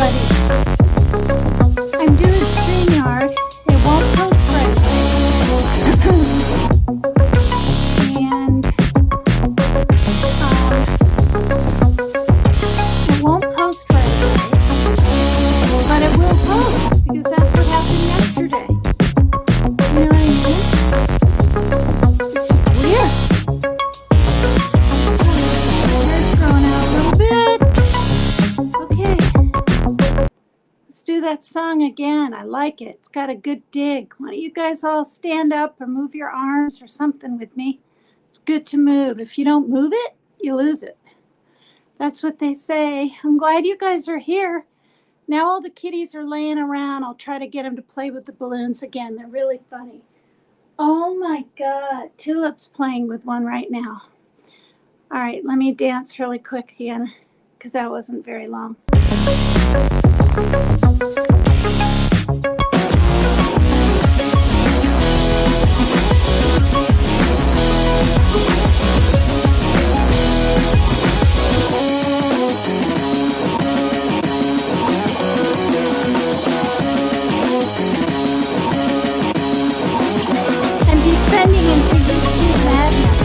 buddy. I'm doing StreamYard. It won't post right away. And it won't post right away. But it will post because that's what happened yesterday. You know what I mean? It's just weird. Hair's growing out a little bit. Okay. Let's do that song again. I like it. It's got a good dig. Why don't you guys all stand up or move your arms or something with me? It's good to move. If you don't move it, you lose it. That's what they say. I'm glad you guys are here. Now all the kitties are laying around. I'll try to get them to play with the balloons again. They're really funny. Oh my God. Tulip's playing with one right now. All right, let me dance really quick again because that wasn't very long. I'm descending into YouTube madness.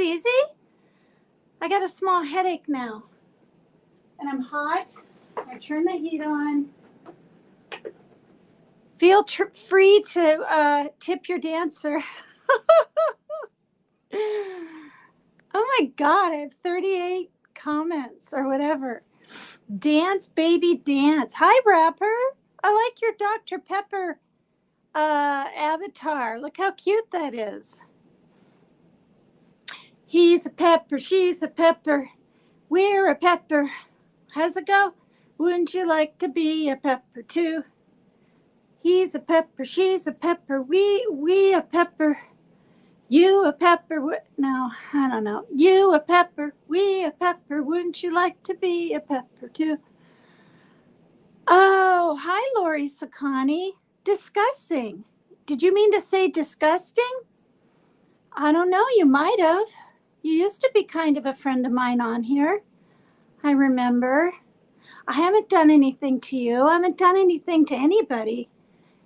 easy? I got a small headache now. And I'm hot. I turn the heat on. Feel free to tip your dancer. Oh my God, I have 38 comments or whatever. Dance, baby, dance. Hi, Rapper. I like your Dr. Pepper avatar. Look how cute that is. He's a pepper, she's a pepper, we're a pepper. How's it go? Wouldn't you like to be a pepper too? He's a pepper, she's a pepper, we a pepper. You a pepper, no, I don't know. You a pepper, we a pepper. Wouldn't you like to be a pepper too? Oh, hi, Lori Sakani. Disgusting. Did you mean to say disgusting? I don't know. You might have. You used to be kind of a friend of mine on here. I remember. I haven't done anything to you. I haven't done anything to anybody.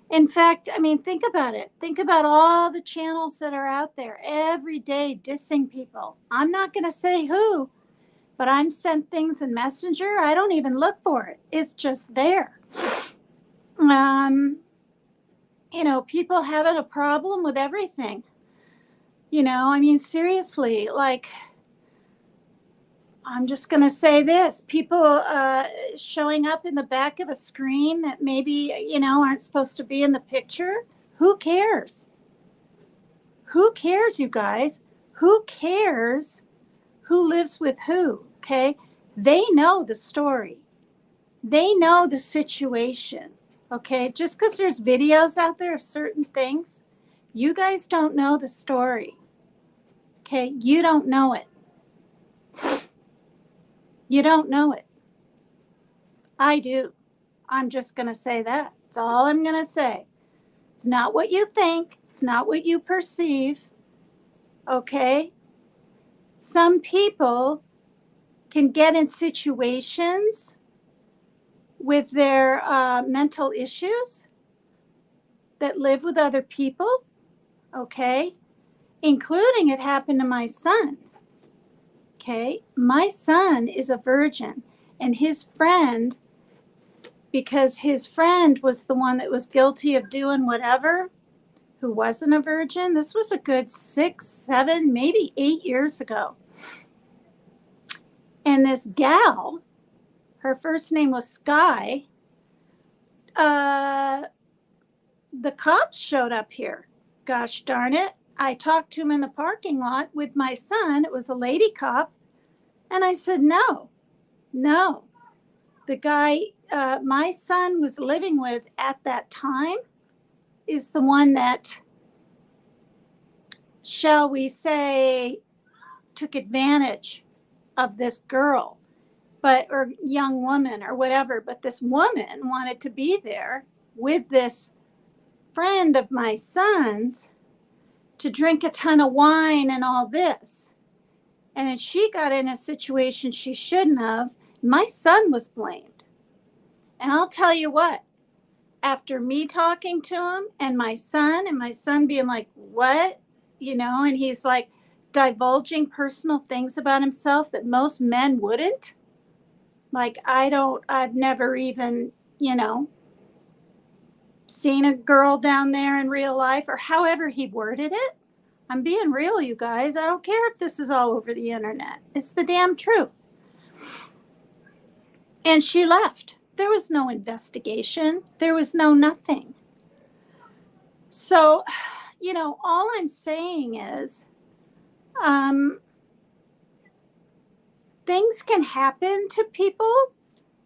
In fact, I mean, think about it. Think about all the channels that are out there every day dissing people. I'm not going to say who, but I'm sent things in Messenger. I don't even look for it. It's just there. You know, people having a problem with everything. You know, I mean, seriously, like, I'm just going to say this. People showing up in the back of a screen that maybe, you know, aren't supposed to be in the picture. Who cares? Who cares, you guys? Who cares who lives with who? Okay. They know the story. They know the situation. Okay. Just because there's videos out there of certain things, you guys don't know the story. Okay. You don't know it. You don't know it. I do. I'm just going to say that. That's all I'm going to say. It's not what you think. It's not what you perceive. Okay? Some people can get in situations with their mental issues that live with other people. Okay? Including it happened to my son. Okay? My son is a virgin, and his friend, because his friend was the one that was guilty of doing whatever, who wasn't a virgin. This was a good 6, 7, maybe 8 years ago. And this gal, her first name was Sky, the cops showed up here. Gosh darn it. I talked to him in the parking lot with my son. It was a lady cop. And I said, no. The guy my son was living with at that time is the one that, shall we say, took advantage of this girl, or young woman or whatever. But this woman wanted to be there with this friend of my son's to drink a ton of wine and all this. And then she got in a situation she shouldn't have. My son was blamed. And I'll tell you what, after me talking to him and my son being like, what? You know, and he's like divulging personal things about himself that most men wouldn't. Like, I've never even, you know, seen a girl down there in real life, or however he worded it. I'm being real, you guys. I don't care if this is all over the internet. It's the damn truth. And she left. There was no investigation. There was no nothing. So, you know, all I'm saying is things can happen to people,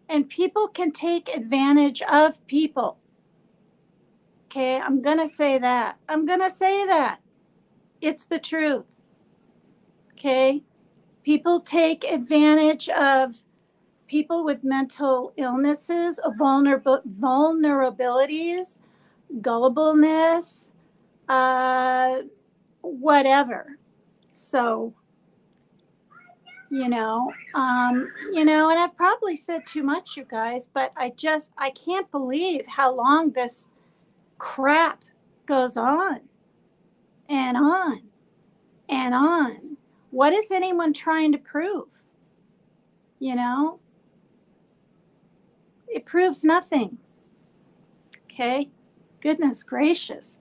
and people can take advantage of people. Okay, I'm going to say that. It's the truth. Okay, people take advantage of people with mental illnesses, vulnerabilities, gullibleness, whatever. So, you know, and I've probably said too much, you guys, but I can't believe how long this crap goes on and on and on. What is anyone trying to prove? You know, it proves nothing. Okay, goodness gracious.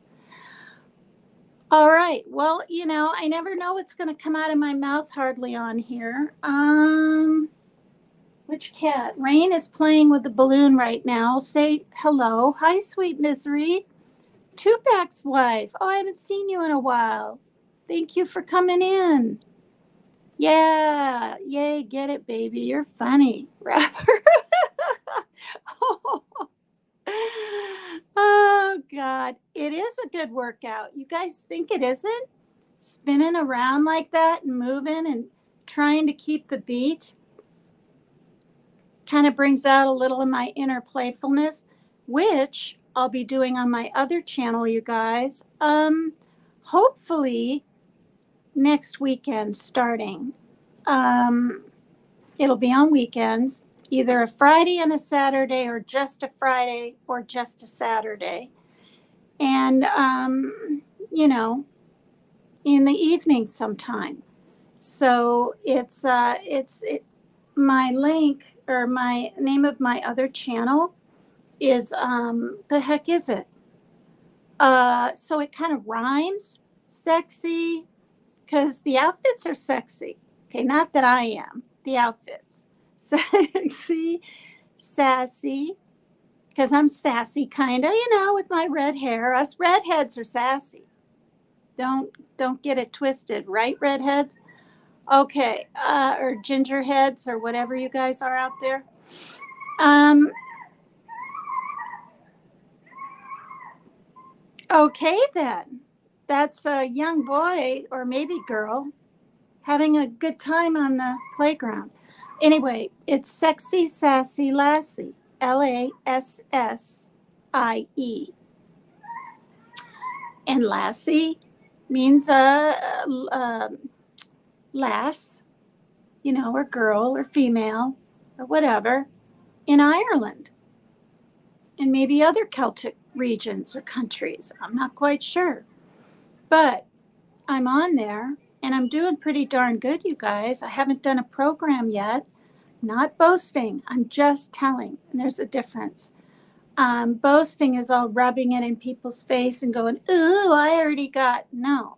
All right, well, you know, I never know what's going to come out of my mouth hardly on here. Which cat? Rain is playing with the balloon right now. Say hello. Hi, sweet misery. Tupac's wife. Oh, I haven't seen you in a while. Thank you for coming in. Yeah, yay, get it, baby. You're funny, rapper. Oh, God. It is a good workout. You guys think it isn't? Spinning around like that and moving and trying to keep the beat kind of brings out a little of my inner playfulness, which I'll be doing on my other channel, you guys. Hopefully next weekend starting. It'll be on weekends, either a Friday and a Saturday, or just a Friday or just a Saturday. And, you know, in the evening sometime. So my link or my name of my other channel is, the heck is it? So it kind of rhymes, sexy, because the outfits are sexy. Okay, not that I am, the outfits. Sexy, sassy, because I'm sassy kind of, you know, with my red hair. Us redheads are sassy. Don't get it twisted, right, redheads? Okay, or ginger heads or whatever you guys are out there. Okay, then. That's a young boy or maybe girl having a good time on the playground. Anyway, it's Sexy Sassy Lassie, Lassie. And Lassie means lass, you know, or girl or female or whatever in Ireland and maybe other Celtic regions or countries. I'm not quite sure. But I'm on there and I'm doing pretty darn good, you guys. I haven't done a program yet. Not boasting. I'm just telling. And there's a difference. Boasting is all rubbing it in people's face and going, ooh, I already got. No.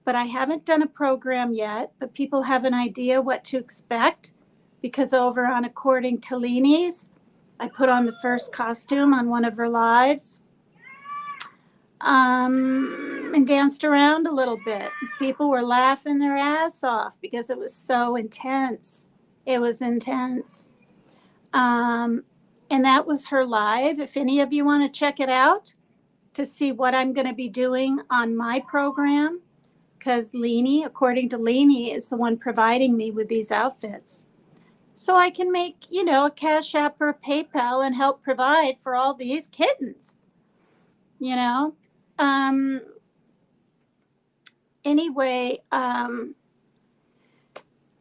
But I haven't done a program yet, but people have an idea what to expect because over on According to Leanie's, I put on the first costume on one of her lives, and danced around a little bit. People were laughing their ass off because it was so intense. It was intense. And that was her live. If any of you want to check it out to see what I'm going to be doing on my program, because Leanie, According to Leanie, is the one providing me with these outfits. So I can make, you know, a Cash App or a PayPal and help provide for all these kittens, you know. Anyway,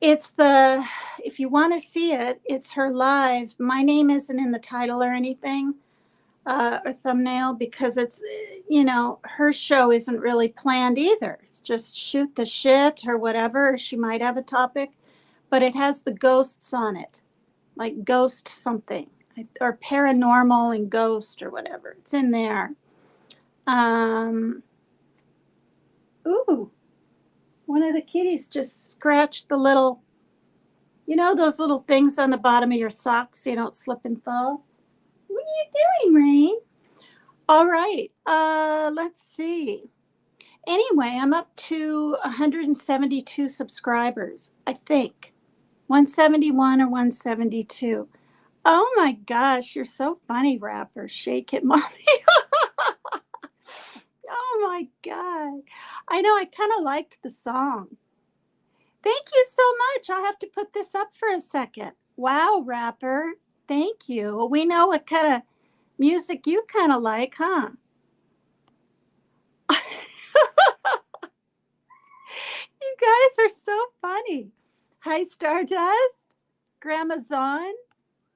it's the, if you want to see it, it's her live. My name isn't in the title or anything, or thumbnail, because it's, you know, her show isn't really planned either. It's just shoot the shit or whatever. She might have a topic, but it has the ghosts on it, like ghost something, or paranormal and ghost or whatever. It's in there. Ooh, one of the kitties just scratched the little, you know, those little things on the bottom of your socks so you don't slip and fall. What are you doing, Rain? All right, let's see. Anyway, I'm up to 172 subscribers, I think. 171 or 172. Oh my gosh, you're so funny, rapper. Shake it, mommy. Oh my God. I know, I kind of liked the song. Thank you so much. I'll have to put this up for a second. Wow, rapper. Thank you. We know what kind of music you kind of like, huh? You guys are so funny. Hi, Stardust. Grandma Zon.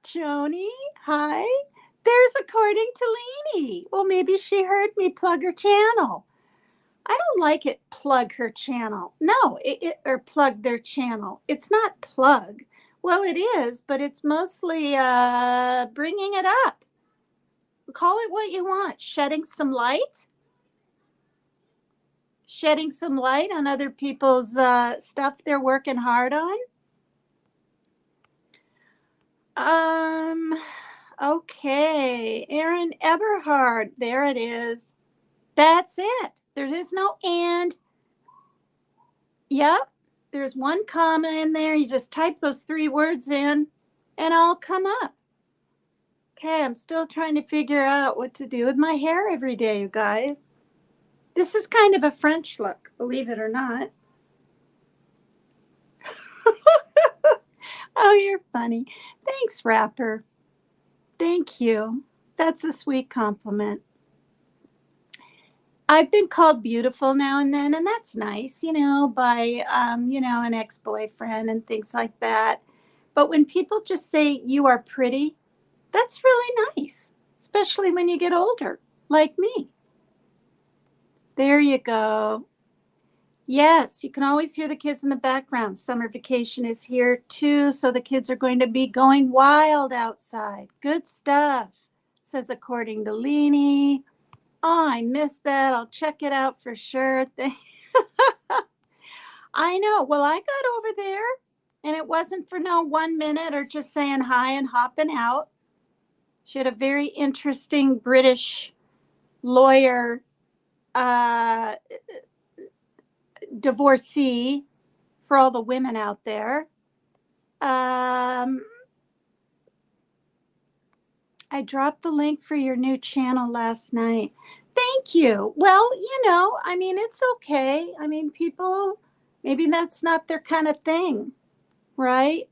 Joni. Hi. There's According to Leanie. Well, maybe she heard me plug her channel. I don't like it, plug her channel. No, or plug their channel. It's not plug. Well, it is, but it's mostly bringing it up. Call it what you want. Shedding some light. Shedding some light on other people's stuff they're working hard on. Okay. Aaron Eberhard. There it is. That's it. There is no and. Yep. There's one comma in there. You just type those 3 words in and I'll come up. Okay, I'm still trying to figure out what to do with my hair every day, you guys. This is kind of a French look, believe it or not. Oh, you're funny. Thanks, Rapper. Thank you. That's a sweet compliment. I've been called beautiful now and then, and that's nice, by, an ex-boyfriend and things like that. But when people just say you are pretty, that's really nice, especially when you get older, like me. There you go. Yes, you can always hear the kids in the background. Summer vacation is here too, so the kids are going to be going wild outside. Good stuff, says according to Leanie. Oh, I missed that. I'll check it out for sure. I know. Well, I got over there, and it wasn't for no 1 minute or just saying hi and hopping out. She had a very interesting British lawyer divorcee for all the women out there. I dropped the link for your new channel last night. Thank you. Well, it's okay. People, maybe that's not their kind of thing, right?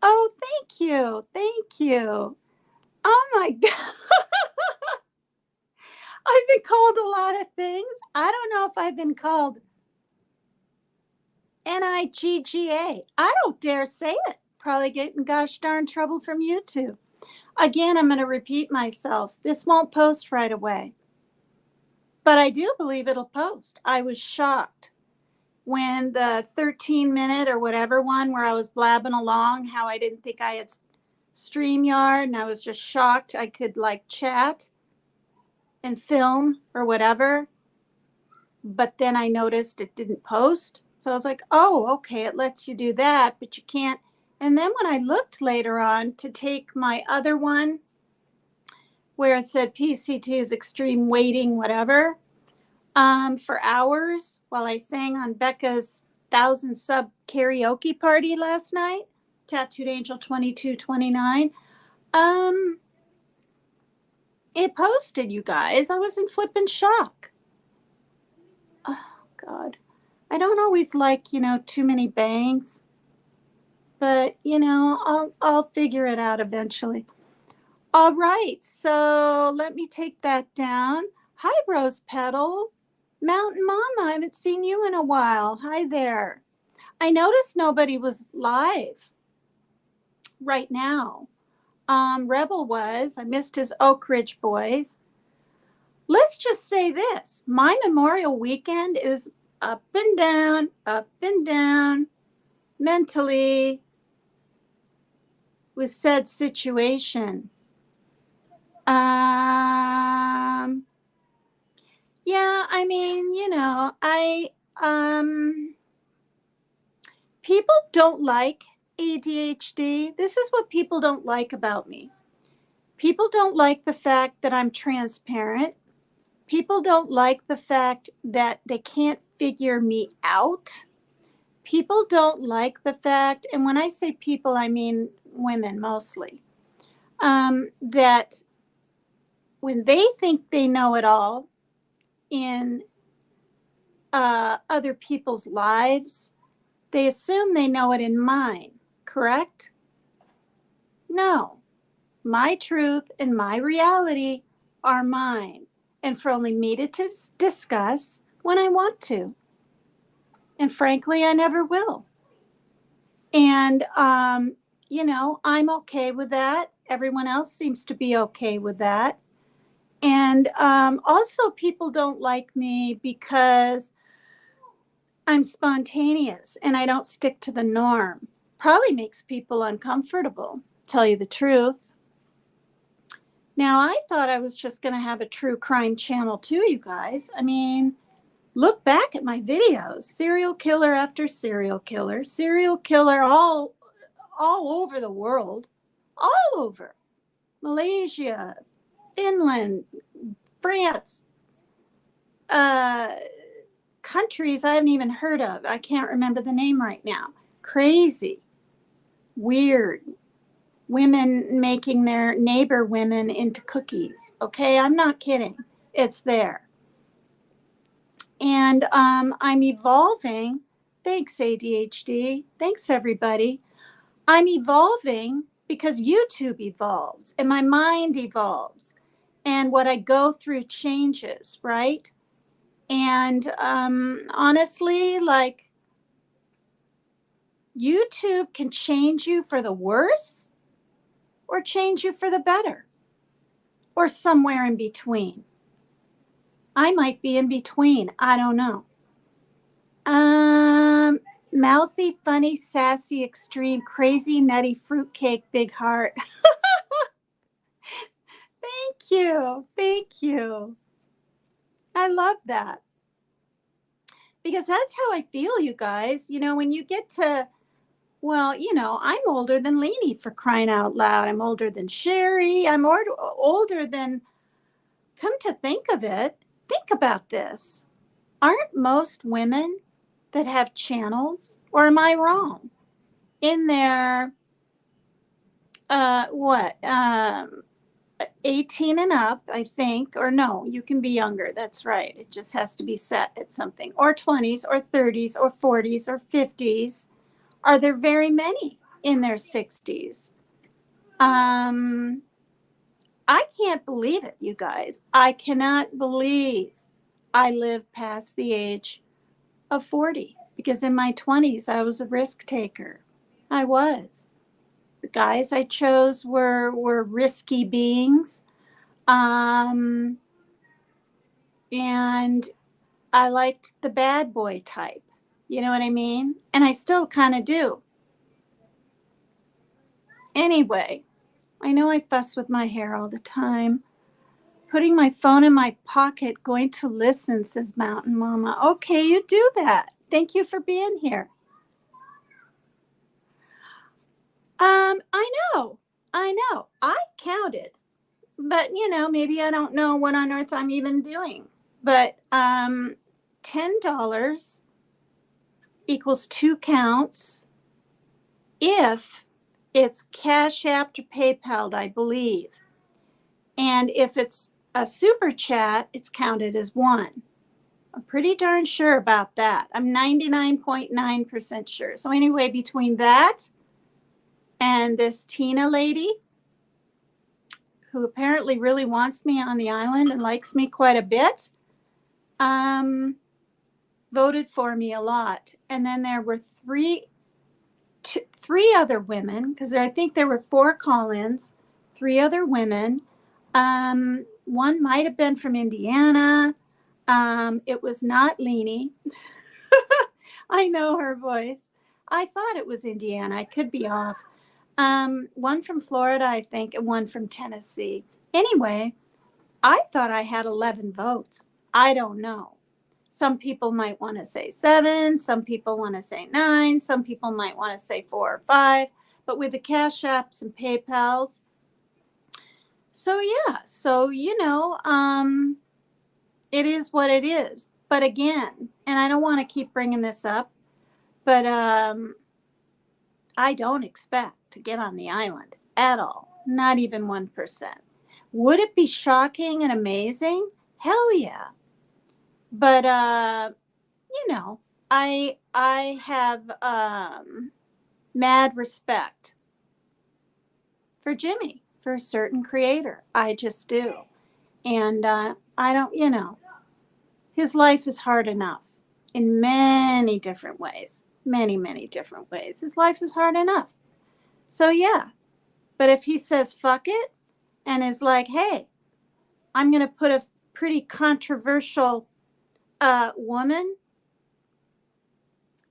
Oh, thank you. Thank you. Oh my God. I've been called a lot of things. I don't know if I've been called NIGGA. I don't dare say it. Probably get in gosh darn trouble from YouTube. Again, I'm going to repeat myself. This won't post right away. But I do believe it'll post. I was shocked when the 13-minute or whatever one where I was blabbing along, how I didn't think I had StreamYard, and I was just shocked I could chat and film or whatever. But then I noticed it didn't post. So I was like, oh, okay, it lets you do that, but you can't. And then when I looked later on to take my other one where it said PCT is extreme waiting, whatever, for hours while I sang on Becca's 1,000 sub karaoke party last night, Tattooed Angel 2229, it posted, you guys. I was in flippin' shock. Oh, God. I don't always like, too many bangs. But, I'll figure it out eventually. All right, so let me take that down. Hi, Rose Petal. Mountain Mama, I haven't seen you in a while. Hi there. I noticed nobody was live right now. Rebel was. I missed his Oak Ridge boys. Let's just say this. My Memorial weekend is up and down, mentally with said situation. Yeah, people don't like ADHD. This is what people don't like about me. People don't like the fact that I'm transparent. People don't like the fact that they can't figure me out. People don't like the fact, and when I say people, I mean women mostly, that when they think they know it all in other people's lives, they assume they know it in mine, correct? No. My truth and my reality are mine, and for only me to discuss when I want to. And frankly, I never will. And, I'm okay with that. Everyone else seems to be okay with that. And also, people don't like me because I'm spontaneous and I don't stick to the norm. Probably makes people uncomfortable, tell you the truth. Now, I thought I was just going to have a true crime channel too, you guys. I mean, look back at my videos. Serial killer after serial killer all over the world, all over. Malaysia, Finland, France, countries I haven't even heard of. I can't remember the name right now. Crazy, weird. Women making their neighbor women into cookies. Okay, I'm not kidding. It's there. And I'm evolving. Thanks, ADHD. Thanks, everybody. I'm evolving because YouTube evolves and my mind evolves and what I go through changes, right? And honestly, like, YouTube can change you for the worse or change you for the better or somewhere in between. I might be in between. I don't know. Mouthy, funny, sassy, extreme, crazy, nutty, fruitcake, big heart. Thank you. Thank you. I love that. Because that's how I feel, you guys. You know, when you get to, well, you know, I'm older than Lainey, for crying out loud. I'm older than Sherry. I'm older than, come to think of it, think about this. Aren't most women that have channels, or am I wrong, in their, 18 and up, I think, or no, you can be younger. That's right. It just has to be set at something, or 20s, or 30s, or 40s, or 50s. Are there very many in their 60s? I can't believe it, you guys. I cannot believe I lived past the age of 40, because in my 20s, I was a risk taker. I was. The guys I chose were risky beings. And I liked the bad boy type. You know what I mean? And I still kind of do. Anyway, I know I fuss with my hair all the time. Putting my phone in my pocket, going to listen, says Mountain Mama. Okay, you do that. Thank you for being here. I know. I counted. But, you know, maybe I don't know what on earth I'm even doing. But $10 equals 2 counts if it's Cash App or PayPal, I believe. And if it's a super chat, it's counted as 1. I'm pretty darn sure about that. I'm 99.9% sure. So anyway, between that and this Tina lady, who apparently really wants me on the island and likes me quite a bit, voted for me a lot. And then there were three other women, because I think there were 4 call-ins, 3 other women. One might have been from Indiana. It was not Leanie. I know her voice. I thought it was Indiana. I could be off. One from Florida, I think, and one from Tennessee. Anyway, I thought I had 11 votes. I don't know. Some people might want to say 7. Some people want to say 9. Some people might want to say 4 or 5. But with the Cash Apps and PayPals. So, yeah. So, you know, it is what it is. But again, and I don't want to keep bringing this up, but I don't expect to get on the island at all. Not even 1%. Would it be shocking and amazing? Hell yeah. But, you know, I have mad respect for Jimmy, for a certain creator. I just do. And I don't, you know, his life is hard enough in many different ways. Many, many different ways. His life is hard enough. So, yeah. But if he says fuck it and is like, hey, I'm going to put a pretty controversial woman,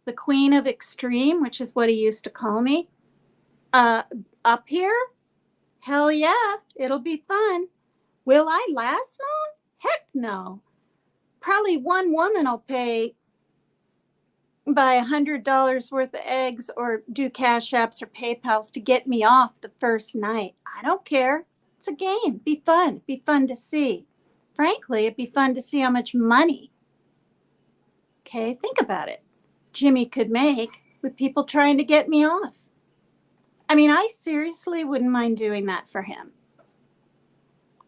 the queen of extreme, which is what he used to call me, up here. Hell yeah, it'll be fun. Will I last long? Heck no. Probably one woman will pay, buy $100 worth of eggs or do Cash Apps or PayPals to get me off the first night. I don't care. It's a game. Be fun. Be fun to see. Frankly, it'd be fun to see how much money, okay, think about it, Jimmy could make with people trying to get me off. I mean, I seriously wouldn't mind doing that for him.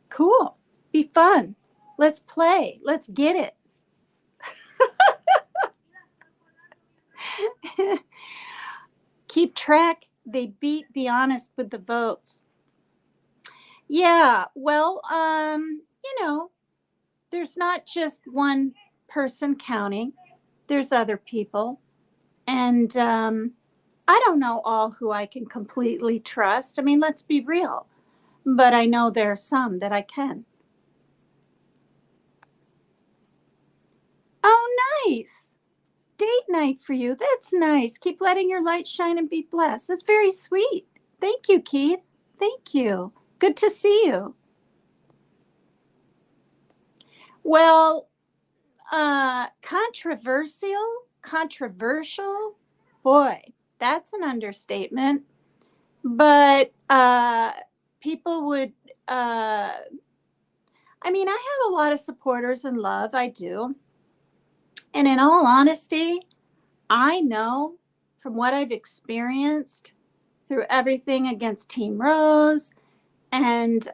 Cool. Be fun. Let's play. Let's get it. Keep track. They beat Be Honest with the votes. Yeah, well, there's not just one person counting. There's other people. And I don't know all who I can completely trust. I mean, let's be real. But I know there are some that I can. Oh, nice. Date night for you. That's nice. Keep letting your light shine and be blessed. That's very sweet. Thank you, Keith. Thank you. Good to see you. Well, controversial, boy, that's an understatement. But people would, I mean, I have a lot of supporters in love. I do. And in all honesty, I know from what I've experienced through everything against Team Rose and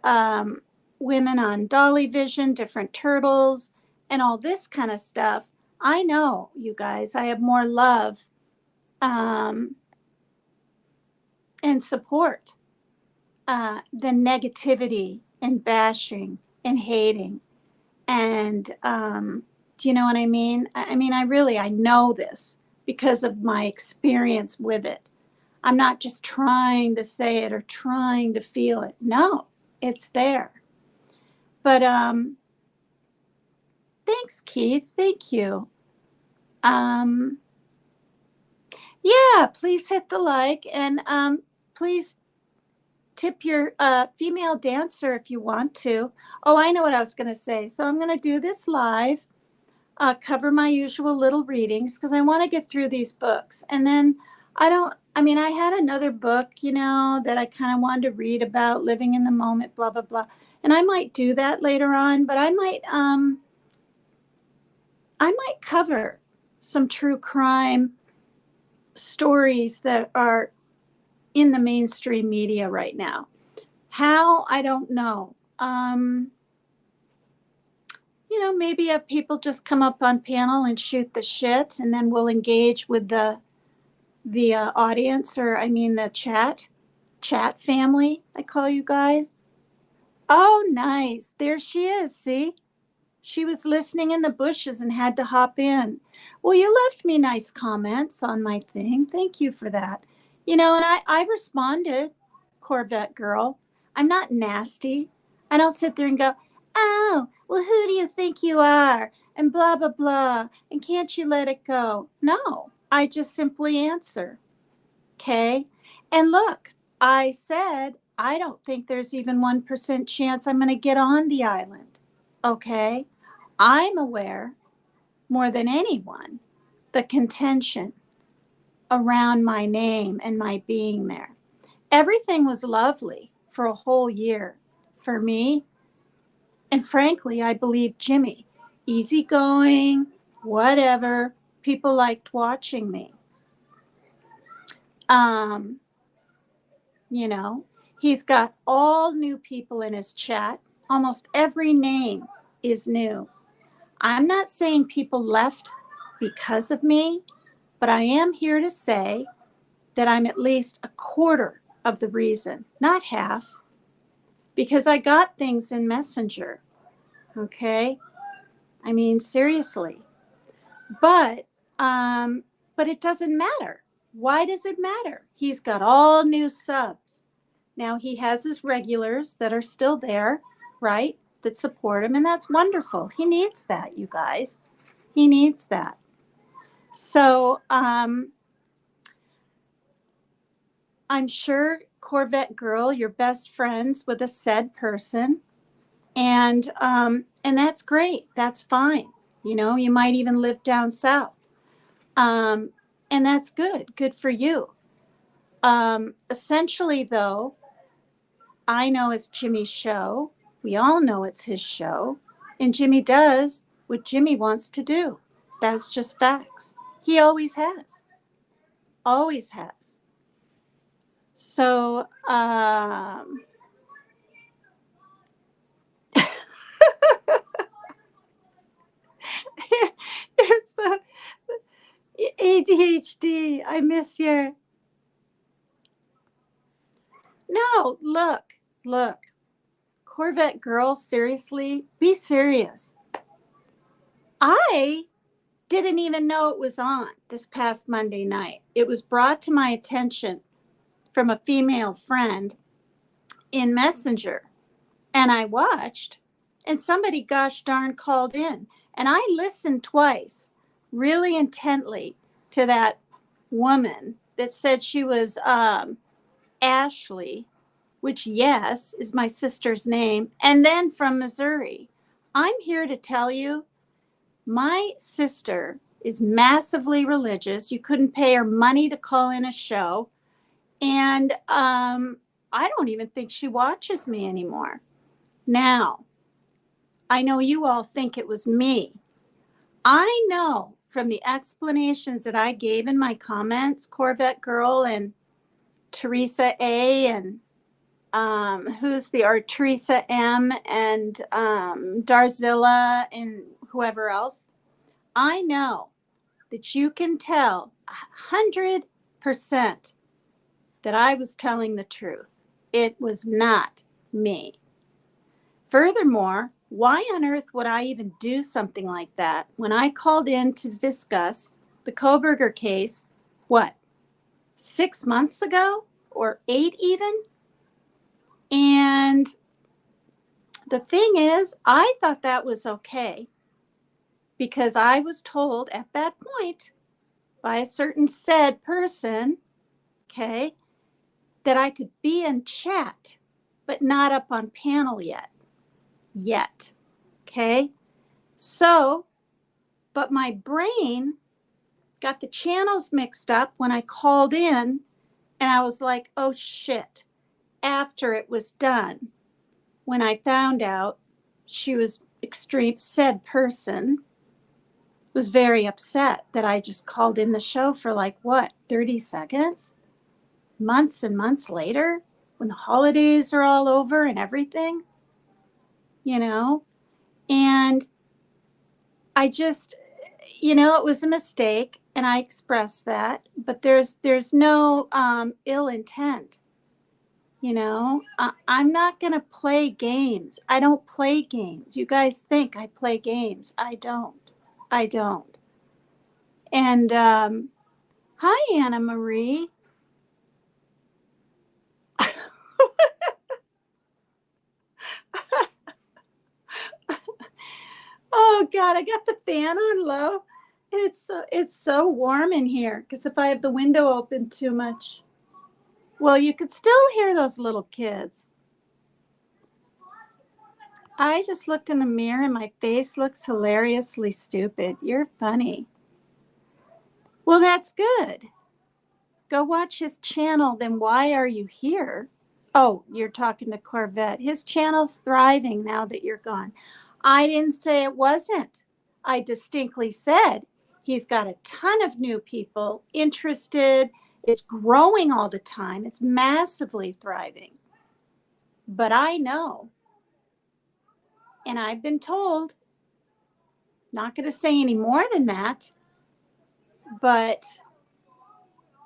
women on Dolly Vision, different turtles, and all this kind of stuff. I know, you guys, I have more love and support than negativity and bashing and hating. And do you know what I mean? I mean, I know this because of my experience with it. I'm not just trying to say it or trying to feel it. No, it's there. But thanks, Keith. Thank you. Yeah, please hit the like and please tip your female dancer if you want to. Oh, I know what I was going to say. So I'm going to do this live, cover my usual little readings because I want to get through these books. And then I had another book, that I kind of wanted to read about living in the moment, blah, blah, blah. And I might do that later on, but I might cover some true crime stories that are in the mainstream media right now. How? I don't know. Maybe have people just come up on panel and shoot the shit, and then we'll engage with the audience, or the chat family, I call you guys. Oh, nice. There she is. See? She was listening in the bushes and had to hop in. Well, you left me nice comments on my thing. Thank you for that. And I responded, Corvette girl. I'm not nasty. I don't sit there and go, oh, well, who do you think you are? And blah, blah, blah. And can't you let it go? No, I just simply answer. Okay? And look, I said, I don't think there's even 1% chance I'm going to get on the island. Okay? I'm aware more than anyone the contention around my name and my being there. Everything was lovely for a whole year for me. And frankly, I believe Jimmy, easygoing, whatever. People liked watching me. He's got all new people in his chat. Almost every name is new. I'm not saying people left because of me, but I am here to say that I'm at least a quarter of the reason, not half, because I got things in Messenger. Okay? Seriously. But it doesn't matter. Why does it matter? He's got all new subs. Now he has his regulars that are still there, right? that support him, and that's wonderful. He needs that, you guys. He needs that. So I'm sure, Corvette Girl, you're best friends with a said person, and that's great. That's fine. You know, you might even live down south, and that's good. Good for you. Essentially, though, I know it's Jimmy's show. We all know it's his show, and Jimmy does what Jimmy wants to do. That's just facts. He always has. Always has. So, there's ADHD. I miss your. No, look. Corvette Girl, seriously, be serious. I didn't even know it was on this past Monday night. It was brought to my attention from a female friend in Messenger, and I watched, and somebody gosh darn called in, and I listened twice really intently to that woman that said she was Ashley, which, yes, is my sister's name, and then from Missouri. I'm here to tell you, my sister is massively religious. You couldn't pay her money to call in a show. And I don't even think she watches me anymore. Now, I know you all think it was me. I know from the explanations that I gave in my comments, Corvette Girl and Teresa A. and Teresa M. and Darzilla and whoever else. I know that you can tell 100% that I was telling the truth. It was not me. Furthermore, why on earth would I even do something like that when I called in to discuss the Kohberger case, 6 months ago or 8 even? And the thing is, I thought that was okay because I was told at that point by a certain said person, okay, that I could be in chat, but not up on panel yet, okay? So, but my brain got the channels mixed up when I called in, and I was like, oh shit, after it was done. When I found out she was said person was very upset that I just called in the show for 30 seconds? Months and months later, when the holidays are all over and everything, you know? And I just, it was a mistake, and I expressed that, but there's no ill intent. I'm not going to play games. I don't play games. You guys think I play games. I don't. And hi, Anna Marie. Oh God, I got the fan on low, and it's so warm in here because if I have the window open too much, well, you could still hear those little kids. I just looked in the mirror and my face looks hilariously stupid. You're funny. Well, that's good. Go watch his channel. Then why are you here? Oh, you're talking to Corvette. His channel's thriving now that you're gone. I didn't say it wasn't. I distinctly said he's got a ton of new people interested. It's growing all the time. It's massively thriving. But I know, and I've been told, not going to say any more than that, but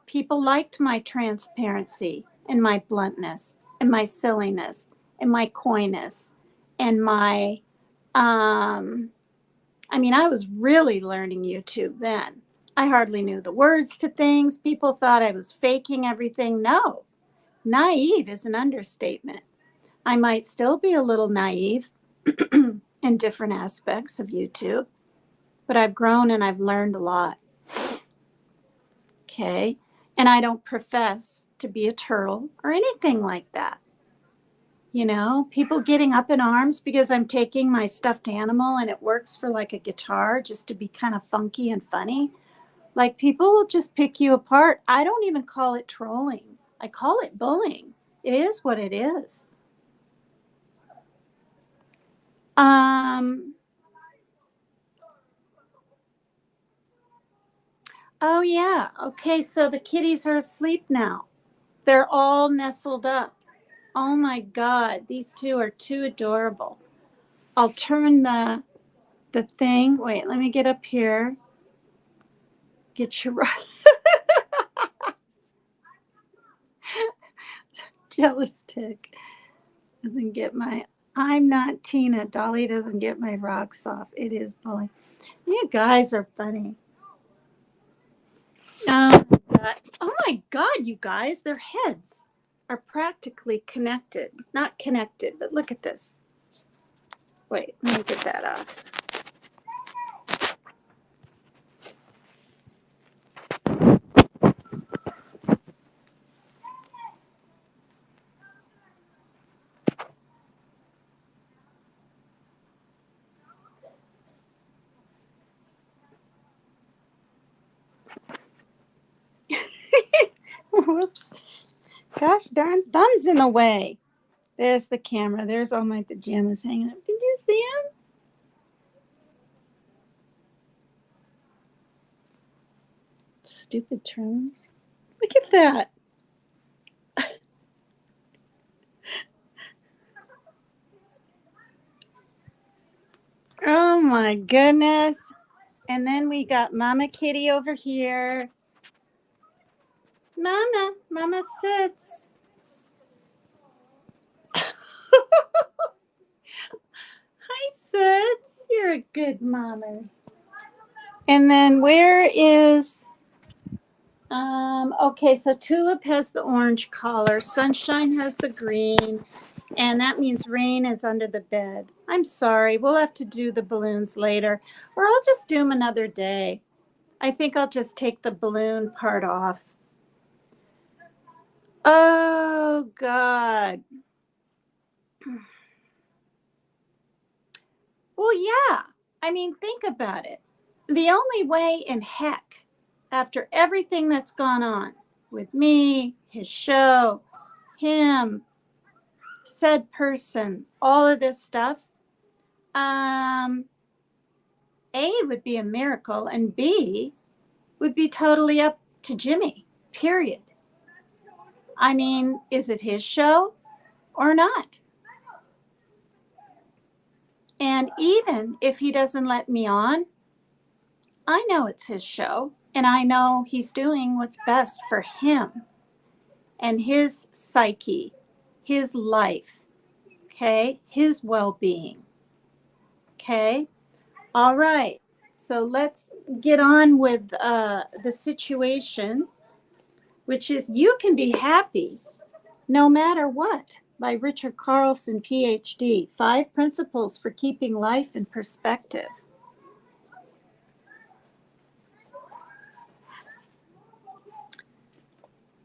people liked my transparency and my bluntness and my silliness and my coyness and my, I was really learning YouTube then. I hardly knew the words to things. People thought I was faking everything. No, naive is an understatement. I might still be a little naive, in different aspects of YouTube, but I've grown and I've learned a lot. Okay. And I don't profess to be a turtle or anything like that. You know, people getting up in arms because I'm taking my stuffed animal and it works for like a guitar just to be kind of funky and funny. Like, people will just pick you apart. I don't even call it trolling. I call it bullying. It is what it is. Oh yeah. Okay, so the kitties are asleep now. They're all nestled up. Oh my God, these two are too adorable. I'll turn the thing. Wait, let me get up here. Get your jealous tick. Doesn't get my. I'm not Tina. Dolly doesn't get my rocks off. It is bullying. You guys are funny. Oh my God. Oh my God, you guys, their heads are practically connected. Not connected, but look at this. Wait, let me get that off. Whoops. Gosh darn, thumb's in the way. There's the camera. There's all my pajamas hanging up. Did you see them? Stupid trims. Look at that. Oh my goodness. And then we got Mama Kitty over here. Mama sits. Hi, Sits. You're a good mommers. And then where is, okay, so Tulip has the orange collar, Sunshine has the green, and that means Rain is under the bed. I'm sorry, we'll have to do the balloons later, or I'll just do them another day. I think I'll just take the balloon part off. Oh, God. Well, yeah. I mean, think about it. The only way in heck, after everything that's gone on with me, his show, him, said person, all of this stuff, A, would be a miracle, and B, would be totally up to Jimmy, period. I mean, is it his show or not? And even if he doesn't let me on, I know it's his show, and I know he's doing what's best for him and his psyche, his life, okay, his well-being, okay? All right, so let's get on with the situation, which is You Can Be Happy No Matter What by Richard Carlson, PhD. 5 Principles for Keeping Life in Perspective.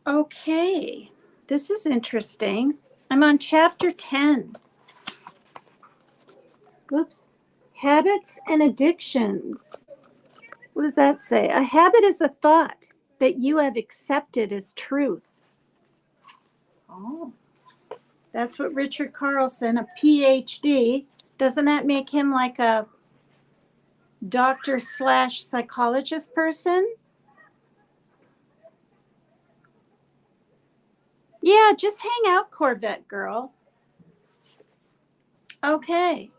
Okay, this is interesting. I'm on chapter 10. Whoops. Habits and addictions. What does that say? A habit is a thought that you have accepted as truth. Oh, that's what Richard Carlson, a PhD, doesn't that make him like a doctor / psychologist person? Yeah, just hang out, Corvette girl. Okay.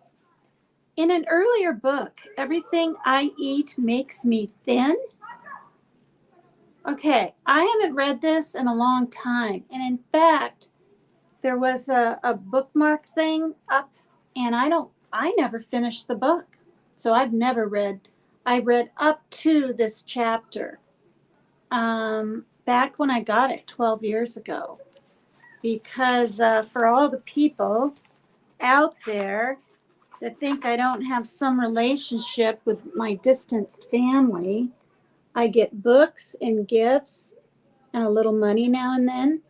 In an earlier book, Everything I Eat Makes Me Thin. Okay, I haven't read this in a long time. And in fact, there was a bookmark thing up, and I never finished the book. So I've never read. I read up to this chapter back when I got it 12 years ago. Because for all the people out there that think I don't have some relationship with my distanced family. I get books and gifts and a little money now and then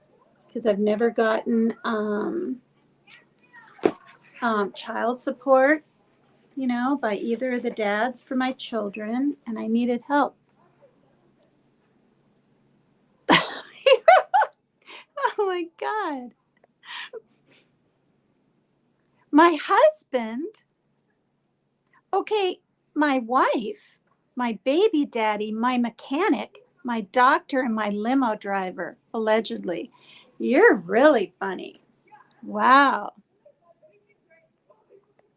because I've never gotten child support, you know, by either of the dads for my children, and I needed help. Oh my God. My husband, okay, my wife, my baby daddy, my mechanic, my doctor, and my limo driver, allegedly. You're really funny. Wow.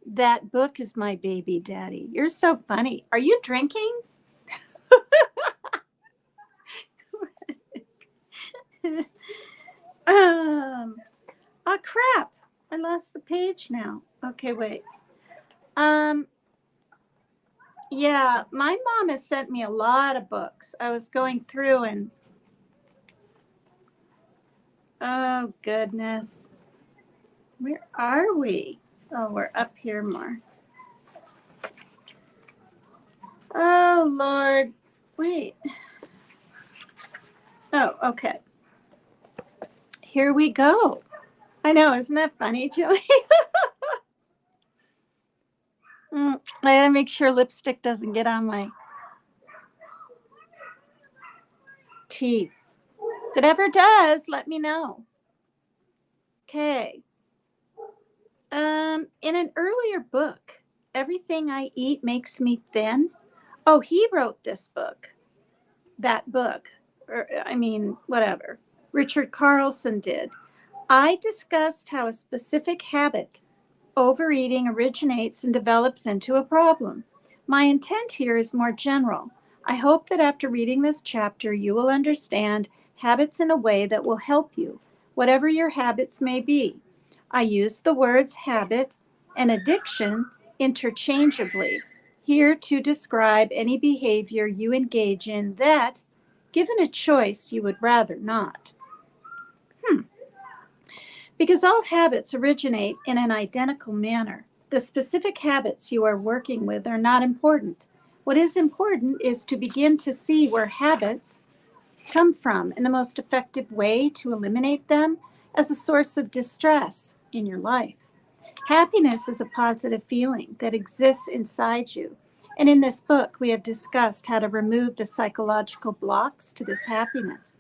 That book is my baby daddy. You're so funny. Are you drinking? Oh crap. I lost the page now. Okay, wait. Yeah, my mom has sent me a lot of books. I was going through and oh goodness. Where are we? Oh, we're up here more. Oh Lord. Wait. Oh, okay. Here we go. I know, isn't that funny, Joey? I gotta make sure lipstick doesn't get on my teeth. If it ever does, let me know. Okay. In an earlier book, Everything I Eat Makes Me Thin. Oh, he wrote this book. That book. Or, I mean, whatever. Richard Carlson did. I discussed how a specific habit, overeating, originates and develops into a problem. My intent here is more general. I hope that after reading this chapter, you will understand habits in a way that will help you, whatever your habits may be. I use the words habit and addiction interchangeably here to describe any behavior you engage in that, given a choice, you would rather not. Because all habits originate in an identical manner. The specific habits you are working with are not important. What is important is to begin to see where habits come from and the most effective way to eliminate them as a source of distress in your life. Happiness is a positive feeling that exists inside you. And in this book, we have discussed how to remove the psychological blocks to this happiness.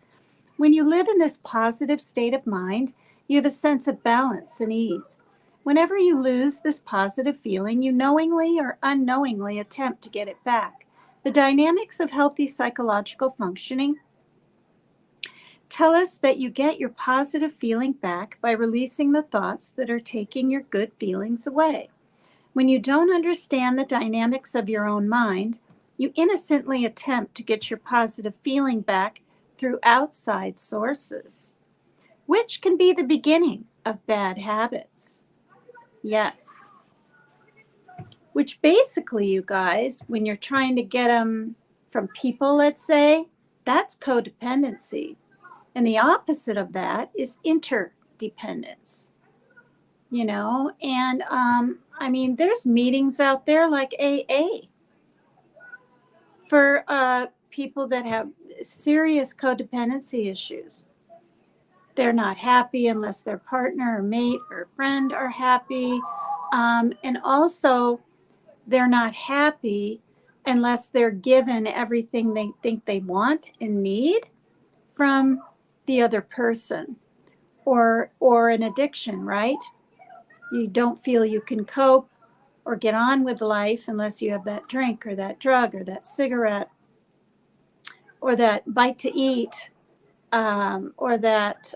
When you live in this positive state of mind, you have a sense of balance and ease. Whenever you lose this positive feeling, you knowingly or unknowingly attempt to get it back. The dynamics of healthy psychological functioning tell us that you get your positive feeling back by releasing the thoughts that are taking your good feelings away. When you don't understand the dynamics of your own mind, you innocently attempt to get your positive feeling back through outside sources, which can be the beginning of bad habits. Yes. Which basically, you guys, when you're trying to get them from people, let's say, that's codependency. And the opposite of that is interdependence. You know, and I mean, there's meetings out there like AA for people that have serious codependency issues. They're not happy unless their partner or mate or friend are happy. And also, they're not happy unless they're given everything they think they want and need from the other person, or an addiction, right? You don't feel you can cope or get on with life unless you have that drink or that drug or that cigarette or that bite to eat, or that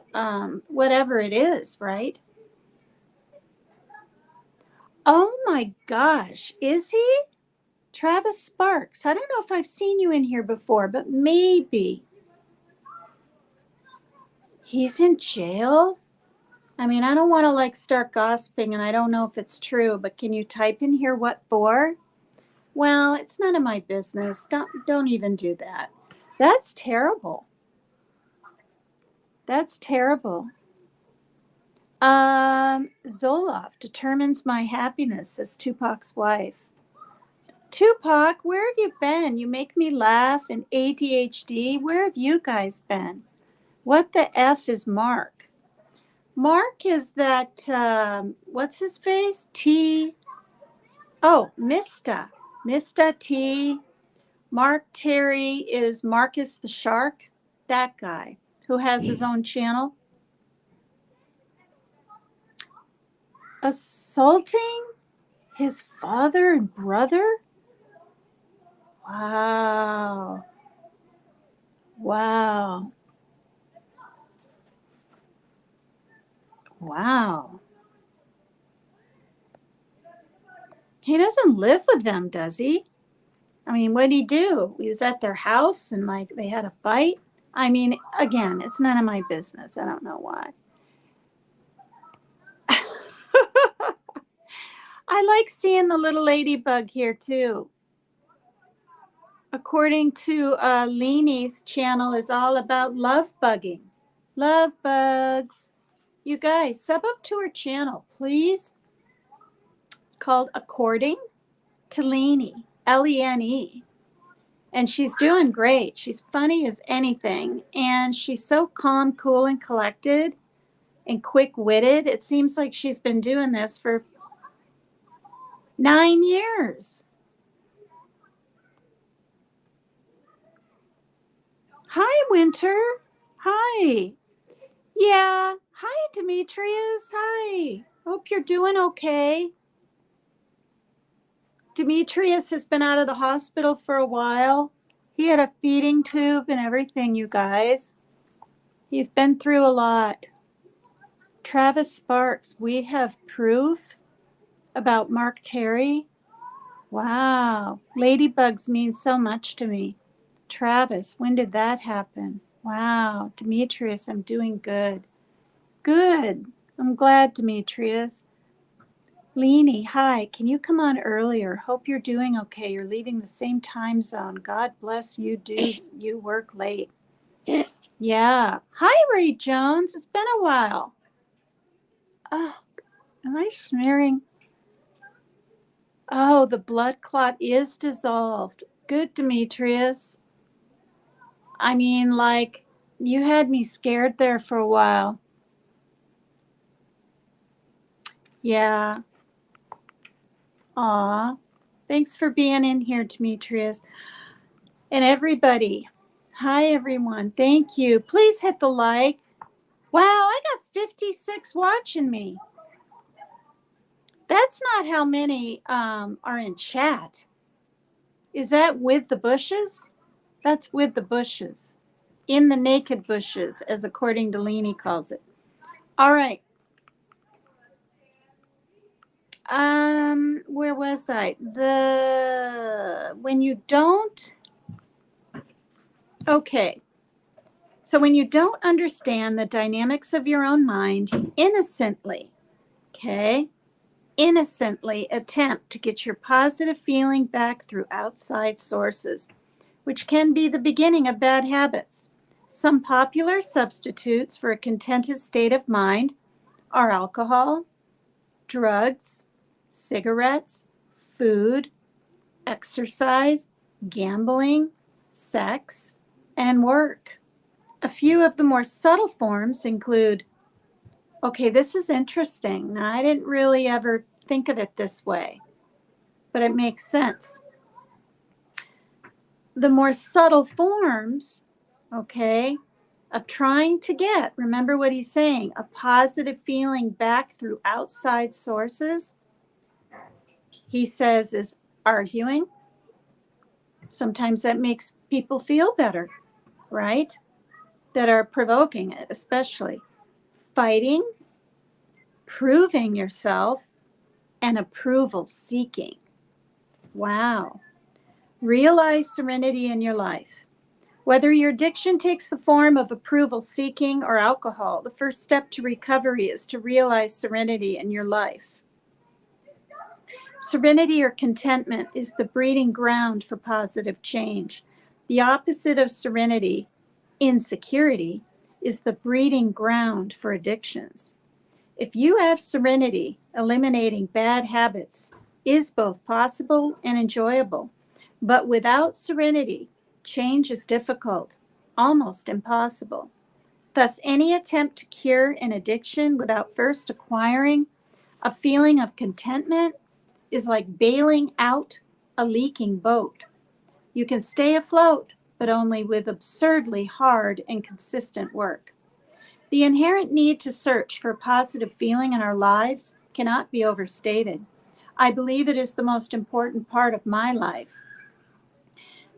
whatever it is, right? Oh my gosh, is he? Travis Sparks. I don't know if I've seen you in here before, but maybe. He's in jail? I mean, I don't want to like start gossiping and I don't know if it's true, but can you type in here what for? Well, it's none of my business. Don't even do that. That's terrible. That's terrible. Zoloft determines my happiness, says Tupac's wife. Tupac, where have you been? You make me laugh and ADHD. Where have you guys been? What the F is Mark? Mark is that, what's his face? Mista. Mista T. Mark Terry is Marcus the Shark. That guy who has his own channel. Assaulting his father and brother? Wow. Wow. Wow. He doesn't live with them, does he? I mean, what did he do? He was at their house and like they had a fight? I mean, again, it's none of my business. I don't know why. I like seeing the little ladybug here too. According to Leanie's channel is all about love bugging. Love bugs. You guys, sub up to her channel, please. It's called According to Leanie, Lene. And she's doing great. She's funny as anything. And she's so calm, cool, and collected and quick-witted. It seems like she's been doing this for 9 years. Hi, Winter. Hi. Yeah. Hi, Demetrius. Hi. Hope you're doing okay. Demetrius has been out of the hospital for a while. He had a feeding tube and everything, you guys. He's been through a lot. Travis Sparks, we have proof about Mark Terry. Wow. Ladybugs mean so much to me. Travis, when did that happen? Wow. Demetrius, I'm doing good. Good. I'm glad, Demetrius. Leanie, hi. Can you come on earlier? Hope you're doing okay. You're leaving the same time zone. God bless you, dude. You work late. Yeah. Hi, Ray Jones. It's been a while. Oh, am I smearing? Oh, the blood clot is dissolved. Good, Demetrius. I mean, like, you had me scared there for a while. Yeah. Aw. Thanks for being in here, Demetrius. And everybody. Hi, everyone. Thank you. Please hit the like. Wow, I got 56 watching me. That's not how many are in chat. Is that with the bushes? That's with the bushes. In the naked bushes, as according to Leanie calls it. All right. Where was I? When you don't, okay. So when you don't understand the dynamics of your own mind, you innocently attempt to get your positive feeling back through outside sources, which can be the beginning of bad habits. Some popular substitutes for a contented state of mind are alcohol, drugs, cigarettes, food, exercise, gambling, sex, and work. A few of the more subtle forms include, okay, this is interesting. Now, I didn't really ever think of it this way, but it makes sense. The more subtle forms, okay, of trying to get, remember what he's saying, a positive feeling back through outside sources, he says, is arguing. Sometimes that makes people feel better, right? That are provoking it, especially. Fighting, proving yourself, and approval seeking. Wow. Realize serenity in your life. Whether your addiction takes the form of approval seeking or alcohol, the first step to recovery is to realize serenity in your life. Serenity or contentment is the breeding ground for positive change. The opposite of serenity, insecurity, is the breeding ground for addictions. If you have serenity, eliminating bad habits is both possible and enjoyable. But without serenity, change is difficult, almost impossible. Thus, any attempt to cure an addiction without first acquiring a feeling of contentment is like bailing out a leaking boat. You can stay afloat, but only with absurdly hard and consistent work. The inherent need to search for a positive feeling in our lives cannot be overstated. I believe it is the most important part of my life.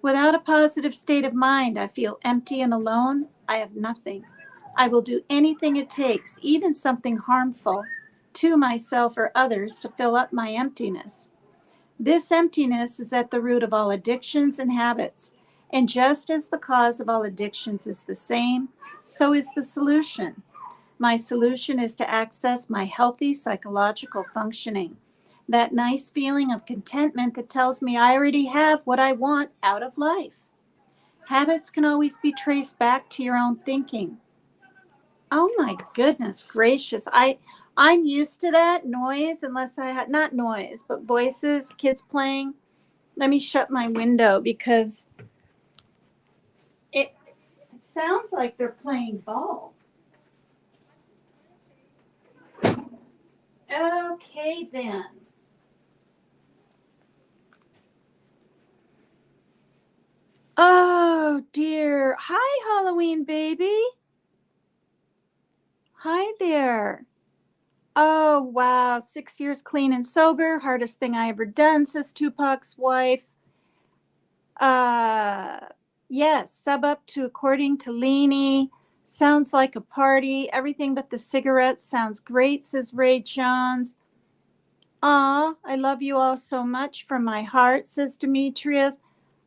Without a positive state of mind, I feel empty and alone. I have nothing. I will do anything it takes, even something harmful to myself or others, to fill up my emptiness. This emptiness is at the root of all addictions and habits. And just as the cause of all addictions is the same, so is the solution. My solution is to access my healthy psychological functioning, that nice feeling of contentment that tells me I already have what I want out of life. Habits can always be traced back to your own thinking. Oh my goodness gracious. I'm used to that noise, unless I had, not noise, but voices, kids playing. Let me shut my window because it sounds like they're playing ball. Okay then. Oh dear. Hi, Halloween baby. Hi there. Oh wow, 6 years clean and sober. Hardest thing I ever done, says Tupac's wife. Uh, yes, sub up to according to Leanie. Sounds like a party. Everything but the cigarettes sounds great, says Ray Jones. Aw, I love you all so much from my heart, says Demetrius.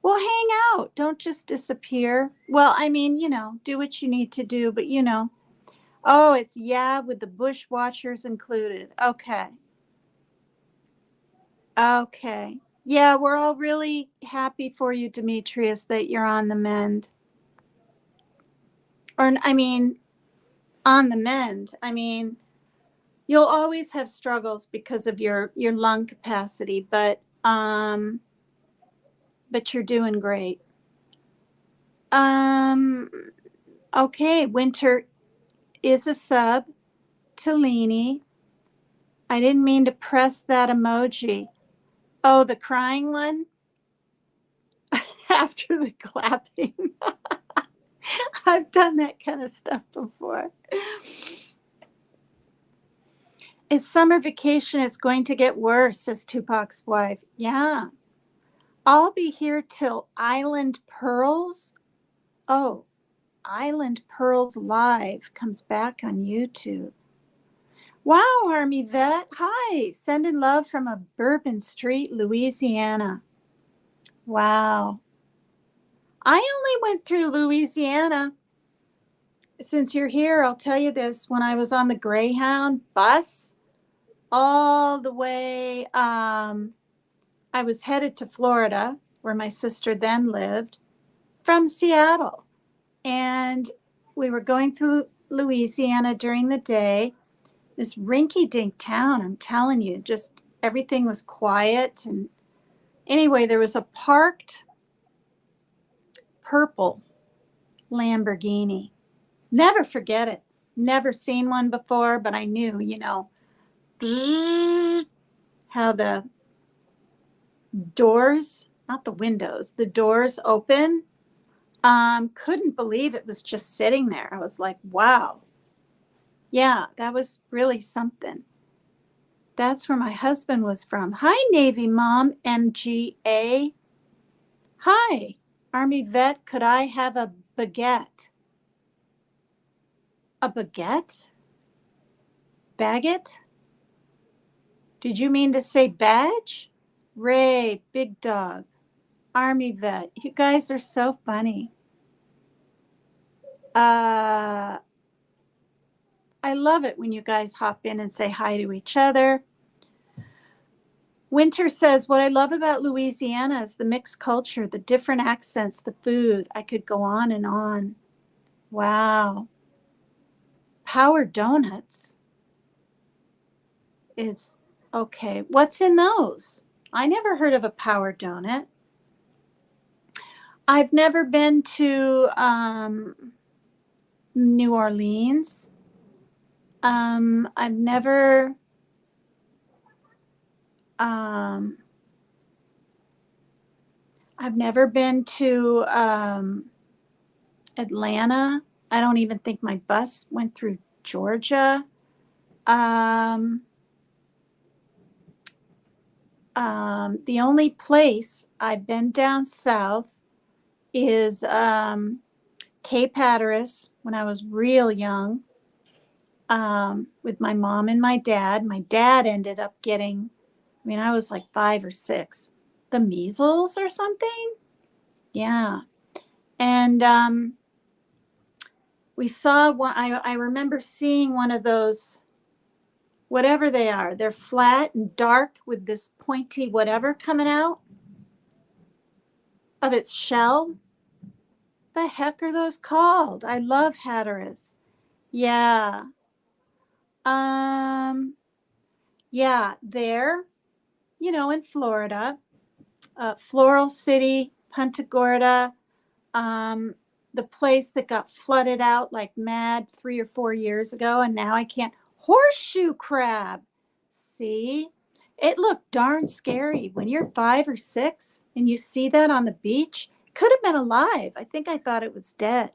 Well, hang out. Don't just disappear. Well, I mean, do what you need to do, but Oh, it's yeah, with the bushwatchers included. Okay. Okay. Yeah, we're all really happy for you, Demetrius, that you're on the mend. Or, I mean, on the mend. I mean, you'll always have struggles because of your lung capacity, but you're doing great. Okay, Winter is a sub to Leanie. I didn't mean to press that emoji. Oh, the crying one? After the clapping. I've done that kind of stuff before. It's summer vacation. It's going to get worse, says Tupac's wife. Yeah. I'll be here till Island Pearls. Oh, Island Pearls Live comes back on YouTube. Wow, Army Vet. Hi. Sending love from a Bourbon Street, Louisiana. Wow. I only went through Louisiana. Since you're here, I'll tell you this. When I was on the Greyhound bus, all the way, I was headed to Florida, where my sister then lived, from Seattle. And we were going through Louisiana during the day. This rinky-dink town, I'm telling you, just everything was quiet. And anyway, there was a parked purple Lamborghini. Never forget it. Never seen one before, but I knew, how the doors, not the windows, the doors open. Couldn't believe it was just sitting there. I was like, wow. Yeah, that was really something. That's where my husband was from. Hi, Navy Mom, MGA. Hi, Army Vet. Could I have a baguette? A baguette? Baguette? Did you mean to say badge? Ray, Big Dog, Army Vet. You guys are so funny. I love it when you guys hop in and say hi to each other. Winter says, what I love about Louisiana is the mixed culture, the different accents, the food. I could go on and on. Wow. Power donuts. It's okay. What's in those? I never heard of a power donut. I've never been to New Orleans. I've never um, I've never been to Atlanta. I don't even think my bus went through Georgia. Um, the only place I've been down south is Cape Hatteras when I was real young, with my mom and my dad. My dad ended up getting, I mean, I was like 5 or 6, the measles or something. Yeah. And we saw one, I remember seeing one of those, whatever they are. They're flat and dark with this pointy whatever coming out of its shell. The heck are those called? I love Hatteras. Yeah. Um, yeah, there, in Florida, Floral City, Punta Gorda, um, the place that got flooded out like mad 3 or 4 years ago, and now I can't. Horseshoe crab. See? It looked darn scary when you're 5 or 6 and you see that on the beach. Could have been alive. I think I thought it was dead.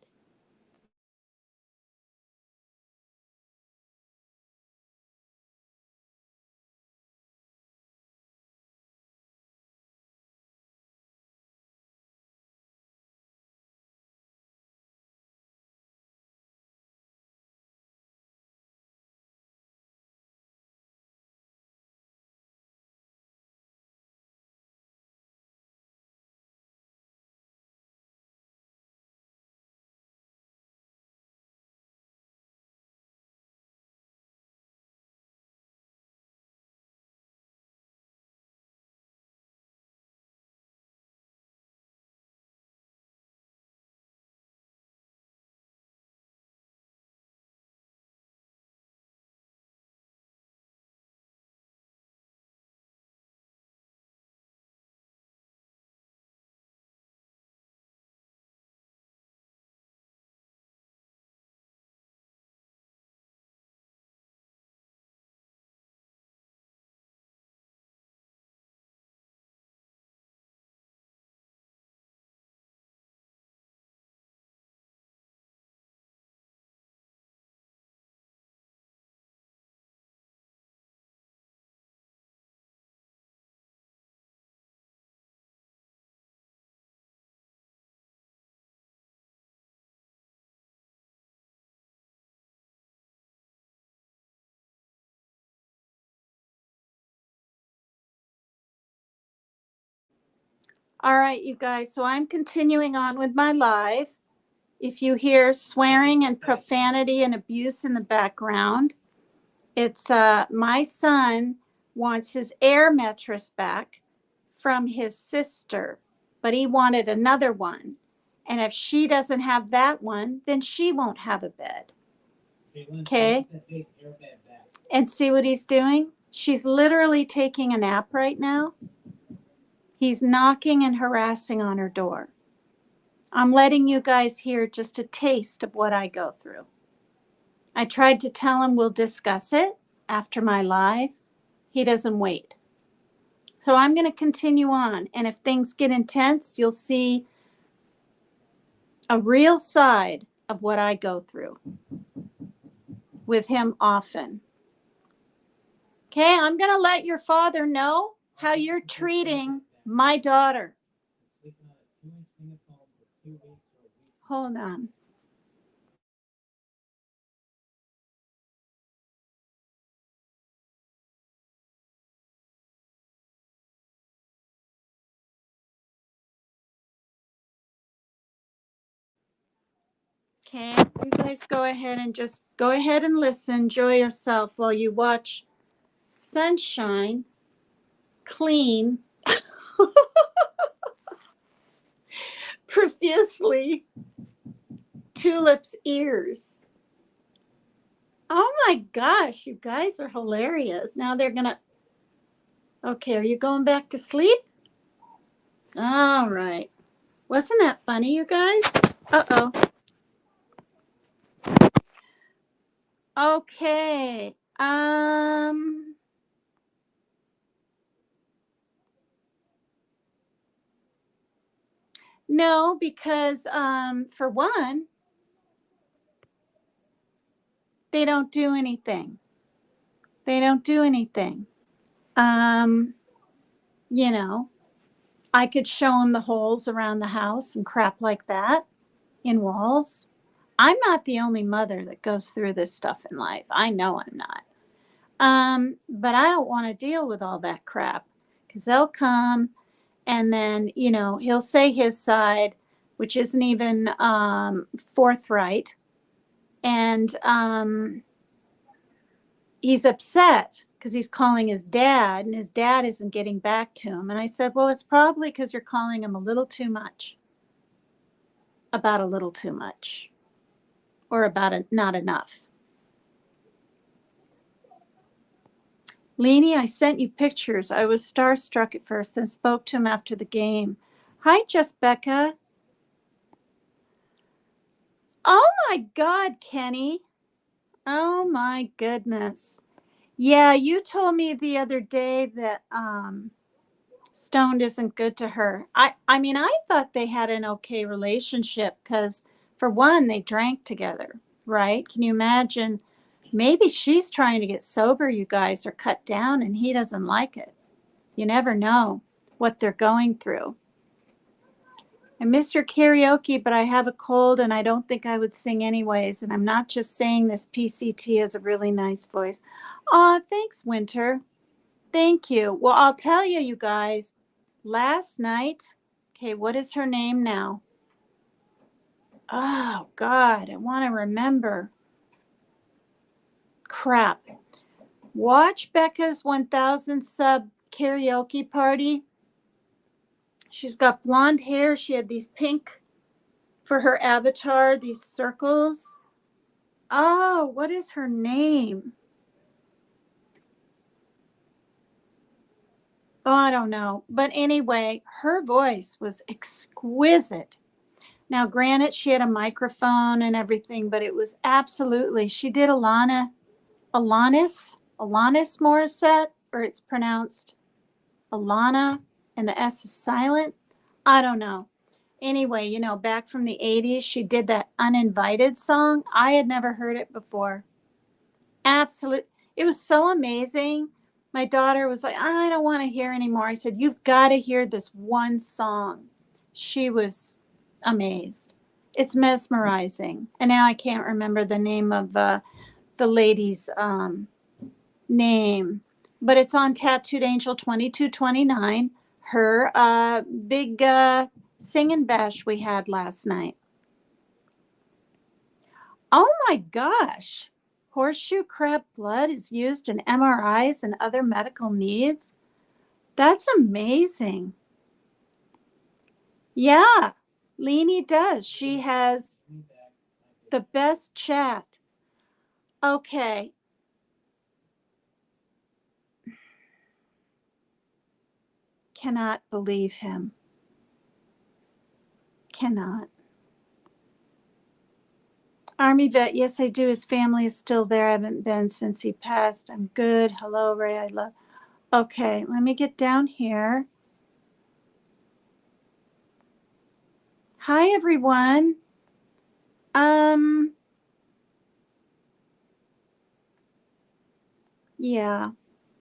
All right, you guys. So I'm continuing on with my live. If you hear swearing and profanity and abuse in the background, it's my son wants his air mattress back from his sister, but he wanted another one. And if she doesn't have that one, then she won't have a bed. Okay? And see what he's doing? She's literally taking a nap right now. He's knocking and harassing on her door. I'm letting you guys hear just a taste of what I go through. I tried to tell him we'll discuss it after my live. He doesn't wait. So I'm going to continue on. And if things get intense, you'll see a real side of what I go through with him often. Okay, I'm going to let your father know how you're treating my daughter. Hold on. Okay, you guys go ahead and just go ahead and listen. Enjoy yourself while you watch Sunshine clean profusely Tulip's ears. Oh my gosh, you guys are hilarious. Now they're gonna. Okay, are you going back to sleep? All right. Wasn't that funny, you guys? Uh-oh. Okay. No, because for one, they don't do anything. They don't do anything. Um, you know, I could show them the holes around the house and crap like that in walls. I'm not the only mother that goes through this stuff in life. I know I'm not. But I don't want to deal with all that crap because they'll come and then, he'll say his side, which isn't even forthright. And he's upset because he's calling his dad and his dad isn't getting back to him. And I said, well, it's probably because you're calling him a little too much, about a little too much, or about not enough. Leanie, I sent you pictures. I was starstruck at first, then spoke to him after the game. Hi, Just Becca. Oh my God, Kenny. Oh my goodness. Yeah, you told me the other day that stoned isn't good to her. I mean, I thought they had an okay relationship because for one, they drank together, right? Can you imagine? Maybe she's trying to get sober, you guys, or cut down, and he doesn't like it. You never know what they're going through. I miss your karaoke, but I have a cold and I don't think I would sing anyways. And I'm not just saying this. PCT has a really nice voice. Aw, thanks, Winter. Thank you. Well, I'll tell you, you guys, last night, okay, what is her name now? Oh, God, I want to remember. Crap. Watch Becca's 1000 sub karaoke party. She's got blonde hair. She had these pink for her avatar, these circles. Oh, what is her name? Oh, I don't know. But anyway, her voice was exquisite. Now, granted, she had a microphone and everything, but it was absolutely, she did Alanis Morissette, or it's pronounced Alana, and the S is silent. I don't know. Anyway, back from the 80s, she did that Uninvited song. I had never heard it before. Absolute. It was so amazing. My daughter was like, I don't want to hear anymore. I said, you've got to hear this one song. She was amazed. It's mesmerizing. And now I can't remember the name of the lady's name, but it's on Tattooed Angel 2229, her big singing bash we had last night. Oh my gosh. Horseshoe crab blood is used in MRIs and other medical needs. That's amazing. Yeah, Leanie does. She has the best chat. Okay. Cannot believe him. Cannot. Army vet, yes, I do. His family is still there. I haven't been since he passed. I'm good. Hello, Ray. I love. Okay, let me get down here. Hi, everyone. Yeah,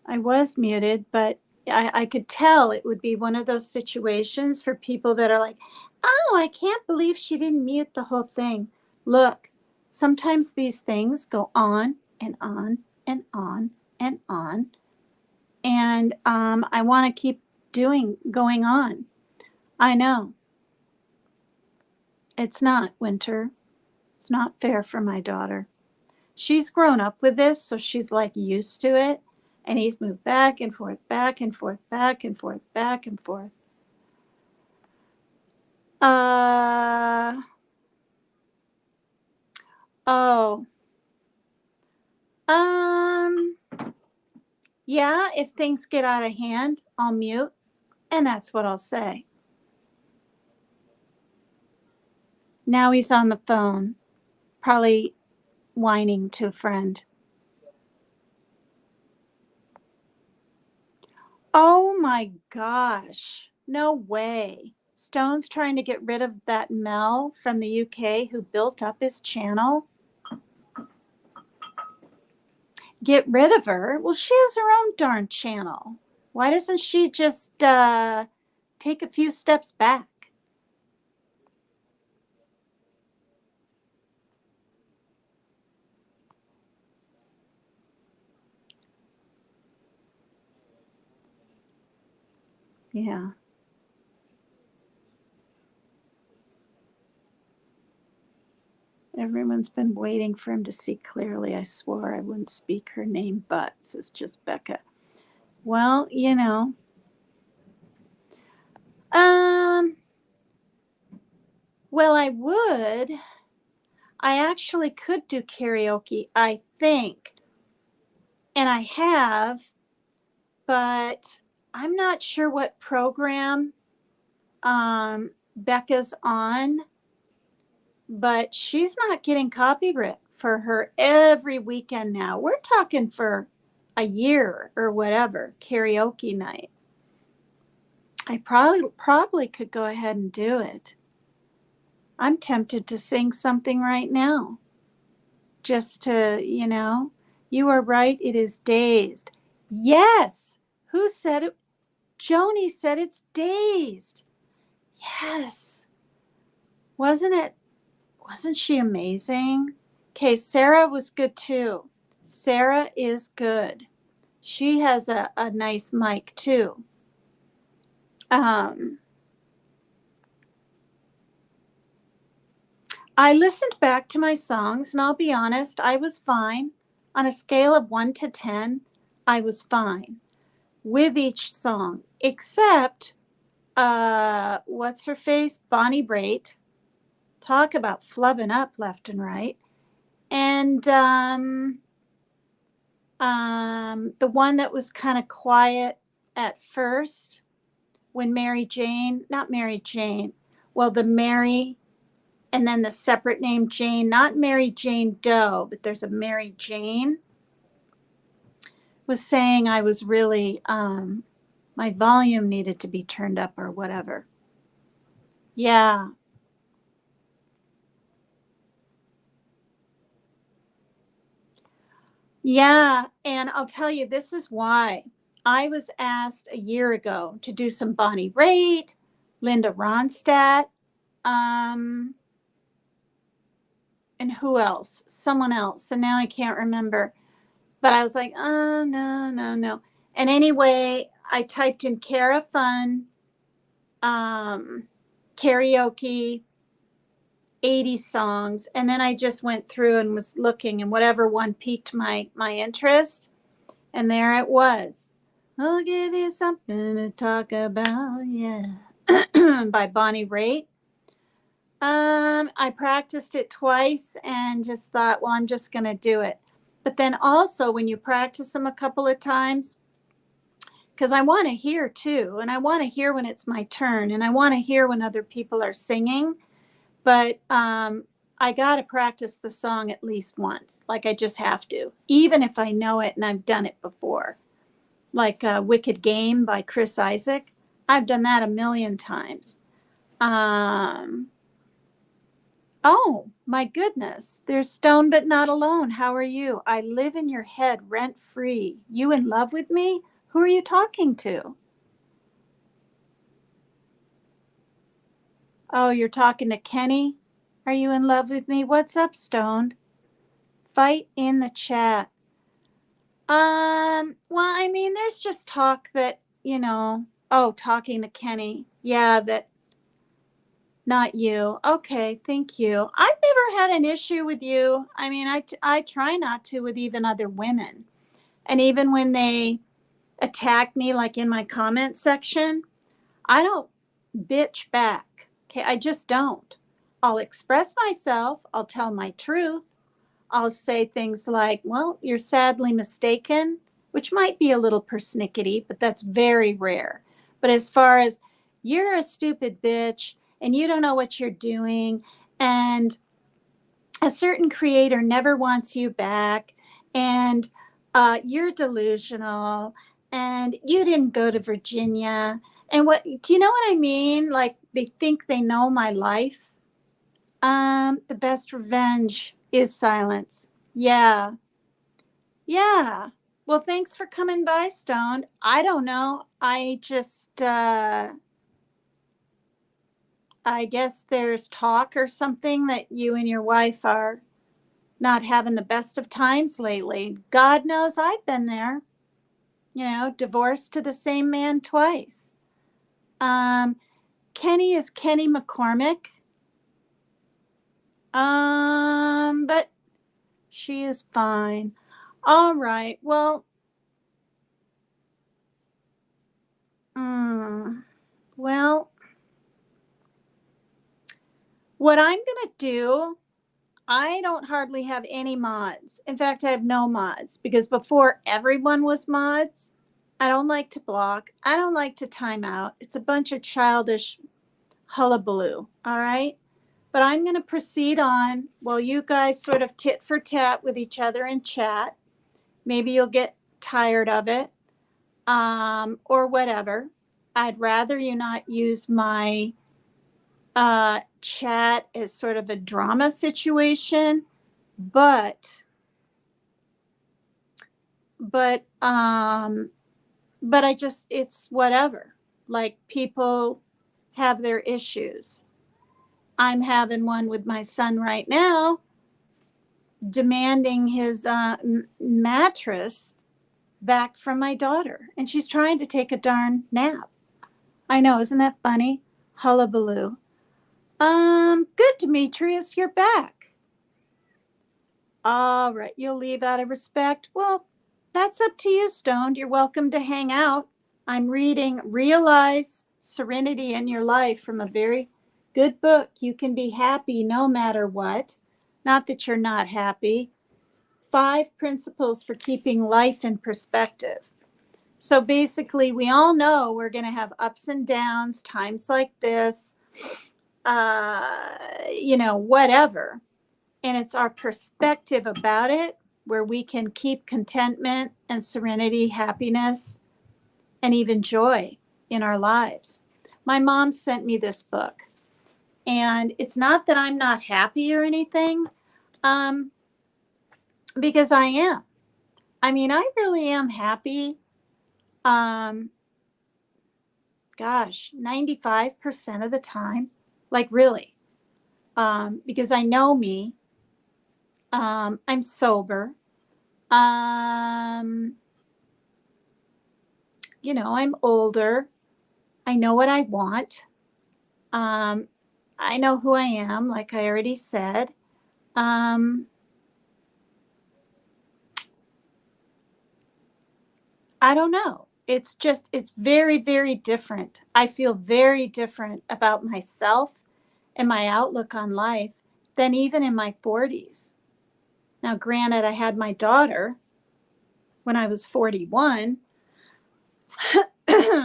I was muted, but I could tell it would be one of those situations for people that are like, oh, I can't believe she didn't mute the whole thing. Look, sometimes these things go on and on and on and on. And I want to keep going on. I know. It's not, Winter. It's not fair for my daughter. She's grown up with this, so she's like used to it. And he's moved back and forth, back and forth, back and forth, back and forth. Oh, Um, yeah, if things get out of hand, I'll mute, and that's what I'll say. Now he's on the phone, probably whining to a friend. Oh my gosh. No way. Stone's trying to get rid of that Mel from the UK who built up his channel. Get rid of her? Well, she has her own darn channel. Why doesn't she just take a few steps back? Yeah. Everyone's been waiting for him to see clearly. I swore I wouldn't speak her name, but says just Becca. Well, you know. Well, I would. I actually could do karaoke, I think. And I have, but I'm not sure what program Becca's on, but she's not getting copyright for her every weekend now. We're talking for a year or whatever, karaoke night. I probably could go ahead and do it. I'm tempted to sing something right now. Just to, you are right, it is dazed. Yes. Who said it? Joni said it's dazed. Yes. Wasn't she amazing? Okay, Sarah was good too. Sarah is good. She has a nice mic too. I listened back to my songs, and I'll be honest, I was fine. On a scale of 1 to 10, I was fine with each song, except, what's her face? Bonnie Raitt. Talk about flubbing up left and right. And the one that was kind of quiet at first when not Mary Jane, well, the Mary and then the separate name Jane, not Mary Jane Doe, but there's a Mary Jane, was saying I was really, my volume needed to be turned up or whatever. Yeah. Yeah. And I'll tell you, this is why. I was asked a year ago to do some Bonnie Raitt, Linda Ronstadt, and who else? Someone else. And now I can't remember. But I was like, oh, no, no, no. And anyway, I typed in Cara Fun, karaoke, 80 songs. And then I just went through and was looking, and whatever one piqued my interest. And there it was. I'll give you something to talk about, yeah. By Bonnie Raitt. I practiced it twice and just thought, well, I'm just going to do it. But then also when you practice them a couple of times, because I want to hear too, and I want to hear when it's my turn, and I want to hear when other people are singing. But I got to practice the song at least once. Like I just have to, even if I know it and I've done it before. Like Wicked Game by Chris Isaak. I've done that a million times. Oh, my goodness. There's Stone but Not Alone. How are you? I live in your head rent free. You in love with me? Who are you talking to? Oh, you're talking to Kenny? Are you in love with me? What's up, Stoned? Fight in the chat. Well, I mean, there's just talk that, talking to Kenny. Yeah, that not you. Okay, thank you. I've never had an issue with you. I mean, I try not to with even other women. And even when they attack me, like in my comment section, I don't bitch back. Okay, I just don't. I'll express myself. I'll tell my truth. I'll say things like, well, you're sadly mistaken, which might be a little persnickety, but that's very rare. But as far as you're a stupid bitch and you don't know what you're doing, and a certain creator never wants you back, and you're delusional, and you didn't go to Virginia. And what do you know what I mean? Like they think they know my life. The best revenge is silence. Yeah. Yeah. Well, thanks for coming by, Stone. I don't know. I guess there's talk or something that you and your wife are not having the best of times lately. God knows I've been there. Divorced to the same man twice. Um, Kenny is Kenny McCormick. But she is fine. All right. Well, well, what I'm going to do, I don't hardly have any mods. In fact, I have no mods because before everyone was mods. I don't like to block. I don't like to time out. It's a bunch of childish hullabaloo. All right. But I'm going to proceed on while you guys sort of tit for tat with each other in chat. Maybe you'll get tired of it, or whatever. I'd rather you not use my chat as sort of a drama situation, but but it's whatever. Like people have their issues. I'm having one with my son right now, demanding his mattress back from my daughter, and she's trying to take a darn nap. I know, isn't that funny? Hullabaloo. Good, Demetrius, you're back. All right, you'll leave out of respect. Well, that's up to you, Stoned. You're welcome to hang out. I'm reading Realize Serenity in Your Life from a very good book. You can be happy no matter what. Not that you're not happy. 5 principles for keeping life in perspective. So basically, we all know we're going to have ups and downs, times like this, whatever. And it's our perspective about it where we can keep contentment and serenity, happiness, and even joy in our lives. My mom sent me this book, and it's not that I'm not happy or anything, because I am. I mean, I really am happy. 95% of the time, like really, because I know me. I'm sober. I'm older. I know what I want. I know who I am, like I already said. I don't know. It's very, very different. I feel very different about myself and my outlook on life than even in my 40s. Now, granted, I had my daughter when I was 41. But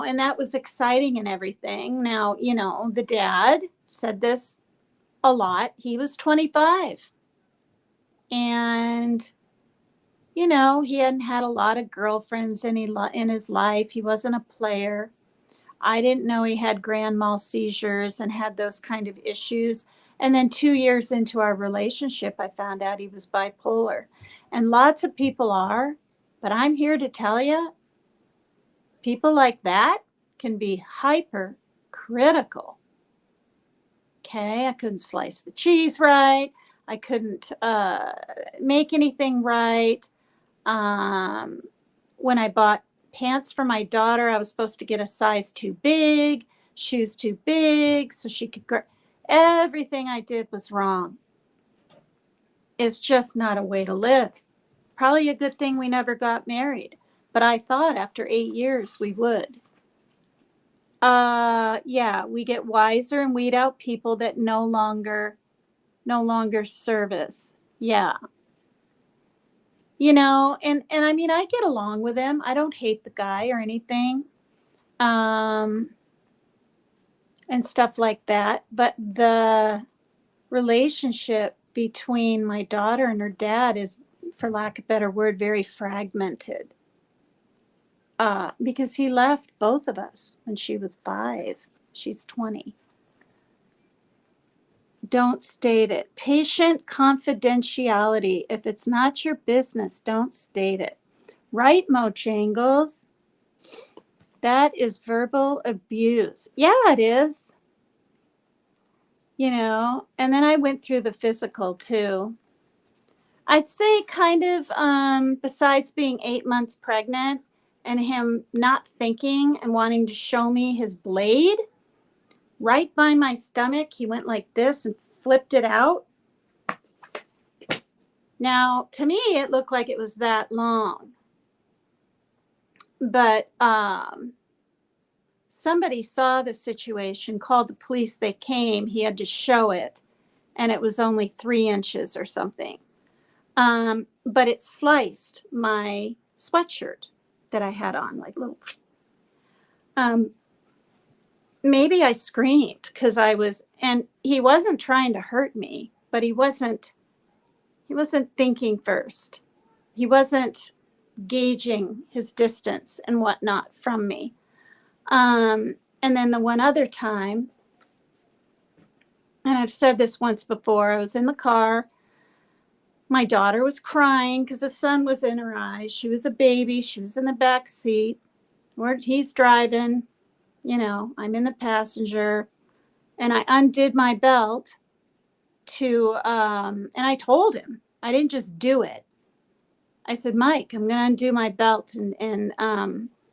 and that was exciting and everything. Now, the dad said this a lot. He was 25. And he hadn't had a lot of girlfriends in his life. He wasn't a player. I didn't know he had grand mal seizures and had those kind of issues. And then 2 years into our relationship, I found out he was bipolar. And lots of people are, but I'm here to tell you, people like that can be hypercritical. Okay, I couldn't slice the cheese right. I couldn't make anything right. When I bought pants for my daughter, I was supposed to get a size too big, shoes too big, so she could grow. Everything I did was wrong. It's just not a way to live. Probably a good thing we never got married, but I thought after 8 years we would. Yeah, we get wiser and weed out people that no longer service. Yeah. And I mean, I get along with him. I don't hate the guy or anything. Um, and stuff like that. But the relationship between my daughter and her dad is, for lack of a better word, very fragmented. Because he left both of us when she was 5. She's 20. Don't state it. Patient confidentiality. If it's not your business, don't state it. Right, Mojangles? That is verbal abuse. Yeah, it is. And then I went through the physical too. I'd say kind of, besides being 8 months pregnant and him not thinking and wanting to show me his blade right by my stomach, he went like this and flipped it out. Now, to me, it looked like it was that long. But somebody saw the situation, called the police, they came, he had to show it, and it was only 3 inches or something. But it sliced my sweatshirt that I had on, like little. Maybe I screamed because and he wasn't trying to hurt me, but he wasn't thinking first. He wasn't gauging his distance and whatnot from me. And then the one other time, and I've said this once before, I was in the car. My daughter was crying because the sun was in her eyes. She was a baby. She was in the back seat. He's driving. I'm in the passenger. And I undid my belt and I told him. I didn't just do it. I said, Mike, I'm going to undo my belt and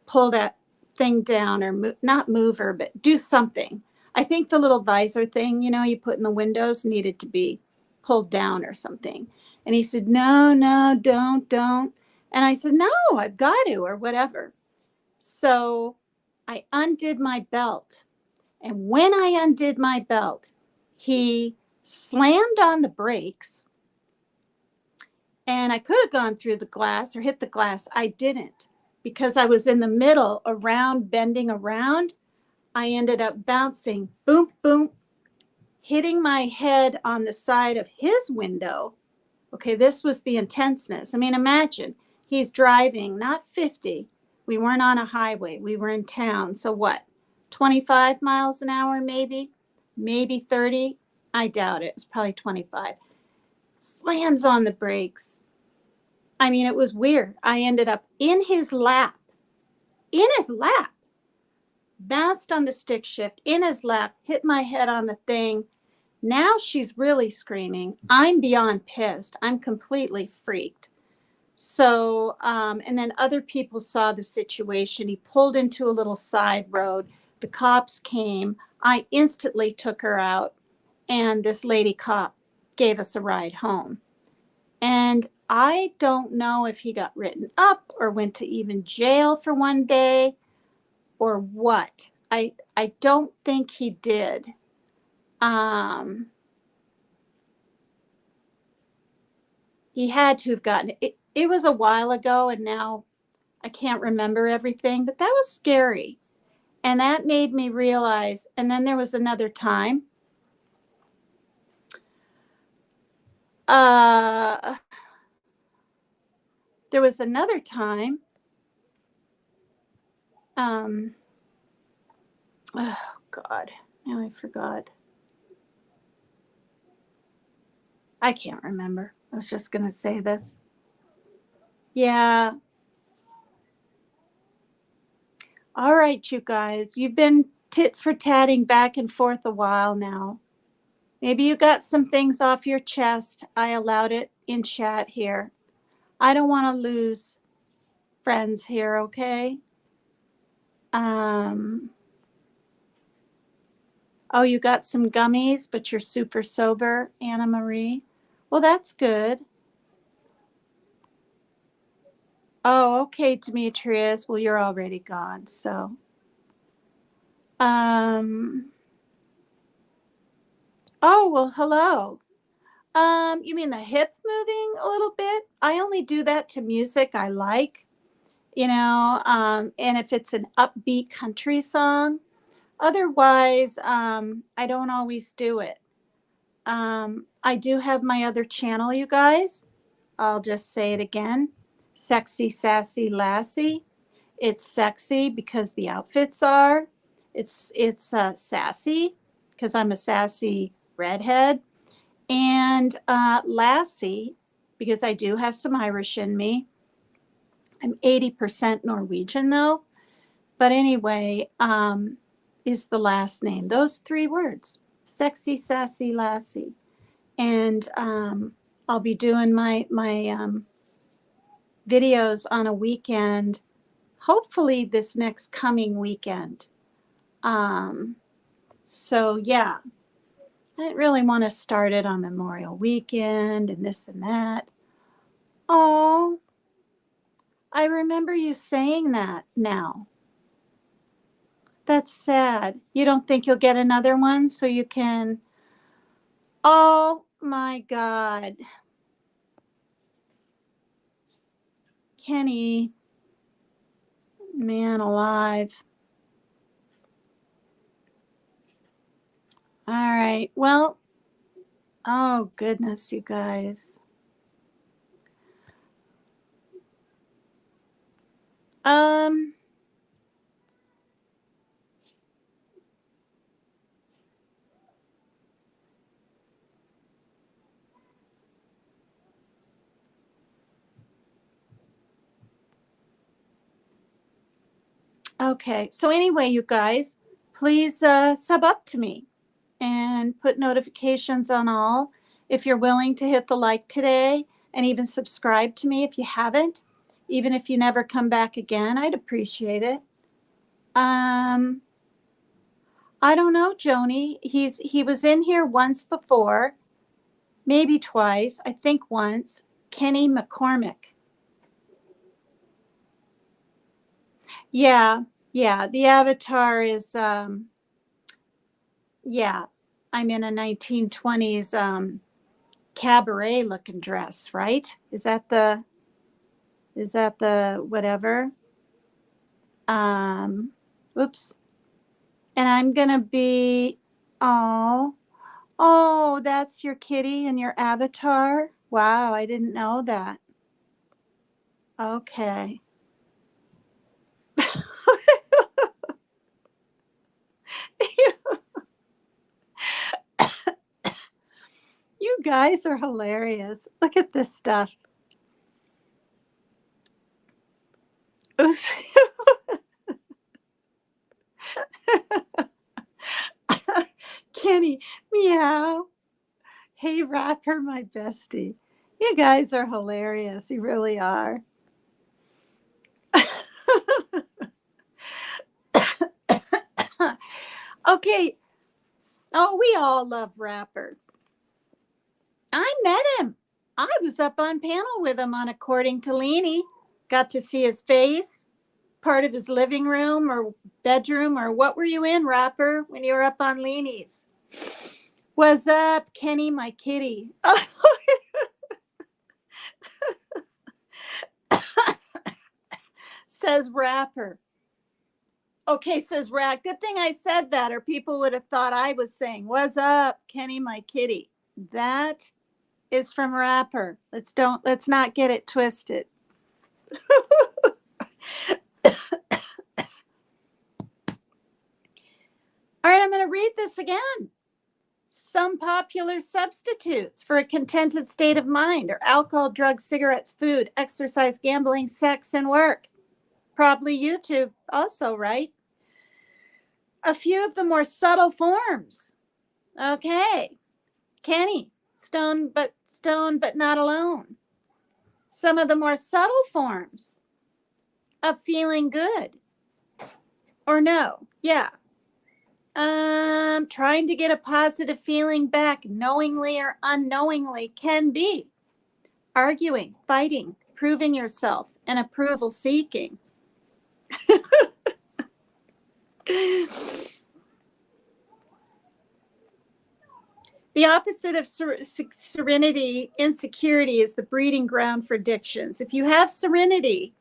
pull that thing down, or not move her, but do something. I think the little visor thing, you put in the windows needed to be pulled down or something. And he said, no, don't. And I said, no, I've got to, or whatever. So I undid my belt. And when I undid my belt, he slammed on the brakes. And I could have gone through the glass or hit the glass. I didn't, because I was in the middle, bending around. I ended up bouncing, boom, boom, hitting my head on the side of his window. Okay, this was the intenseness. I mean, imagine he's driving, not 50. We weren't on a highway. We were in town. So what? 25 miles an hour, maybe 30. I doubt it. It's probably 25. Slams on the brakes. I mean, it was weird. I ended up in his lap, bounced on the stick shift, in his lap, hit my head on the thing. Now she's really screaming. I'm beyond pissed. I'm completely freaked. So, and then other people saw the situation. He pulled into a little side road. The cops came. I instantly took her out, and this lady cop gave us a ride home. And I don't know if he got written up or went to even jail for one day or what. I don't think he did. He had to have gotten it. It was a while ago, and now I can't remember everything, but that was scary. And that made me realize. And then there was another time. There was another time. Oh, God. Now I forgot. I can't remember. I was just going to say this. Yeah. All right, you guys. You've been tit for tatting back and forth a while now. Maybe you got some things off your chest. I allowed it in chat here. I don't want to lose friends here, okay? Oh, you got some gummies, but you're super sober, Anna Marie. Well, that's good. Oh, okay, Demetrius. Well, you're already gone, so. Oh, well, hello. You mean the hip moving a little bit? I only do that to music I like, and if it's an upbeat country song. Otherwise, I don't always do it. I do have my other channel, you guys. I'll just say it again. Sexy Sassy Lassie. It's sexy because the outfits are. It's sassy because I'm a sassy redhead. And Lassie because I do have some Irish in me. I'm 80% Norwegian though. But anyway, is the last name. Those three words. Sexy Sassy Lassie. And I'll be doing my videos on a weekend, hopefully this next coming weekend. So yeah, I didn't really want to start it on Memorial Weekend and this and that. Oh, I remember you saying that now. That's sad. You don't think you'll get another one so you can. Oh my God. Kenny, man alive. All right. Well, oh goodness, you guys. Um, okay. So anyway, you guys, please sub up to me and put notifications on all. If you're willing to hit the like today and even subscribe to me if you haven't, even if you never come back again, I'd appreciate it. I don't know, Joni. He was in here once before, maybe twice, I think once. Kenny McCormick. Yeah, yeah. The avatar is yeah. I'm in a 1920s cabaret looking dress, right? Is that the whatever? Um Oops. And I'm gonna be oh, that's your kitty and your avatar. Wow, I didn't know that. Okay. You guys are hilarious. Look at this stuff. Oops. Kenny, meow. Hey, Rapper, my bestie. You guys are hilarious. You really are. Okay. Oh, we all love Rapper. I met him. I was up on panel with him on According to Leanie. Got to see his face, part of his living room or bedroom, or what were you in, Rapper, when you were up on Leanie's? What's up, Kenny, my kitty? Says Rapper. Okay, says Rat. Good thing I said that, or people would have thought I was saying, "What's up, Kenny, my kitty?" That is from Rapper. Let's not get it twisted. All right, I'm going to read this again. Some popular substitutes for a contented state of mind are alcohol, drugs, cigarettes, food, exercise, gambling, sex, and work. Probably YouTube also, right? A few of the more subtle forms. Okay. Kenny, stoned but not alone. Some of the more subtle forms of feeling good. Or no. Yeah. Trying to get a positive feeling back knowingly or unknowingly can be arguing, fighting, proving yourself, and approval seeking. The opposite of serenity, insecurity, is the breeding ground for addictions. If you have serenity,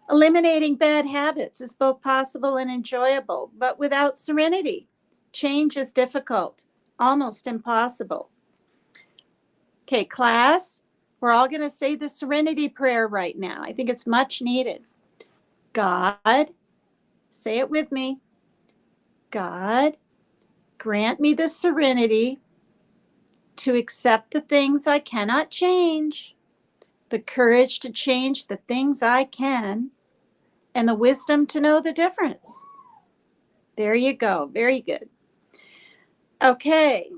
eliminating bad habits is both possible and enjoyable, but without serenity, change is difficult, almost impossible. Okay, class, we're all going to say the serenity prayer right now. I think it's much needed. God, say it with me. God, grant me the serenity to accept the things I cannot change, the courage to change the things I can, and the wisdom to know the difference. There you go. Very good. Okay.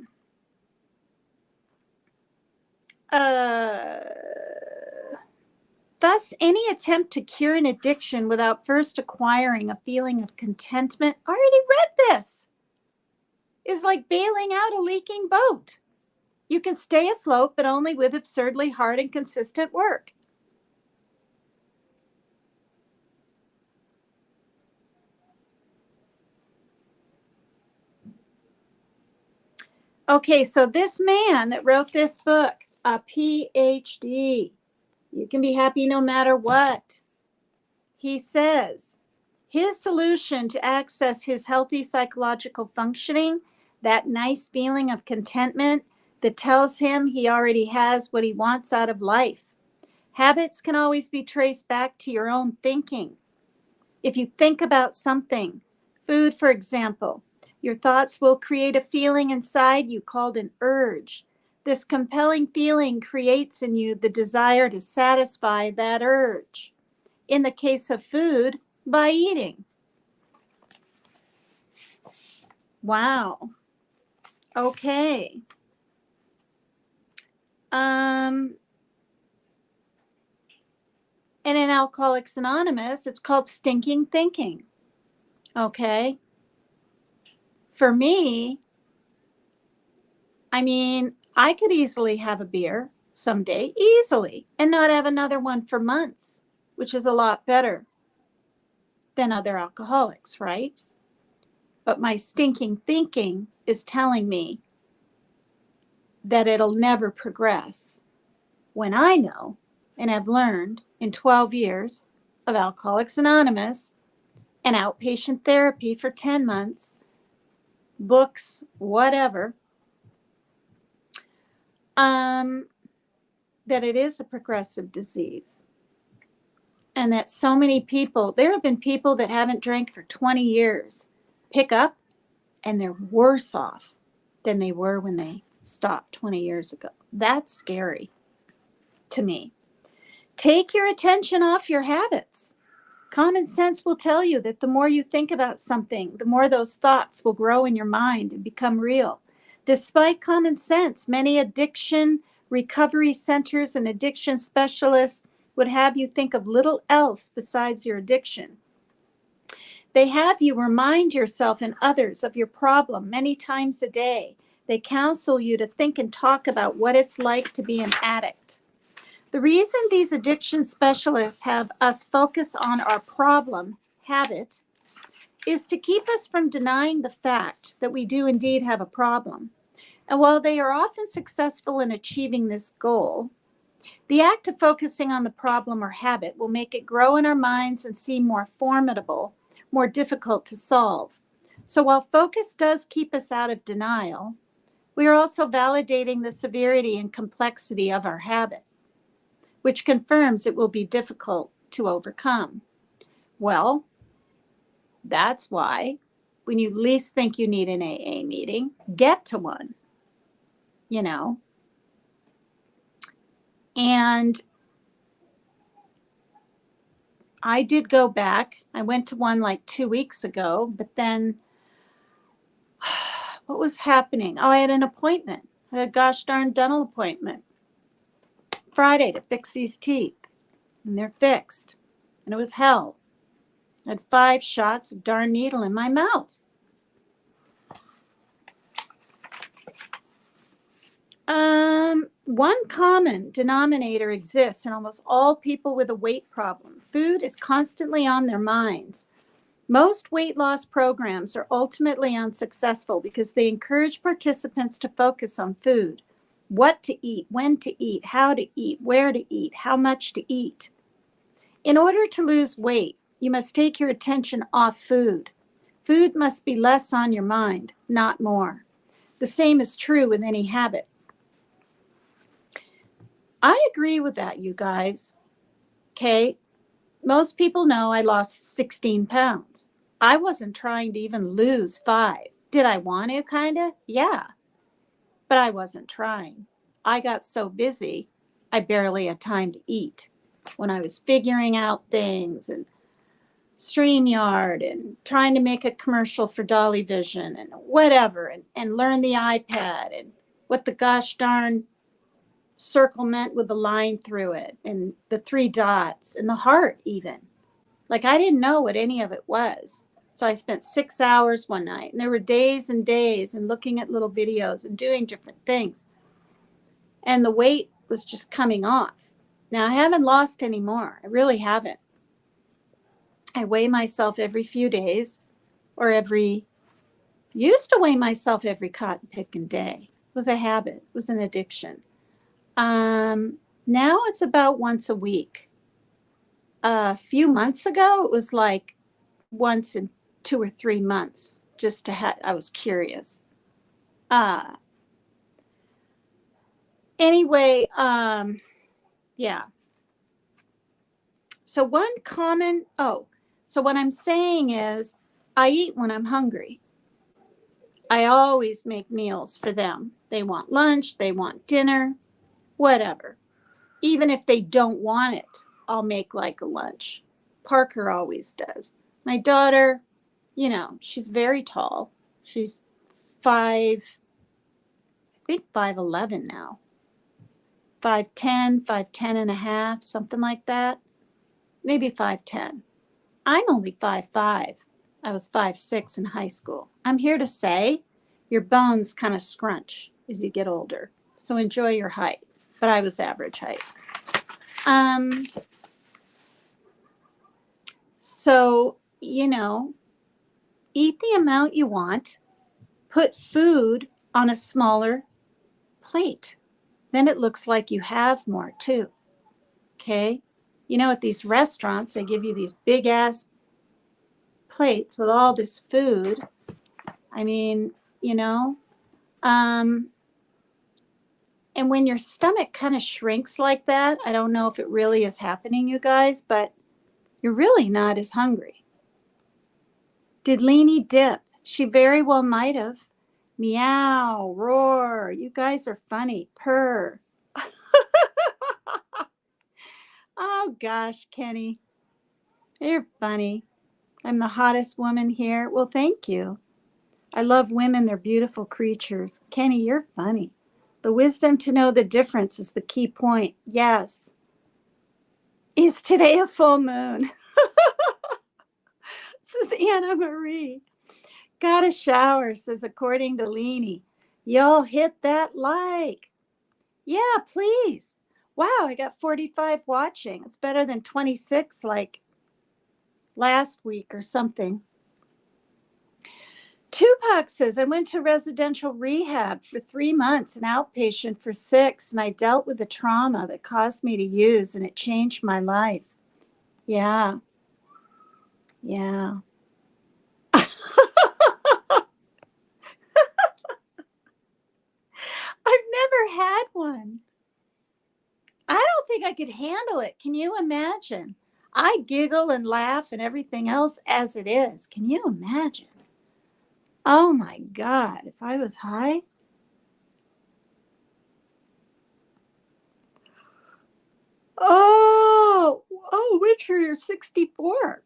Thus, any attempt to cure an addiction without first acquiring a feeling of contentment, I already read this, is like bailing out a leaking boat. You can stay afloat, but only with absurdly hard and consistent work. Okay, so this man that wrote this book, a PhD, you can be happy no matter what. He says his solution to access his healthy psychological functioning, that nice feeling of contentment that tells him he already has what he wants out of life. Habits can always be traced back to your own thinking. If you think about something, food, for example, your thoughts will create a feeling inside you called an urge. This compelling feeling creates in you the desire to satisfy that urge. In the case of food, by eating. Wow. Okay. And in Alcoholics Anonymous, it's called stinking thinking. Okay. For me, I mean, I could easily have a beer someday, easily, and not have another one for months, which is a lot better than other alcoholics, right? But my stinking thinking is telling me that it'll never progress, when I know and have learned in 12 years of Alcoholics Anonymous and outpatient therapy for 10 months, books, whatever, that it is a progressive disease. And that so many people, there have been people that haven't drank for 20 years, pick up, and they're worse off than they were when they stopped 20 years ago. That's scary to me. Take your attention off your habits. Common sense will tell you that the more you think about something, the more those thoughts will grow in your mind and become real. Despite common sense, many addiction recovery centers and addiction specialists would have you think of little else besides your addiction. They have you remind yourself and others of your problem many times a day. They counsel you to think and talk about what it's like to be an addict. The reason these addiction specialists have us focus on our problem, habit, is to keep us from denying the fact that we do indeed have a problem. And while they are often successful in achieving this goal, the act of focusing on the problem or habit will make it grow in our minds and seem more formidable, more difficult to solve. So while focus does keep us out of denial, we are also validating the severity and complexity of our habit, which confirms it will be difficult to overcome. Well, that's why when you least think you need an AA meeting, get to one, you know. And I did go back. I went to one like 2 weeks ago, but then what was happening? Oh, I had an appointment. I had a gosh darn dental appointment Friday to fix these teeth, and they're fixed. And it was hell. I had 5 shots of darn needle in my mouth. One common denominator exists in almost all people with a weight problem. Food is constantly on their minds. Most weight loss programs are ultimately unsuccessful because they encourage participants to focus on food, what to eat, when to eat, how to eat, where to eat, how much to eat. In order to lose weight, you must take your attention off food. Food must be less on your mind, not more. The same is true with any habit. I agree with that, you guys. Okay? Most people know I lost 16 pounds. I wasn't trying to even lose 5. Did I want to, kind of? Yeah. But I wasn't trying. I got so busy, I barely had time to eat. When I was figuring out things and StreamYard and trying to make a commercial for Dolly Vision and whatever, and learn the iPad and what the gosh darn circle meant with the line through it and the 3 dots and the heart even. Like, I didn't know what any of it was. So I spent 6 hours one night, and there were days and days and looking at little videos and doing different things. And the weight was just coming off. Now, I haven't lost any more. I really haven't. I weigh myself every few days, or used to weigh myself every cotton picking day. It was a habit. It was an addiction. Now it's about once a week. A few months ago, it was like once in 2 or 3 months, just to I was curious. Anyway, yeah. So so what I'm saying is I eat when I'm hungry. I always make meals for them. They want lunch, they want dinner, whatever. Even if they don't want it, I'll make like a lunch. Parker always does. My daughter, she's very tall. She's 5'11" now. 5'10", 5'10 and a half, something like that. Maybe 5'10". I'm only 5'5". I was 5'6" in high school. I'm here to say your bones kind of scrunch as you get older. So enjoy your height. But I was average height. So, eat the amount you want. Put food on a smaller plate. Then it looks like you have more too. Okay? At these restaurants, they give you these big ass plates with all this food. I mean, and when your stomach kind of shrinks like that, I don't know if it really is happening, you guys, but you're really not as hungry. Did Leanie dip? She very well might have. Meow, roar. You guys are funny. Purr. Oh, gosh, Kenny. You're funny. I'm the hottest woman here. Well, thank you. I love women. They're beautiful creatures. Kenny, you're funny. The wisdom to know the difference is the key point. Yes. Is today a full moon? Says Anna Marie. Got a shower, says according to Leanie. Y'all hit that like. Yeah, please. Wow, I got 45 watching. It's better than 26 like last week or something. Tupac says, I went to residential rehab for 3 months, an outpatient for 6, and I dealt with the trauma that caused me to use, and it changed my life. Yeah. Yeah. I've never had one. I don't think I could handle it. Can you imagine? I giggle and laugh and everything else as it is. Can you imagine? Oh my God, if I was high. Oh, Richard, you're 64.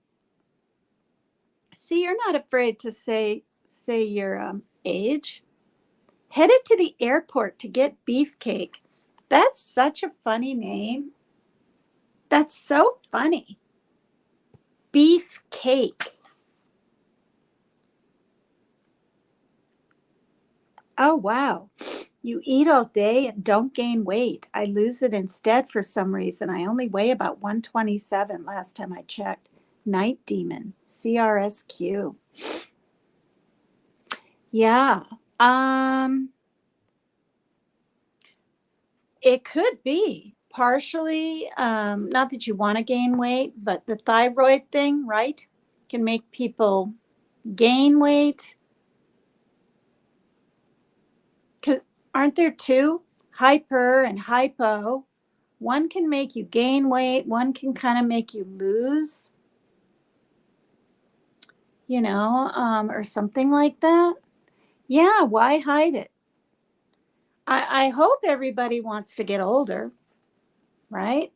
See, you're not afraid to say your age. Headed to the airport to get beefcake. That's such a funny name. That's so funny. Beefcake. Oh, wow. You eat all day and don't gain weight. I lose it instead for some reason. I only weigh about 127 last time I checked. Night demon, CRSQ. Yeah. It could be partially, not that you want to gain weight, but the thyroid thing, right, can make people gain weight. 'Cause aren't there two? Hyper and hypo. One can make you gain weight, one can kind of make you lose, or something like that. Yeah, why hide it? I hope everybody wants to get older, right?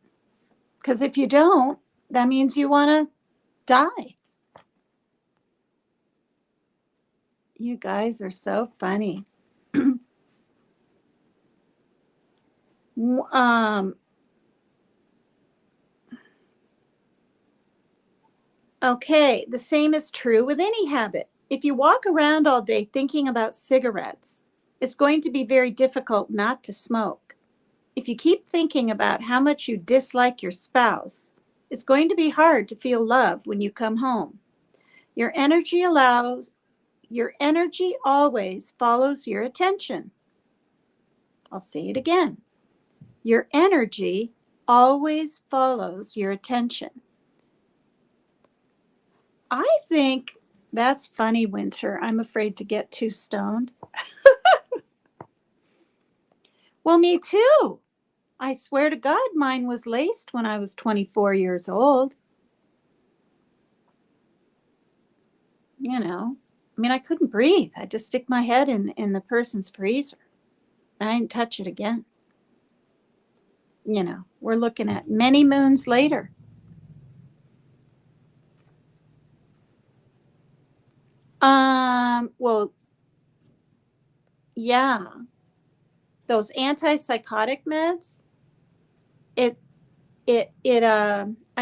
Because if you don't, that means you want to die. You guys are so funny. um, okay, the same is true with any habit. If you walk around all day thinking about cigarettes, it's going to be very difficult not to smoke. If you keep thinking about how much you dislike your spouse, it's going to be hard to feel love when you come home. Your energy always follows your attention. I'll say it again. Your energy always follows your attention. I think that's funny, Winter. I'm afraid to get too stoned. Well, me too. I swear to God, mine was laced when I was 24 years old. I couldn't breathe. I just stick my head in the person's freezer. I didn't touch it again. We're looking at many moons later. Well, yeah. Those antipsychotic meds, I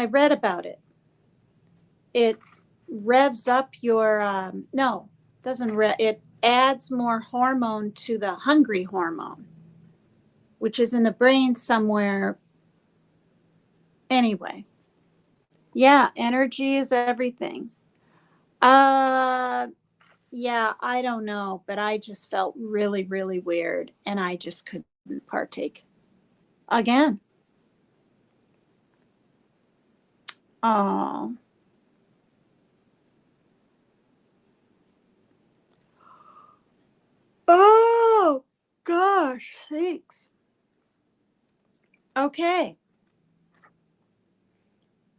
read about it. It revs up your, no, doesn't it adds more hormone to the hungry hormone, which is in the brain somewhere. Anyway, yeah, energy is everything. Yeah, I don't know, but I just felt really, really weird, and I just couldn't partake again. Oh. Oh, gosh, sakes. Okay.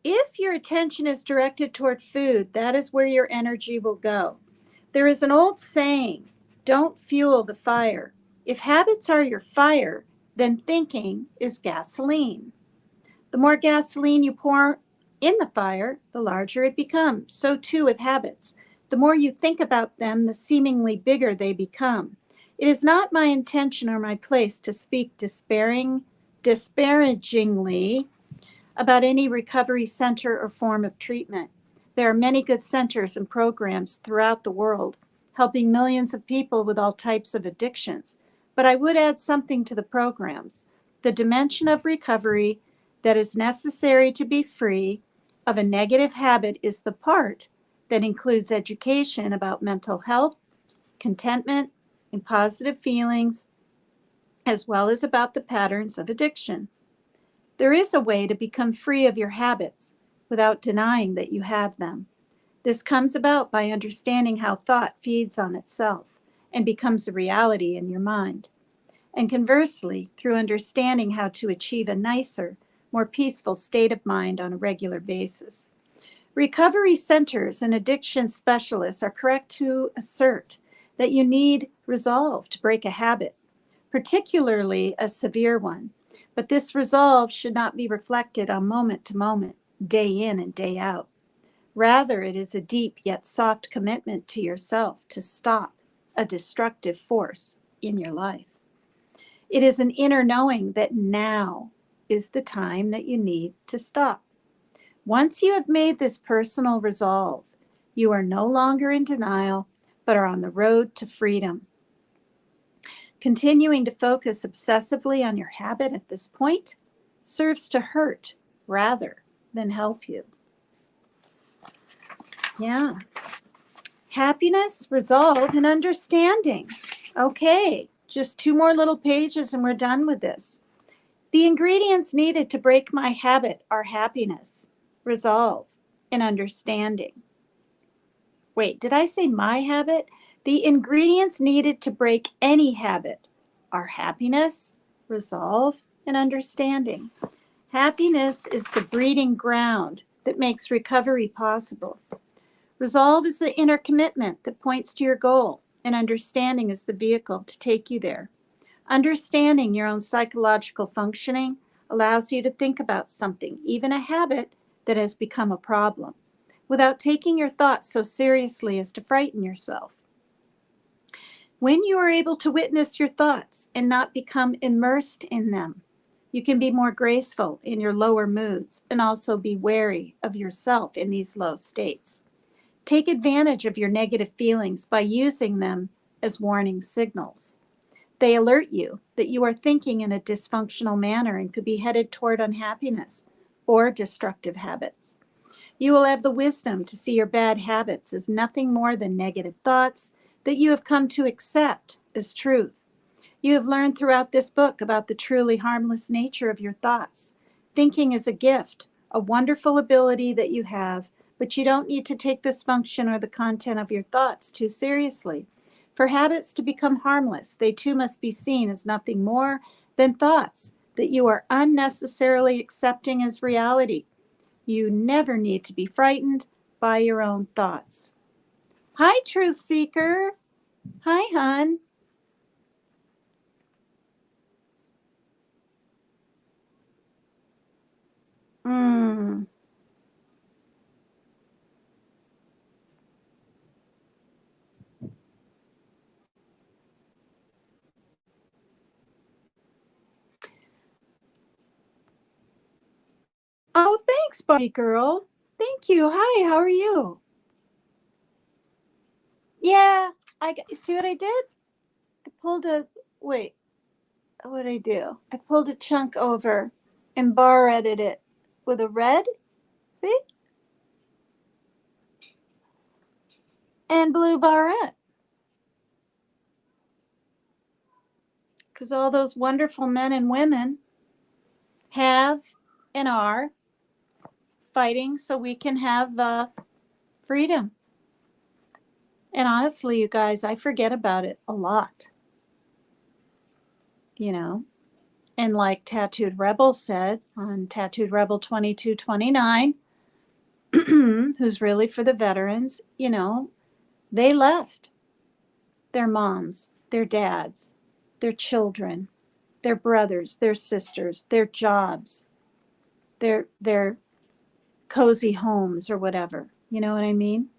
If your attention is directed toward food, that is where your energy will go. There is an old saying, don't fuel the fire. If habits are your fire, then thinking is gasoline. The more gasoline you pour in the fire, the larger it becomes. So too with habits. The more you think about them, the seemingly bigger they become. It is not my intention or my place to speak disparagingly about any recovery center or form of treatment. There are many good centers and programs throughout the world helping millions of people with all types of addictions. But I would add something to the programs. The dimension of recovery that is necessary to be free of a negative habit is the part that includes education about mental health, contentment, and positive feelings, as well as about the patterns of addiction. There is a way to become free of your habits without denying that you have them. This comes about by understanding how thought feeds on itself and becomes a reality in your mind. And conversely, through understanding how to achieve a nicer, more peaceful state of mind on a regular basis. Recovery centers and addiction specialists are correct to assert that you need resolve to break a habit, particularly a severe one. But this resolve should not be reflected on moment to moment, day in and day out. Rather, it is a deep yet soft commitment to yourself to stop a destructive force in your life. It is an inner knowing that now is the time that you need to stop. Once you have made this personal resolve, you are no longer in denial, but are on the road to freedom. Continuing to focus obsessively on your habit at this point serves to hurt rather than help you. Yeah. Happiness, resolve, and understanding. Okay, just 2 more little pages and we're done with this. The ingredients needed to break my habit are happiness, resolve, and understanding. Wait, did I say my habit? The ingredients needed to break any habit are happiness, resolve, and understanding. Happiness is the breeding ground that makes recovery possible. Resolve is the inner commitment that points to your goal, and understanding is the vehicle to take you there. Understanding your own psychological functioning allows you to think about something, even a habit, that has become a problem, without taking your thoughts so seriously as to frighten yourself. When you are able to witness your thoughts and not become immersed in them, you can be more graceful in your lower moods and also be wary of yourself in these low states. Take advantage of your negative feelings by using them as warning signals. They alert you that you are thinking in a dysfunctional manner and could be headed toward unhappiness or destructive habits. You will have the wisdom to see your bad habits as nothing more than negative thoughts that you have come to accept as truth. You have learned throughout this book about the truly harmless nature of your thoughts. Thinking is a gift, a wonderful ability that you have, but you don't need to take this function or the content of your thoughts too seriously. For habits to become harmless, they too must be seen as nothing more than thoughts that you are unnecessarily accepting as reality. You never need to be frightened by your own thoughts. Hi, Truth Seeker. Hi, hon. Mm. Oh, thanks, Barbie girl. Thank you. Hi, how are you? Yeah, see what I did? I pulled a, wait, what did I do? I pulled a chunk over and bar edited it with a red, see? And blue barrette. Because all those wonderful men and women have and are fighting so we can have freedom. And honestly, you guys, I forget about it a lot, you know. And like Tattooed Rebel said on Tattooed Rebel 2229, who's really for the veterans, you know, they left their moms, their dads, their children, their brothers, their sisters, their jobs, their cozy homes or whatever. You know what I mean?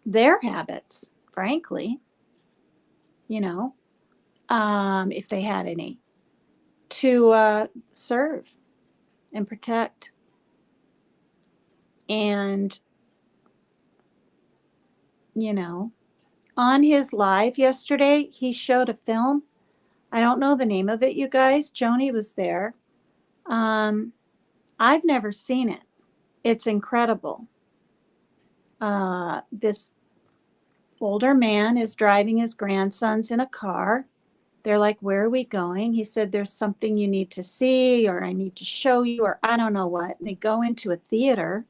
Their habits, frankly, you know, if they had any, to serve and protect. And, you know, on his live yesterday, he showed a film. I don't know the name of it, you guys. Joni was there. I've never seen it. It's incredible. This older man is driving his grandsons in a car. They're like, where are we going? He said, there's something you need to see, or I need to show you, or I don't know what. And they go into a theater,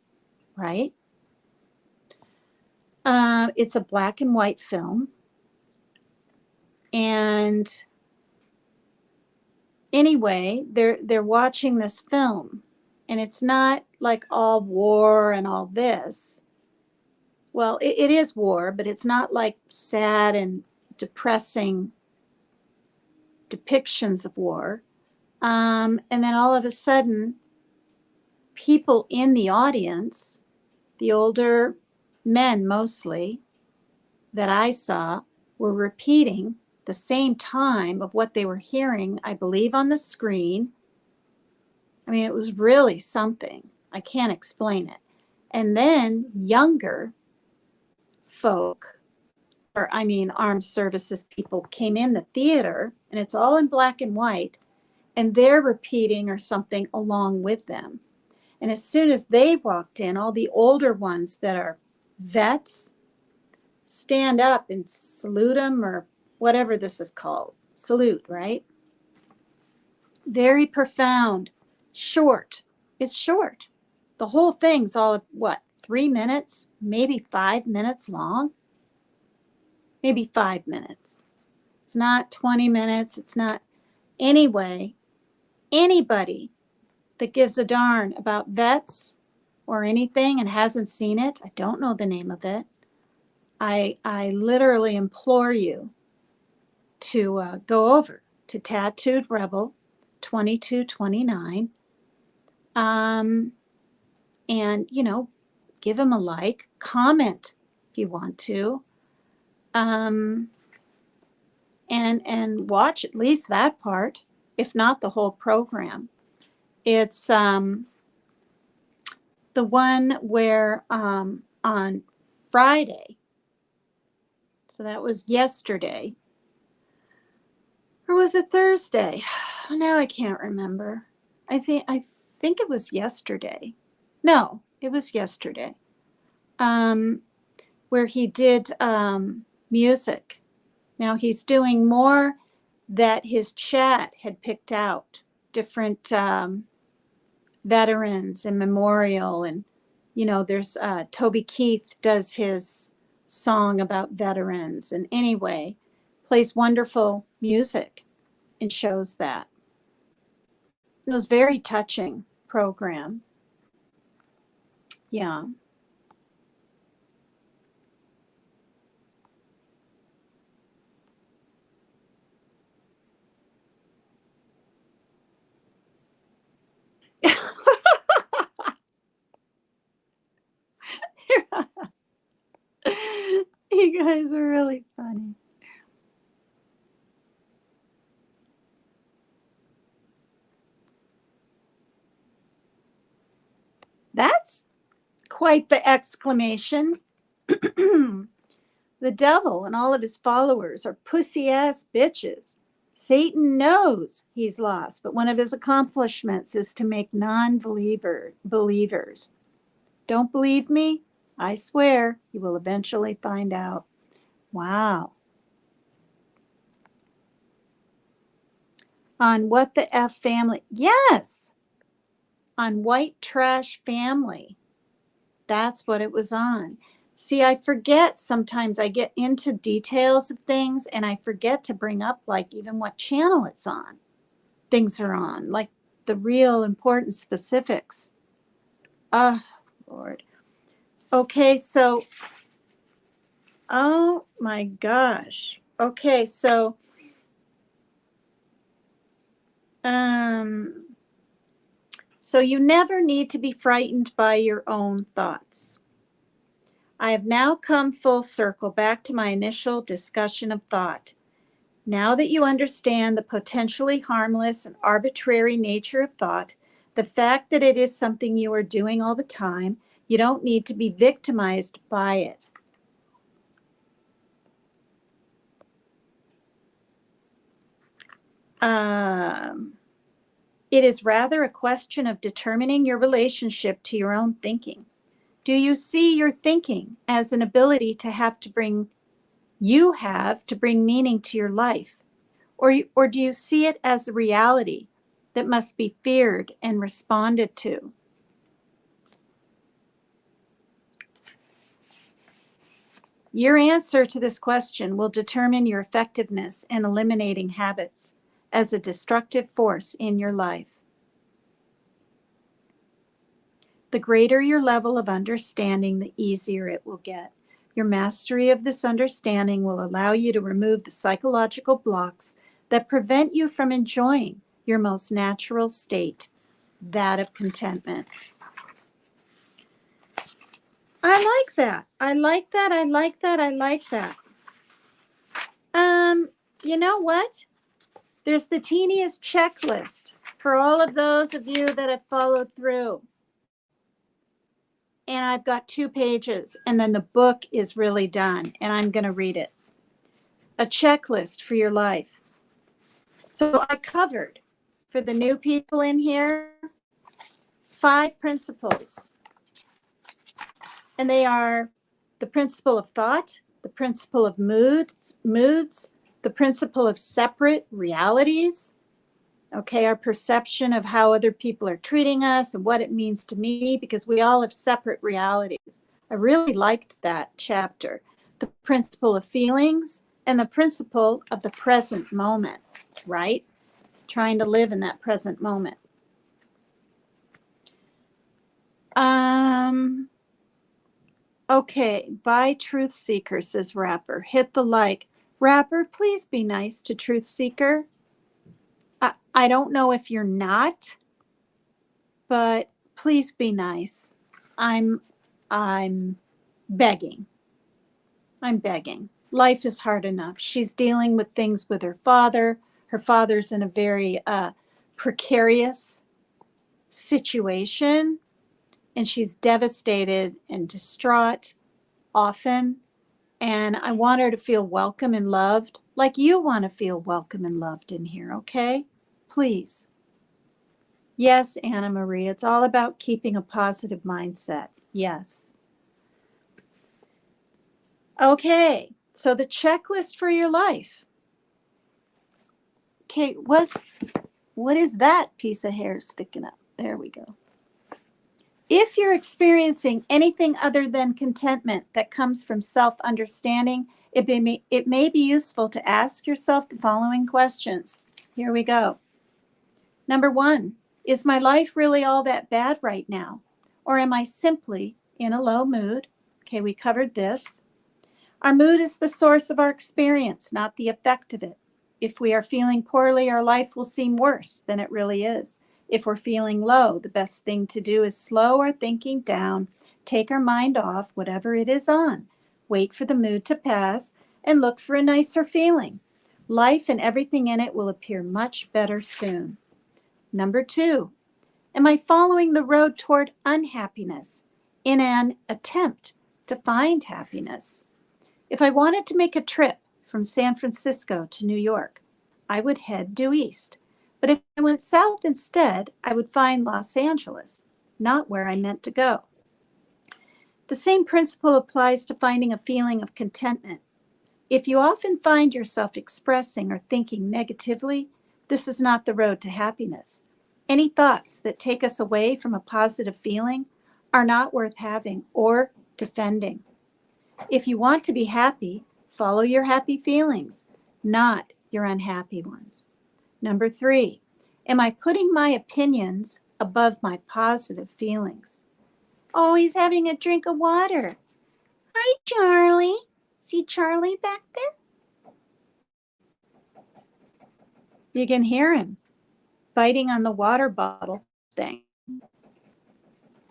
right? It's a black and white film. And anyway, they're watching this film, and it's not like all war and all this. Well, it is war, but it's not like sad and depressing depictions of war. And then all of a sudden, people in the audience, the older men mostly that I saw, were repeating the same time of what they were hearing, I believe, on the screen. I mean, it was really something. I can't explain it. And then younger folk, or I mean, armed services people came in the theater, and it's all in black and white, and they're repeating or something along with them. And as soon as they walked in, all the older ones that are vets stand up and salute them, or whatever this is called. Salute, right? Very profound. Short. It's short. The whole thing's all, what, 3 minutes, maybe 5 minutes long? Maybe 5 minutes. It's not 20 minutes. It's not. Anyway, anybody that gives a darn about vets or anything and hasn't seen it, I don't know the name of it, I literally implore you to go over to Tattooed Rebel 2229, and, you know, give him a like, comment if you want to, and watch at least that part, if not the whole program. It's the one where on Friday, so that was yesterday, or was it Thursday? Now I can't remember. I think it was yesterday. No, it was yesterday. Where he did music. Now he's doing more that his chat had picked out, different veterans and memorial, and you know, there's Toby Keith does his song about veterans, and anyway, plays wonderful music and shows that. It was very touching program. Yeah. You guys are really funny. That's quite the exclamation. The devil and all of his followers are pussy-ass bitches. Satan knows he's lost, but one of his accomplishments is to make non-believers. Don't believe me? I swear you will eventually find out. Wow. On What the F Family? Yes. On White Trash Family. That's what it was on. See, I forget sometimes. I get into details of things and I forget to bring up, like, even what channel it's on. Things are on, like the real important specifics. Oh, Lord. Okay, so, oh my gosh. Okay, so, so you never need to be frightened by your own thoughts. I have now come full circle back to my initial discussion of thought. Now that you understand the potentially harmless and arbitrary nature of thought, the fact that it is something you are doing all the time, you don't need to be victimized by it. It is rather a question of determining your relationship to your own thinking. Do you see your thinking as an ability to bring meaning to your life? Or do you see it as a reality that must be feared and responded to? Your answer to this question will determine your effectiveness in eliminating habits as a destructive force in your life. The greater your level of understanding, the easier it will get. Your mastery of this understanding will allow you to remove the psychological blocks that prevent you from enjoying your most natural state, that of contentment. I like that. I like that. I like that. I like that. You know what? There's the teeniest checklist for all of those of you that have followed through. And I've got 2 pages, and then the book is really done, and I'm going to read it. A checklist for your life. So I covered, for the new people in here, 5 principles. And they are the principle of thought, the principle of moods, the principle of separate realities, okay, our perception of how other people are treating us and what it means to me, because we all have separate realities. I really liked that chapter. The principle of feelings and the principle of the present moment, right? Trying to live in that present moment. Okay, bye Truth Seeker, says Rapper. Hit the like. Rapper, please be nice to Truth Seeker. I don't know if you're not, but please be nice. I'm begging. I'm begging. Life is hard enough. She's dealing with things with her father. Her father's in a very precarious situation, and she's devastated and distraught often. And I want her to feel welcome and loved, like you want to feel welcome and loved in here, okay? Please. Yes, Anna Marie, it's all about keeping a positive mindset. Yes. Okay, so the checklist for your life. Okay, what is that piece of hair sticking up? There we go. If you're experiencing anything other than contentment that comes from self-understanding, it may be useful to ask yourself the following questions. Here we go. Number 1, is my life really all that bad right now? Or am I simply in a low mood? Okay, we covered this. Our mood is the source of our experience, not the effect of it. If we are feeling poorly, our life will seem worse than it really is. If we're feeling low, the best thing to do is slow our thinking down, take our mind off whatever it is on, wait for the mood to pass, and look for a nicer feeling. Life and everything in it will appear much better soon. Number 2, am I following the road toward unhappiness in an attempt to find happiness? If I wanted to make a trip from San Francisco to New York, I would head due east. But if I went south instead, I would find Los Angeles, not where I meant to go. The same principle applies to finding a feeling of contentment. If you often find yourself expressing or thinking negatively, this is not the road to happiness. Any thoughts that take us away from a positive feeling are not worth having or defending. If you want to be happy, follow your happy feelings, not your unhappy ones. Number 3, am I putting my opinions above my positive feelings? Oh, he's having a drink of water. Hi, Charlie. See Charlie back there? You can hear him biting on the water bottle thing.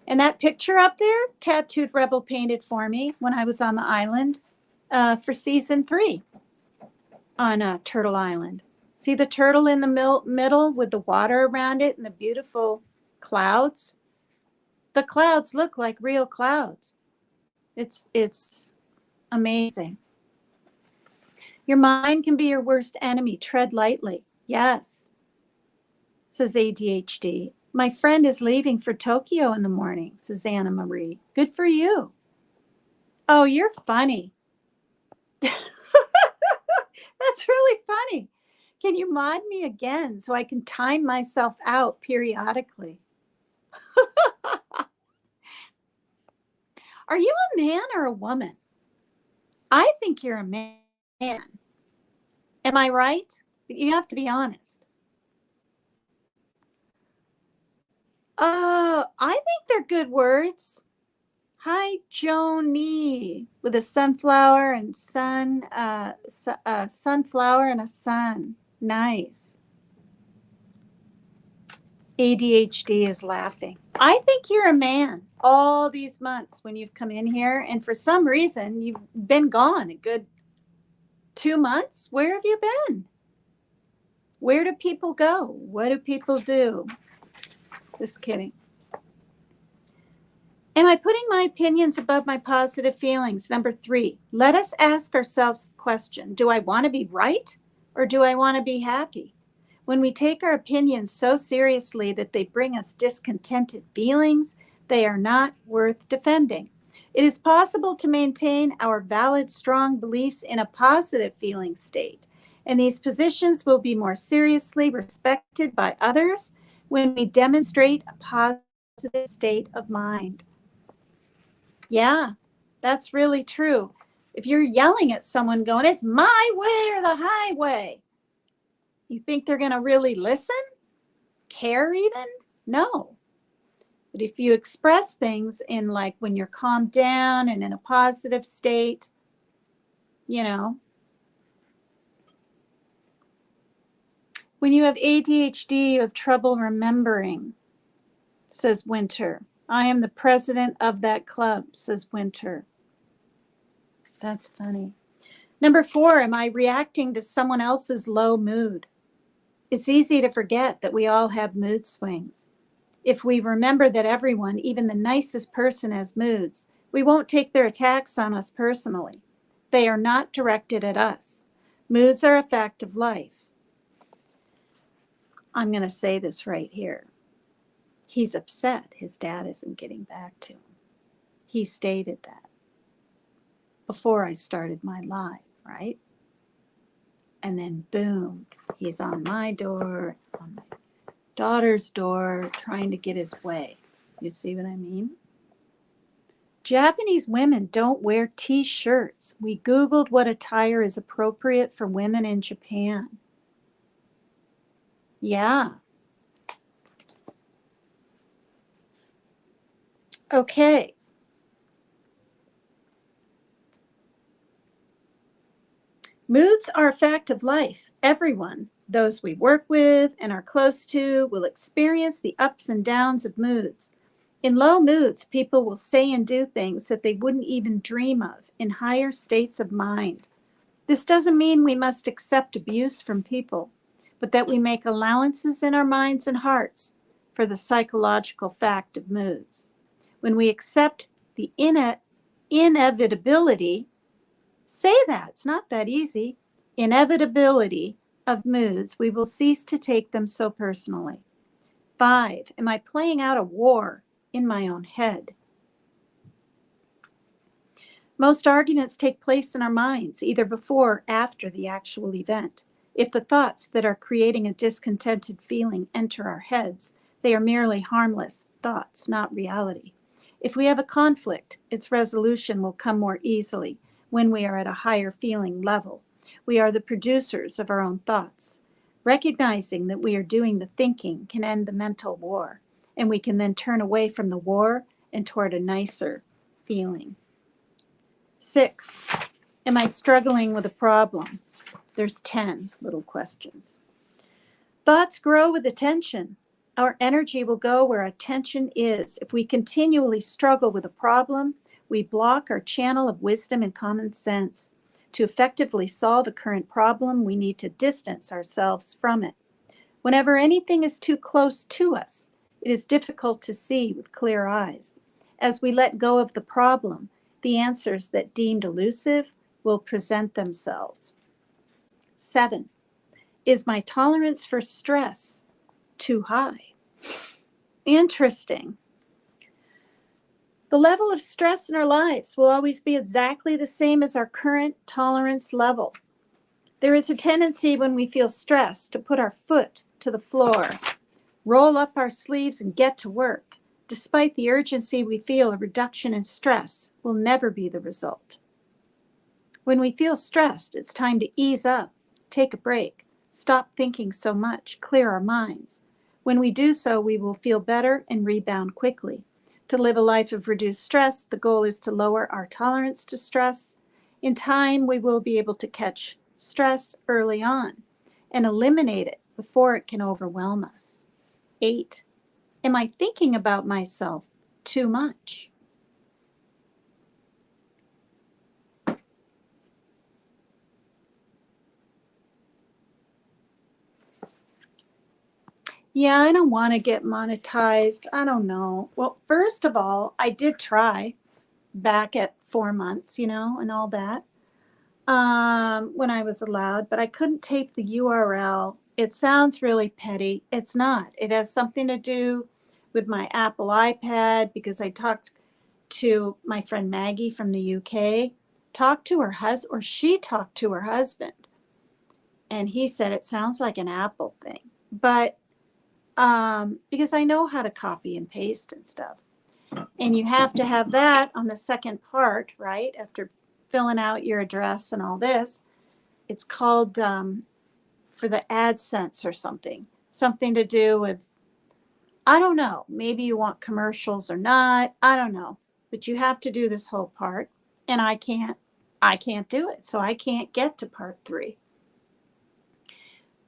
And that picture up there, Tattooed Rebel painted for me when I was on the island for season 3 on Turtle Island. See the turtle in the middle with the water around it and the beautiful clouds? The clouds look like real clouds. It's amazing. Your mind can be your worst enemy. Tread lightly. Yes, says ADHD. My friend is leaving for Tokyo in the morning, says Anna Marie. Good for you. Oh, you're funny. That's really funny. Can you mod me again so I can time myself out periodically? Are you a man or a woman? I think you're a man. Am I right? You have to be honest. Oh, I think they're good words. Hi, Joni, with a sunflower and sunflower and a sun. Nice. ADHD is laughing. I think you're a man all these months when you've come in here, and for some reason you've been gone a good 2 months. Where have you been? Where do people go? What do people do? Just kidding. Am I putting my opinions above my positive feelings? Number 3, let us ask ourselves the question, do I want to be right or do I want to be happy? When we take our opinions so seriously that they bring us discontented feelings, they are not worth defending. It is possible to maintain our valid, strong beliefs in a positive feeling state, and these positions will be more seriously respected by others when we demonstrate a positive state of mind. Yeah, that's really true. If you're yelling at someone going, it's my way or the highway, you think they're going to really listen? Care even? No. But if you express things in like when you're calmed down and in a positive state, you know, when you have ADHD, you have trouble remembering, says Winter. I am the president of that club, says Winter. That's funny. Number 4, am I reacting to someone else's low mood? It's easy to forget that we all have mood swings. If we remember that everyone, even the nicest person, has moods, we won't take their attacks on us personally. They are not directed at us. Moods are a fact of life. I'm going to say this right here. He's upset his dad isn't getting back to him. He stated that before I started my live, right? And then boom, he's on my door, on my daughter's door, trying to get his way. You see what I mean? Japanese women don't wear t-shirts. We Googled what attire is appropriate for women in Japan. Yeah. Okay. Moods are a fact of life. Everyone, those we work with and are close to, will experience the ups and downs of moods. In low moods, people will say and do things that they wouldn't even dream of in higher states of mind. This doesn't mean we must accept abuse from people, but that we make allowances in our minds and hearts for the psychological fact of moods. When we accept the inevitability, say that, it's not that easy, inevitability of moods, we will cease to take them so personally. 5, am I playing out a war in my own head? Most arguments take place in our minds, either before or after the actual event. If the thoughts that are creating a discontented feeling enter our heads, they are merely harmless thoughts, not reality. If we have a conflict, its resolution will come more easily when we are at a higher feeling level. We are the producers of our own thoughts. Recognizing that we are doing the thinking can end the mental war, and we can then turn away from the war and toward a nicer feeling. 6, am I struggling with a problem? There's 10 little questions. Thoughts grow with attention. Our energy will go where attention is. If we continually struggle with a problem, we block our channel of wisdom and common sense. To effectively solve a current problem, we need to distance ourselves from it. Whenever anything is too close to us, it is difficult to see with clear eyes. As we let go of the problem, the answers that deemed elusive will present themselves. 7, is my tolerance for stress too high? Interesting. The level of stress in our lives will always be exactly the same as our current tolerance level. There is a tendency when we feel stressed to put our foot to the floor, roll up our sleeves and get to work. Despite the urgency we feel, a reduction in stress will never be the result. When we feel stressed, it's time to ease up, take a break, stop thinking so much, clear our minds. When we do so, we will feel better and rebound quickly. To live a life of reduced stress, the goal is to lower our tolerance to stress. In time, we will be able to catch stress early on and eliminate it before it can overwhelm us. 8, am I thinking about myself too much? Yeah, I don't want to get monetized. I don't know. Well, first of all, I did try back at 4 months, and all that, when I was allowed, but I couldn't tape the URL It sounds really petty. It's not. It has something to do with my Apple iPad because I talked to my friend Maggie from the UK, talked to her husband, or she talked to her husband, and he said it sounds like an Apple thing. But because I know how to copy and paste and stuff. And you have to have that on the second part, right? After filling out your address and all this. It's called for the AdSense or something. Something to do with, I don't know, maybe you want commercials or not. I don't know. But you have to do this whole part. And I can't do it. So I can't get to part 3.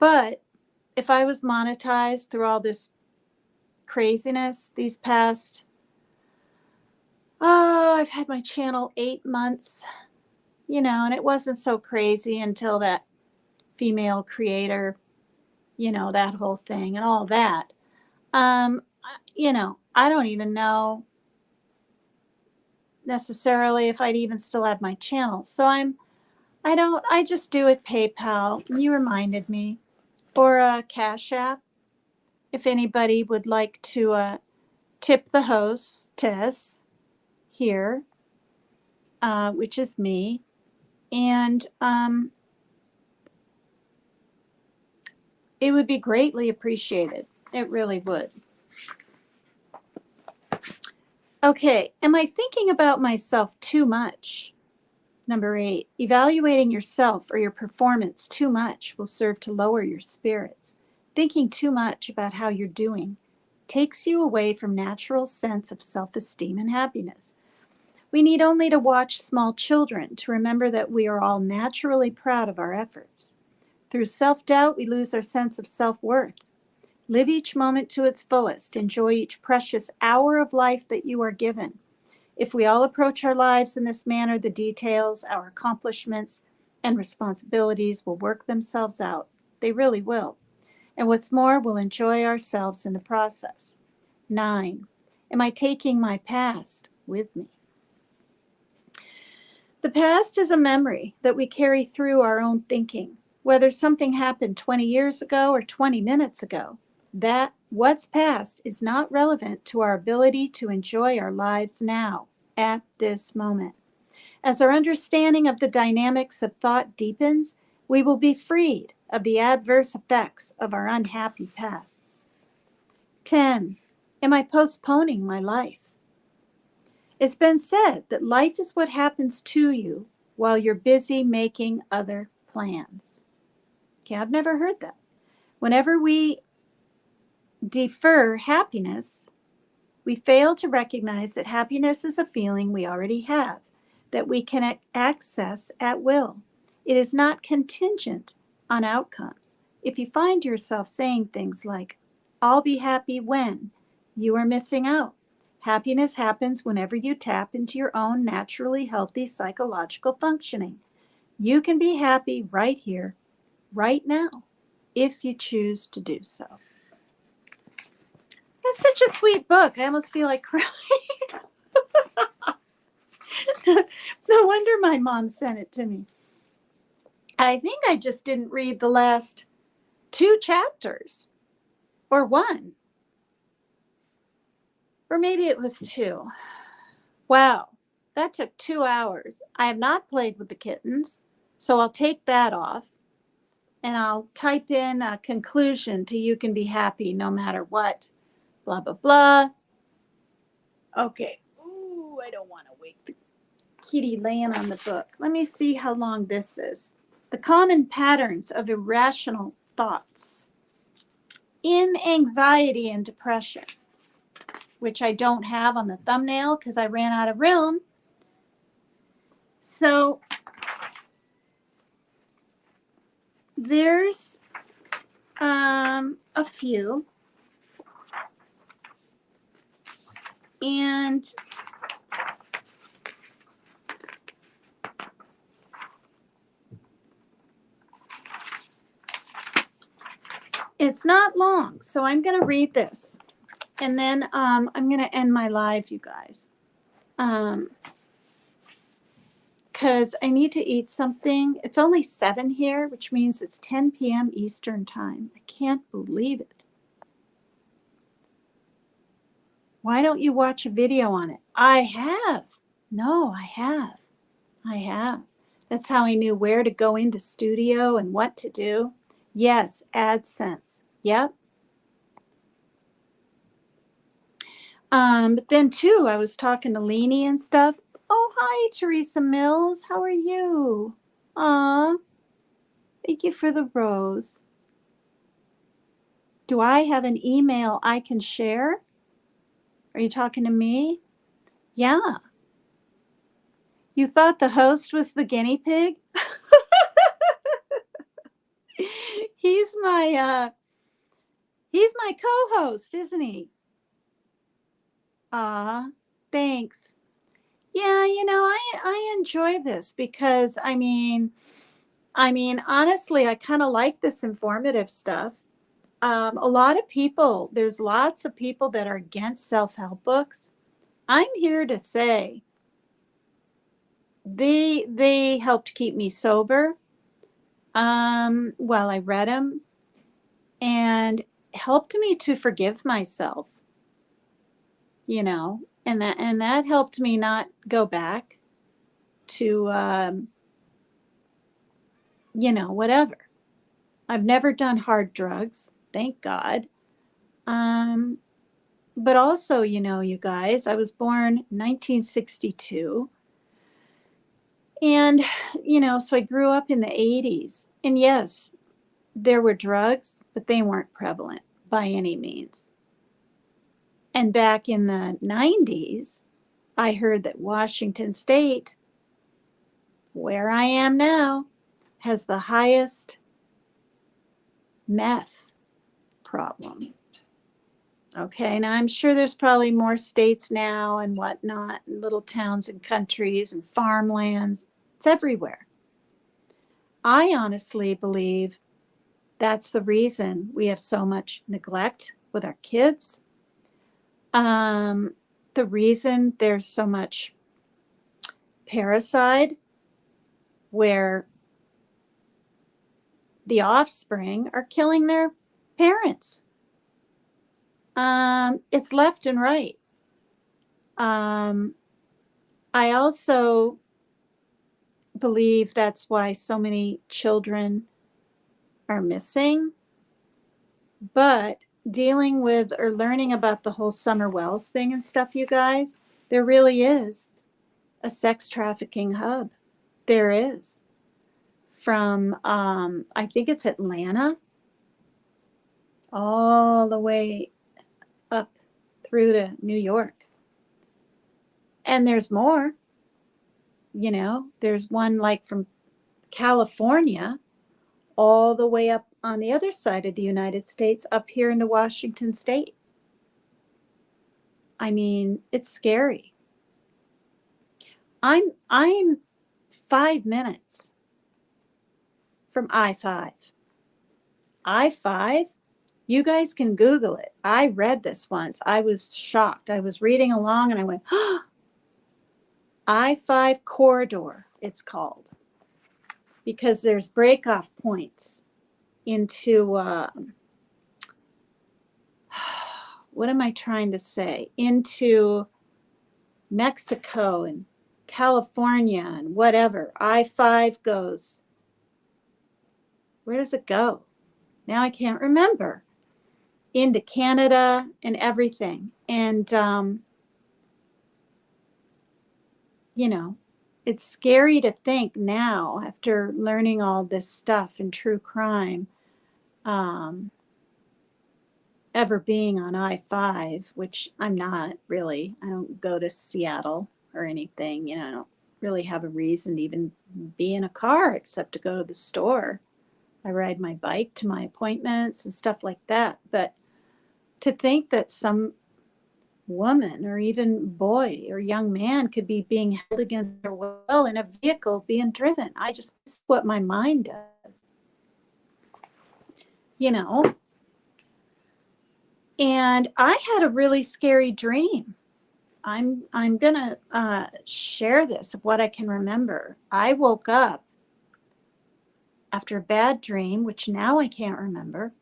But if I was monetized through all this craziness these past, I've had my channel 8 months, and it wasn't so crazy until that female creator, that whole thing and all that. I don't even know necessarily if I'd even still have my channel. So I just do it PayPal. You reminded me. Or a Cash App. If anybody would like to tip the hostess here, which is me. And it would be greatly appreciated. It really would. Okay, am I thinking about myself too much? Number 8, evaluating yourself or your performance too much will serve to lower your spirits. Thinking too much about how you're doing takes you away from natural sense of self-esteem and happiness. We need only to watch small children to remember that we are all naturally proud of our efforts. Through self-doubt, we lose our sense of self-worth. Live each moment to its fullest. Enjoy each precious hour of life that you are given. If we all approach our lives in this manner, the details, our accomplishments, and responsibilities will work themselves out. They really will. And what's more, we'll enjoy ourselves in the process. 9, am I taking my past with me? The past is a memory that we carry through our own thinking. Whether something happened 20 years ago or 20 minutes ago, that what's past is not relevant to our ability to enjoy our lives now, at this moment. As our understanding of the dynamics of thought deepens, we will be freed of the adverse effects of our unhappy pasts. 10, am I postponing my life? It's been said that life is what happens to you while you're busy making other plans. Okay, I've never heard that. Whenever we defer happiness, we fail to recognize that happiness is a feeling we already have, that we can access at will. It is not contingent on outcomes. If you find yourself saying things like, I'll be happy when, you are missing out. Happiness happens whenever you tap into your own naturally healthy psychological functioning. You can be happy right here, right now, if you choose to do so. It's such a sweet book. I almost feel like crying. No wonder my mom sent it to me. I think I just didn't read the last 2 chapters, or 1. Or maybe it was 2. Wow, that took 2 hours. I have not played with the kittens, so I'll take that off. And I'll type in a conclusion to you can be happy no matter what. Blah, blah, blah. Okay. Ooh, I don't want to wake the kitty laying on the book. Let me see how long this is. The common patterns of irrational thoughts in anxiety and depression, which I don't have on the thumbnail because I ran out of room. So there's a few. And it's not long, so I'm going to read this. And then I'm going to end my live, you guys. because I need to eat something. It's only 7 here, which means it's 10 p.m. Eastern time. I can't believe it. Why don't you watch a video on it? I have. No, I have. I have. That's how I knew where to go into studio and what to do. Yes, AdSense. Yep. But then too, I was talking to Leanie and stuff. Oh, hi, Teresa Mills. How are you? Aw, thank you for the rose. Do I have an email I can share? Are you talking to me? Yeah. You thought the host was the guinea pig? He's my co-host, isn't he? Ah, thanks. Yeah, I enjoy this because I mean, honestly, I kind of like this informative stuff. A lot of people, there's lots of people that are against self-help books. I'm here to say they helped keep me sober while I read them, and helped me to forgive myself, and that helped me not go back to whatever. I've never done hard drugs, thank God. But also, you guys, I was born 1962. And, so I grew up in the 80s. And yes, there were drugs, but they weren't prevalent by any means. And back in the 90s, I heard that Washington State, where I am now, has the highest meth problem. Okay, now I'm sure there's probably more states now and whatnot, and little towns and countries and farmlands. It's everywhere. I honestly believe that's the reason we have so much neglect with our kids. The reason there's so much parricide, where the offspring are killing their parents. It's left and right. I also believe that's why so many children are missing. But dealing with or learning about the whole Summer Wells thing and stuff, you guys, there really is a sex trafficking hub. There is. From, I think it's Atlanta, all the way up through to New York. And there's more. There's one like from California all the way up on the other side of the United States, up here into Washington State. I mean, it's scary. I'm 5 minutes from I-5. I-5, you guys can Google it. I read this once. I was shocked. I was reading along and I went, oh, I-5 corridor, it's called, because there's break-off points into, what am I trying to say? Into Mexico and California and whatever. I-5 goes. Where does it go? Now I can't remember. Into Canada and everything. And, it's scary to think now, after learning all this stuff in true crime, ever being on I-5, which I'm not really. I don't go to Seattle or anything. I don't really have a reason to even be in a car except to go to the store. I ride my bike to my appointments and stuff like that. But to think that some woman or even boy or young man could be being held against their will in a vehicle being driven, this is what my mind does. And I had a really scary dream. I'm gonna share this of what I can remember. I woke up after a bad dream, which now I can't remember,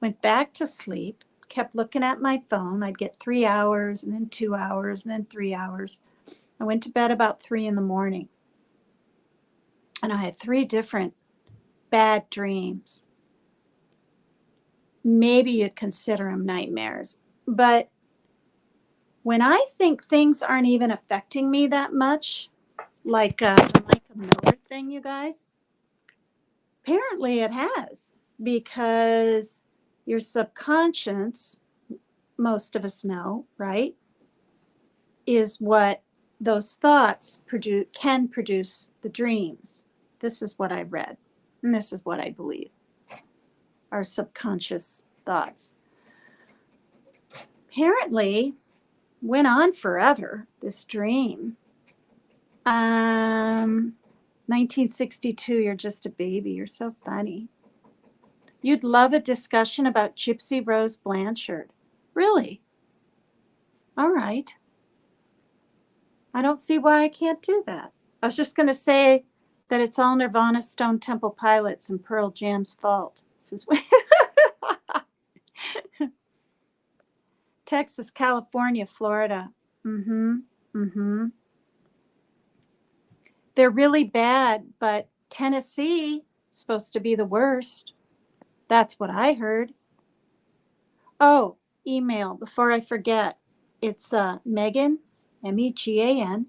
went back to sleep, kept looking at my phone. I'd get 3 hours and then 2 hours and then 3 hours. I went to bed about 3 in the morning. And I had 3 different bad dreams. Maybe you'd consider them nightmares. But when I think things aren't even affecting me that much, like the Micah Miller thing, you guys, apparently it has, because your subconscious, most of us know, right, is what those thoughts can produce the dreams. This is what I read, and this is what I believe. Our subconscious thoughts. Apparently, went on forever, this dream. 1962, you're just a baby. You're so funny. You'd love a discussion about Gypsy Rose Blanchard. Really? All right. I don't see why I can't do that. I was just going to say that it's all Nirvana, Stone Temple Pilots, and Pearl Jam's fault. This is Texas, California, Florida. They're really bad, but Tennessee is supposed to be the worst. That's what I heard. Oh, email before I forget. It's Megan, MEGAN,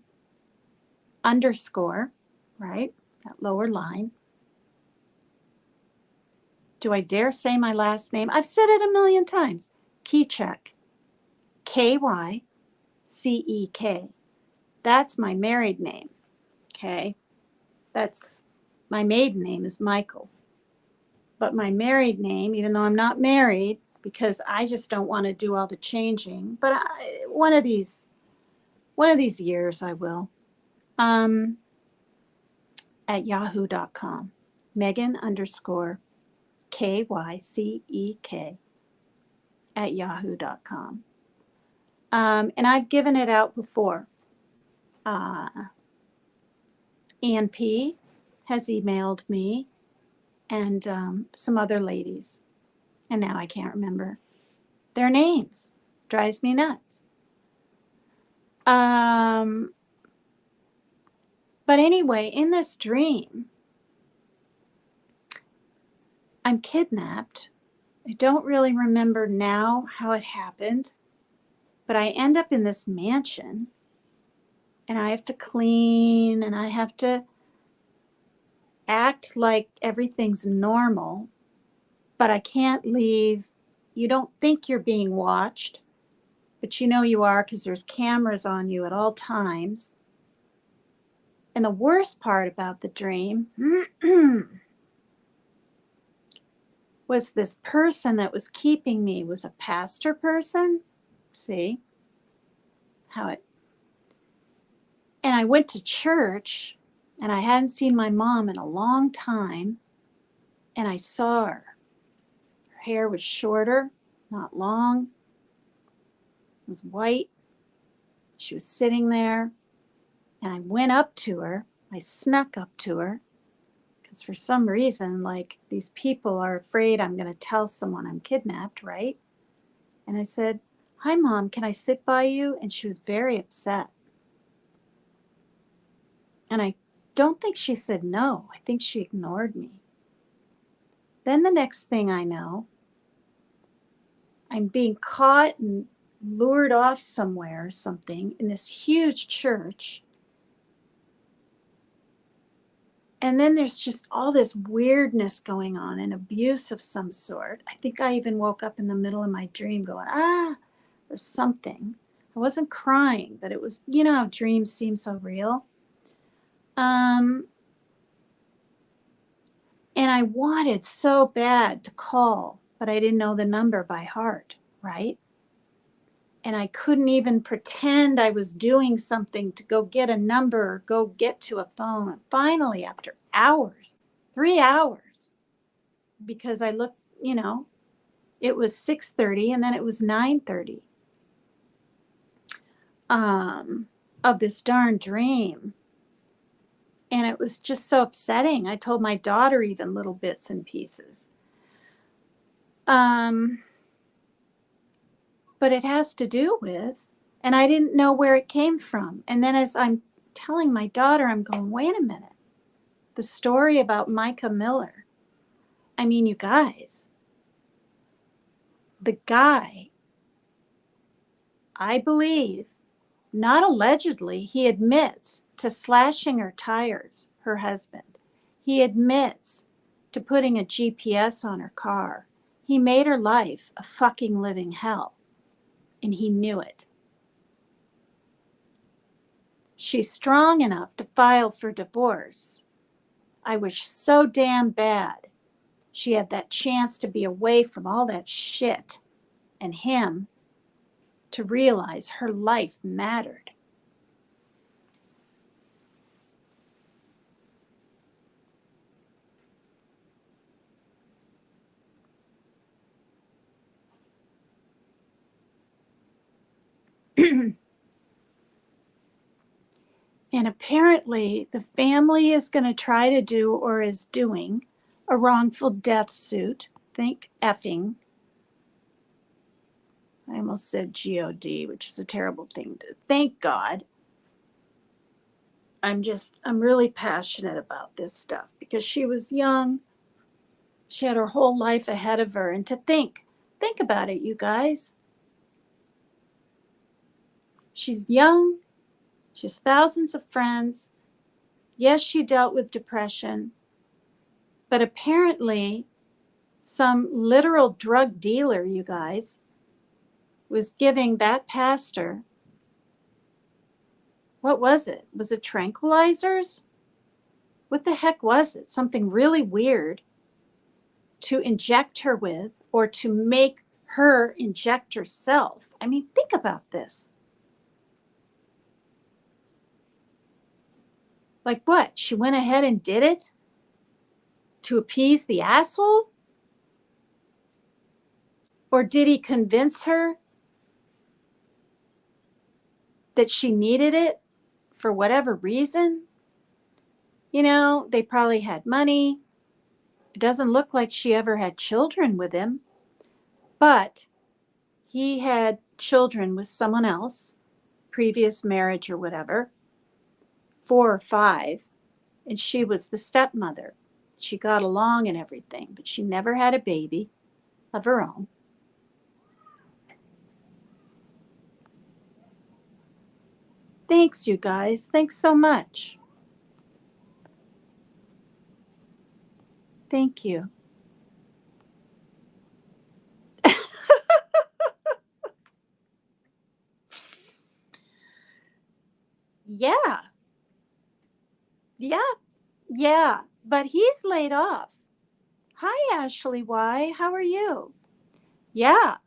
_ right? That lower line. Do I dare say my last name? I've said it a million times. Keycheck. KYCEK. That's my married name. Okay. That's my maiden name is Michael. But my married name, even though I'm not married, because I just don't want to do all the changing, but one of these years I will. At yahoo.com. Megan _ KYCEK at yahoo.com. And I've given it out before. Ann P. has emailed me and some other ladies. And now I can't remember their names. Drives me nuts. But anyway, in this dream, I'm kidnapped. I don't really remember now how it happened, but I end up in this mansion and I have to clean and I have to act like everything's normal, but I can't leave. You don't think you're being watched, but you know you are because there's cameras on you at all times. And the worst part about the dream was this person that was keeping me was a pastor person. See how it. And I went to church and I hadn't seen my mom in a long time. And I saw her. Her hair was shorter, not long. It was white. She was sitting there. And I went up to her. I snuck up to her. Because for some reason, like, these people are afraid I'm going to tell someone I'm kidnapped, right? And I said, "Hi, Mom, can I sit by you?" And she was very upset. And I don't think she said no. I think she ignored me. Then the next thing I know, I'm being caught and lured off somewhere or something in this huge church. And then there's just all this weirdness going on and abuse of some sort. I think I even woke up in the middle of my dream going, or something. I wasn't crying, but it was, you know how dreams seem so real. And I wanted so bad to call, but I didn't know the number by heart, right? And I couldn't even pretend I was doing something to go get a number or go get to a phone. And finally, after hours, 3 hours, because I looked, you know, it was 6:30 and then it was 9:30. of this darn dream. And it was just so upsetting. I told my daughter even little bits and pieces. But it has to do with, and I didn't know where it came from. And then as I'm telling my daughter, I'm going, wait a minute. The story about Micah Miller. I mean, you guys, the guy, I believe, not allegedly, he admits to slashing her tires, her husband. He admits to putting a GPS on her car. He made her life a fucking living hell, and he knew it. She's strong enough to file for divorce. I wish so damn bad she had that chance to be away from all that shit and him, to realize her life mattered. And apparently the family is going to try to do, or is doing, a wrongful death suit. Think effing. I almost said God, which is a terrible thing to, thank God. I'm really passionate about this stuff because she was young. She had her whole life ahead of her. And to think about it, you guys. She's young. She has thousands of friends. Yes, she dealt with depression. But apparently, some literal drug dealer, you guys, was giving that pastor, what was it? Was it tranquilizers? What the heck was it? Something really weird to inject her with, or to make her inject herself. I mean, think about this. Like what? She went ahead and did it to appease the asshole? Or did he convince her that she needed it for whatever reason? You know, they probably had money. It doesn't look like she ever had children with him, but he had children with someone else, previous marriage or whatever, 4 or 5, and she was the stepmother. She got along and everything, but she never had a baby of her own. Thanks, you guys. Thanks so much. Thank you. Yeah. Yeah. Yeah. But he's laid off. Hi, Ashley Y. How are you? Yeah.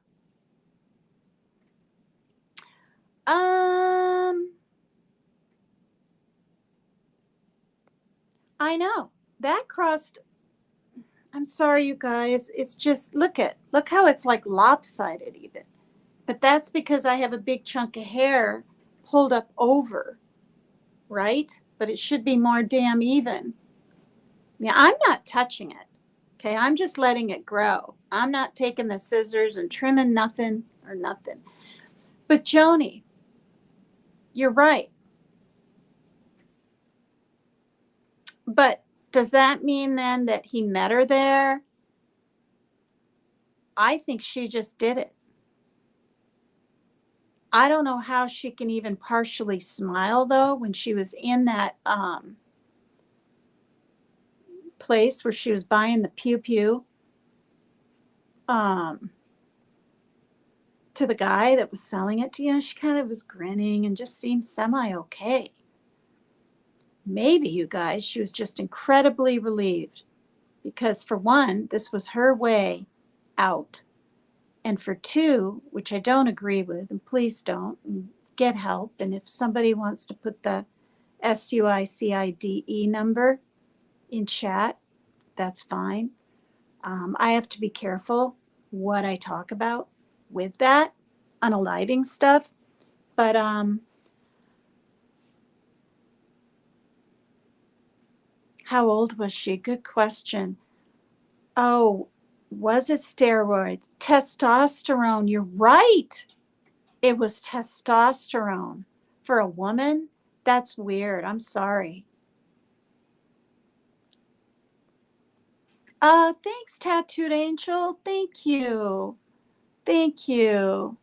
I know. That crossed. I'm sorry, you guys. It's just, look how it's like lopsided even. But that's because I have a big chunk of hair pulled up over, right? But it should be more damn even. Yeah, I'm not touching it. Okay, I'm just letting it grow. I'm not taking the scissors and trimming nothing or nothing. But Joni, you're right. But does that mean then that he met her there? I think she just did it. I don't know how she can even partially smile though when she was in that place where she was buying the pew pew to the guy that was selling it to you. She kind of was grinning and just seemed semi-okay. Maybe, you guys, she was just incredibly relieved because, for one, this was her way out. And for two, which I don't agree with, and please don't, get help. And if somebody wants to put the SUICIDE number in chat, that's fine. I have to be careful what I talk about with that unaliving stuff. But How old was she? Good question. Oh, was it steroids? Testosterone. You're right. It was testosterone. For a woman? That's weird. I'm sorry. Thanks, Tattooed Angel. Thank you. Thank you.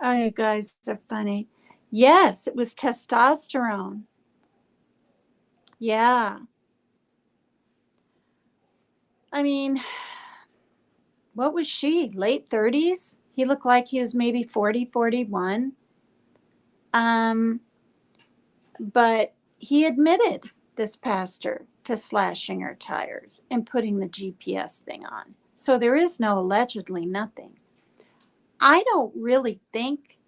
Oh, you guys are funny. Yes, it was testosterone. Yeah. I mean, what was she? Late 30s? He looked like he was maybe 40, 41. Um, but he admitted, this pastor, to slashing her tires and putting the GPS thing on. So there is no allegedly nothing. I don't really think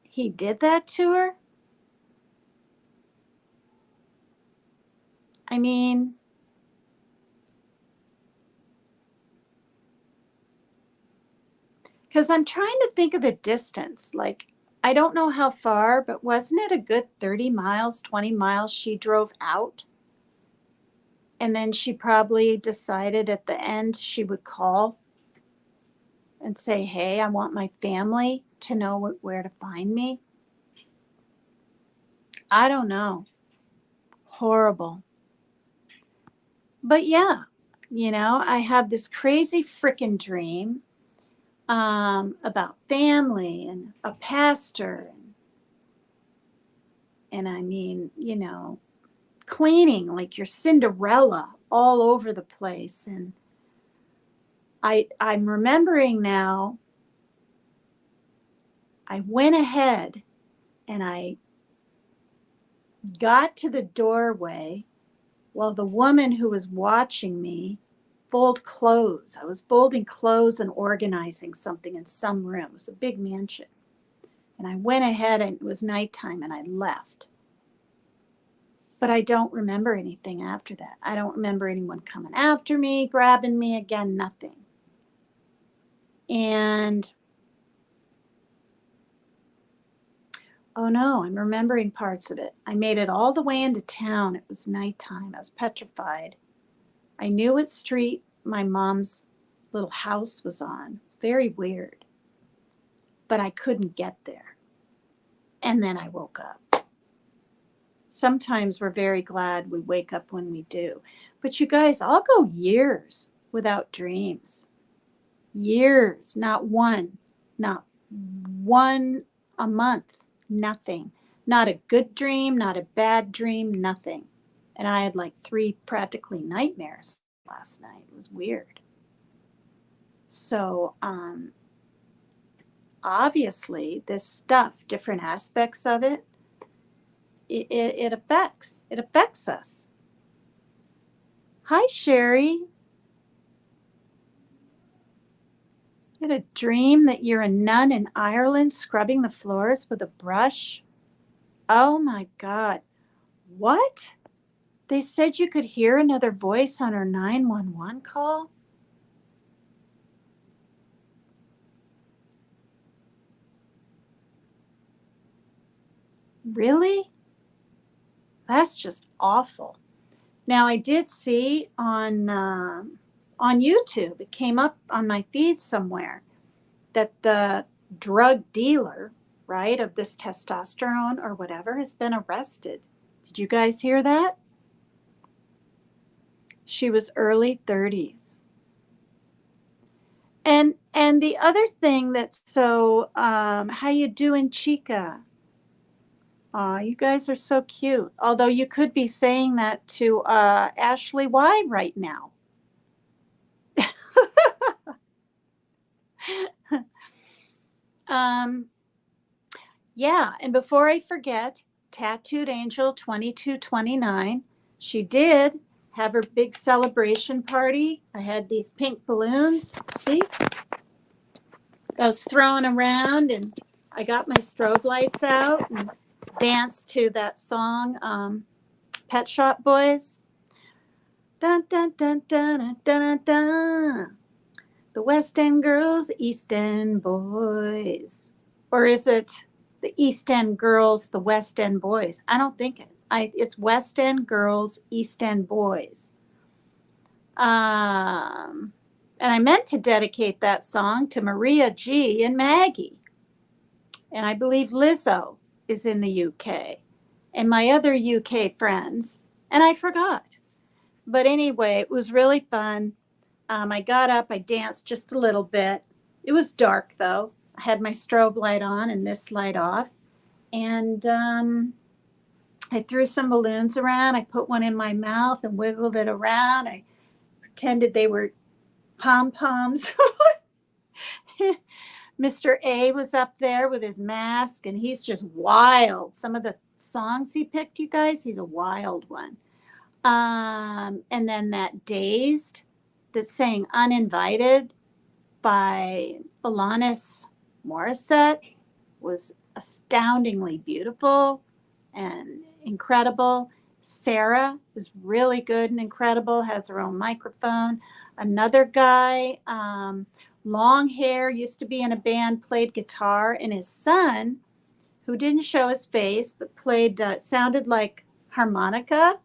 he did that to her. I mean, because I'm trying to think of the distance. Like, I don't know how far, but wasn't it a good 30 miles, 20 miles she drove out? And then she probably decided at the end she would call and say, hey, I want my family to know where to find me. I don't know. Horrible. But yeah, I have this crazy freaking dream about family and a pastor. And I mean, cleaning like your Cinderella all over the place. And I'm remembering now, I went ahead and I got to the doorway while the woman who was watching me fold clothes. I was folding clothes and organizing something in some room. It was a big mansion. And I went ahead and it was nighttime and I left. But I don't remember anything after that. I don't remember anyone coming after me, grabbing me again, nothing. And oh no, I'm remembering parts of it. I made it all the way into town. It was nighttime. I was petrified. I knew what street my mom's little house was on. It's very weird. But I couldn't get there. And then I woke up. Sometimes we're very glad we wake up when we do. But you guys, I'll go years without dreams. Years, not one a month, nothing. Not a good dream, not a bad dream, nothing. And I had like 3 practically nightmares last night. It was weird. So, obviously, this stuff, different aspects of it, it affects us. Hi, Sherry. You had a dream that you're a nun in Ireland scrubbing the floors with a brush? Oh my God. What? They said you could hear another voice on her 911 call? Really? That's just awful. Now, I did see on YouTube, it came up on my feed somewhere, that the drug dealer, right, of this testosterone or whatever has been arrested. Did you guys hear that? She was early 30s. And the other thing that's so, how you doing, Chica? Aw, you guys are so cute. Although you could be saying that to Ashley Y right now. Yeah, and before I forget, Tattooed Angel 2229, she did have her big celebration party. I had these pink balloons. See? I was throwing around and I got my strobe lights out and danced to that song, Pet Shop Boys. Dun, dun, dun, dun, dun, dun, dun. The West End girls, the East End boys. Or is it the East End girls, the West End boys. I don't think it's West End girls, East End boys. And I meant to dedicate that song to Maria G and Maggie. And I believe Lizzo is in the UK and my other UK friends. And I forgot. But anyway, it was really fun. I got up, I danced just a little bit. It was dark though. I had my strobe light on and this light off. And I threw some balloons around. I put one in my mouth and wiggled it around. I pretended they were pom-poms. Mr. A was up there with his mask, and he's just wild. Some of the songs he picked, you guys, he's a wild one. And then that Dazed that sang Uninvited by Alanis Morissette was astoundingly beautiful and incredible. Sarah is really good and incredible, has her own microphone. Another guy, long hair, used to be in a band, played guitar, and his son, who didn't show his face, but played, sounded like harmonica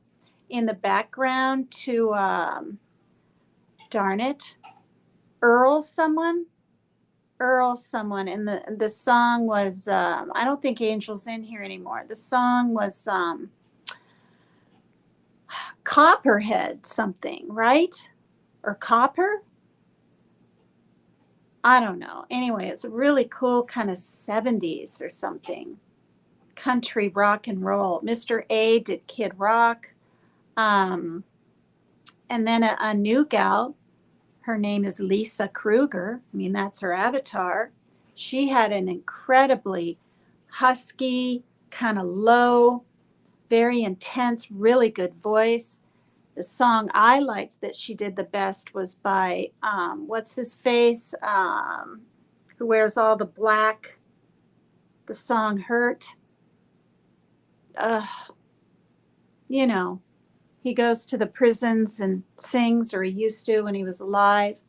in the background to, darn it, Earl someone, and the song was, I don't think Angel's in here anymore. The song was Copperhead something, right? Or Copper? I don't know. Anyway, it's a really cool kind of 70s or something. Country rock and roll. Mr. A did Kid Rock. And then a new gal, her name is Lisa Kruger. I mean, that's her avatar. She had an incredibly husky, kind of low, very intense, really good voice. The song I liked that she did the best was by, what's his face, who wears all the black, the song Hurt. You know, he goes to the prisons and sings, or he used to when he was alive.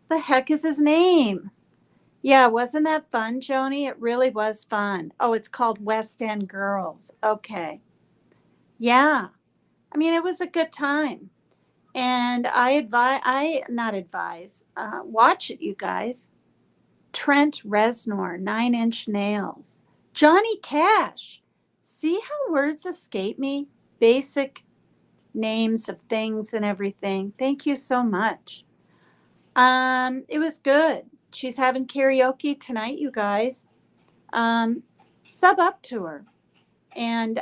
The heck is his name? Yeah, wasn't that fun, Joni? It really was fun. Oh, it's called West End Girls. Okay. Yeah. I mean, it was a good time. And watch it, you guys. Trent Reznor, 9 Inch Nails. Johnny Cash. See how words escape me? Basic names of things and everything. Thank you so much. It was good. She's having karaoke tonight, you guys. Sub up to her and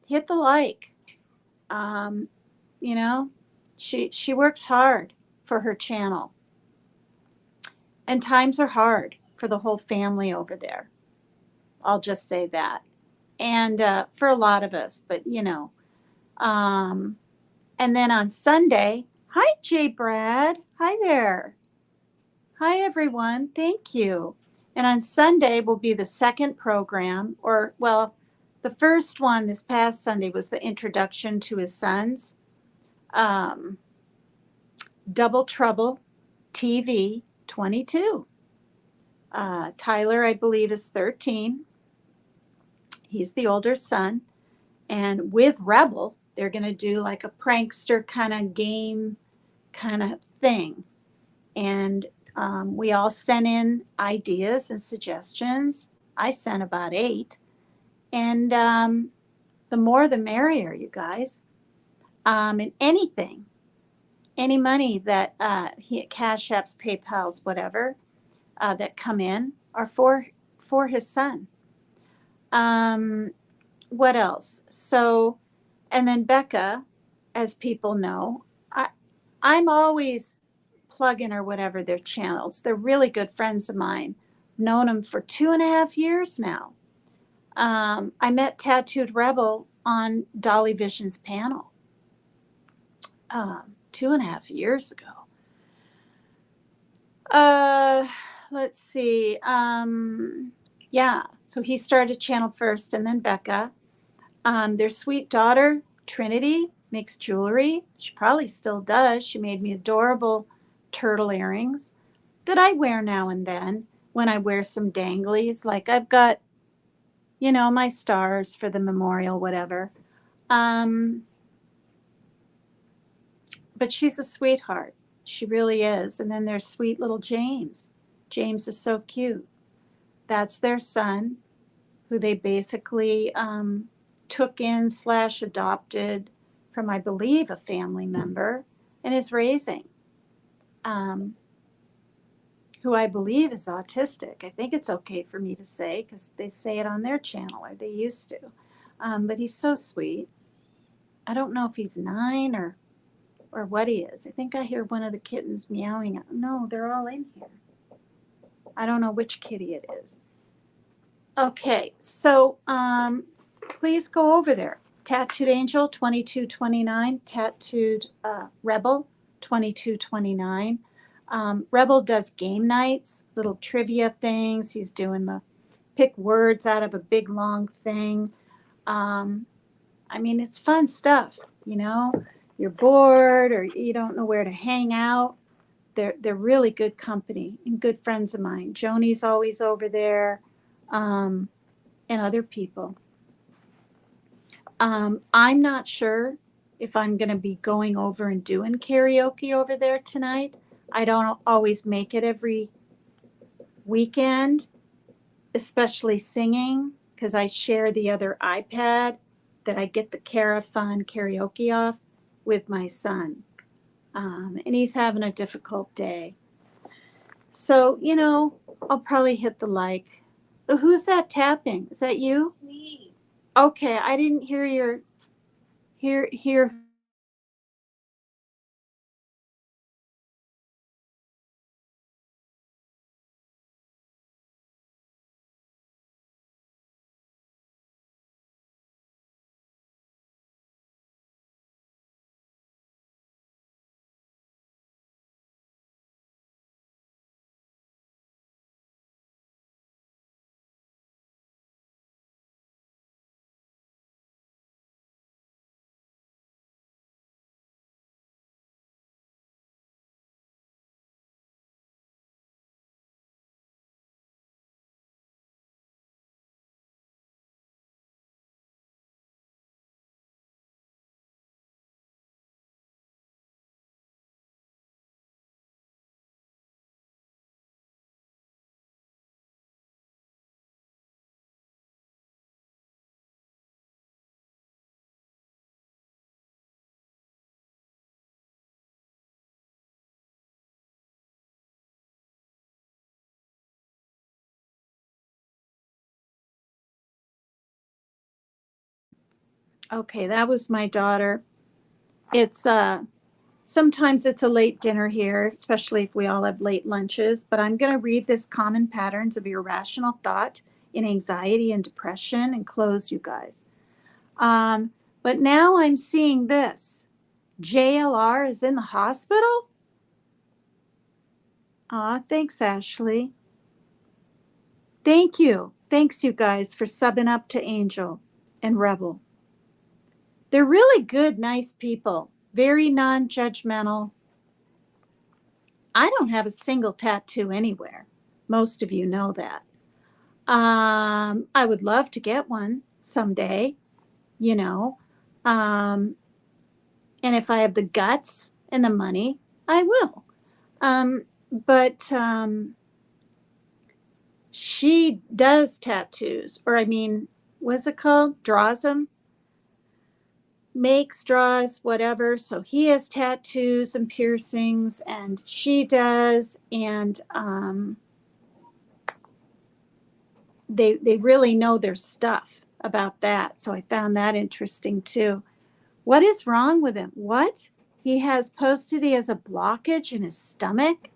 hit the like. You know, she works hard for her channel. And times are hard for the whole family over there. I'll just say that. And for a lot of us, but you know. And then on Sunday, hi, Jay Brad. Hi there. Hi, everyone. Thank you. And on Sunday will be the second program, or, well, the first one this past Sunday was the introduction to his sons. Double Trouble TV 22. Tyler, I believe, is 13. He's the older son. And with Rebel, they're going to do like a prankster kind of game kind of thing. And we all sent in ideas and suggestions. I sent about 8. And the more the merrier, you guys. And anything, any money that Cash Apps, PayPals, whatever, that come in are for his son. What else? So, and then Becca, as people know, I'm always plugging or whatever their channels. They're really good friends of mine. Known them for 2.5 years now. I met Tattooed Rebel on Dolly Vision's panel 2.5 years ago. Let's see. Yeah, so he started channel first, and then Becca. Their sweet daughter, Trinity, makes jewelry. She probably still does. She made me adorable turtle earrings that I wear now and then when I wear some danglies. Like I've got You know, my stars for the memorial, whatever. Um, but she's a sweetheart. She really is. And then there's sweet little James. James is so cute. That's their son, who they basically took in slash adopted from, I believe, a family member and is raising, um, who I believe is autistic. I think it's okay for me to say because they say it on their channel, or they used to. But he's so sweet. I don't know if he's 9 or what he is. I think I hear one of the kittens meowing. No, they're all in here. I don't know which kitty it is. Okay, so please go over there. Tattooed Angel 2229, Tattooed Rebel 2229. Rebel does game nights, little trivia things. He's doing the pick words out of a big long thing. I mean, it's fun stuff, you know. You're bored or you don't know where to hang out. They're really good company and good friends of mine. Joni's always over there, and other people. I'm not sure if I'm going to be going over and doing karaoke over there tonight. I don't always make it every weekend, especially singing, because I share the other iPad that I get the Cara Fun karaoke off with my son. And he's having a difficult day. So, you know, I'll probably hit the like. Who's that tapping? Is that you? Me. Okay, I didn't hear your hear. Okay, that was my daughter. It's sometimes it's a late dinner here, especially if we all have late lunches, but I'm going to read this common patterns of irrational thought in anxiety and depression and close, you guys. But now I'm seeing this. JLR is in the hospital? Aw, thanks, Ashley. Thank you. Thanks, you guys, for subbing up to Angel and Rebel. They're really good, nice people, very non judgmental. I don't have a single tattoo anywhere. Most of you know that. I would love to get one someday, you know. Um, and if I have the guts and the money, I will. But she does tattoos, or I mean, what's it called? Draws them, makes, draws, whatever. So he has tattoos and piercings, and she does, and they really know their stuff about that. So I found that interesting too. What is wrong with him? What? He has posted he has a blockage in his stomach.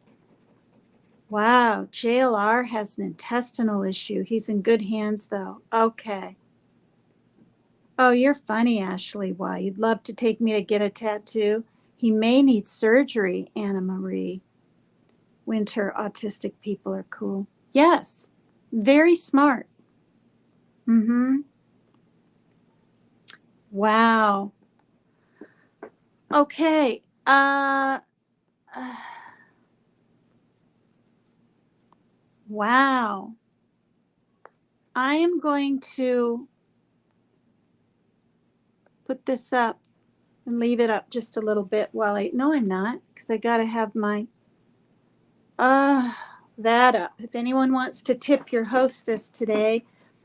Wow, JLR has an intestinal issue. He's in good hands though. Okay. Oh, you're funny, Ashley. Why? You'd love to take me to get a tattoo? He may need surgery, Anna Marie. Winter, autistic people are cool. Yes, very smart. Mm-hmm. Wow. Okay. Wow. I am going to put this up and leave it up just a little bit while no, I'm not, because I got to have my, that up. If anyone wants to tip your hostess today,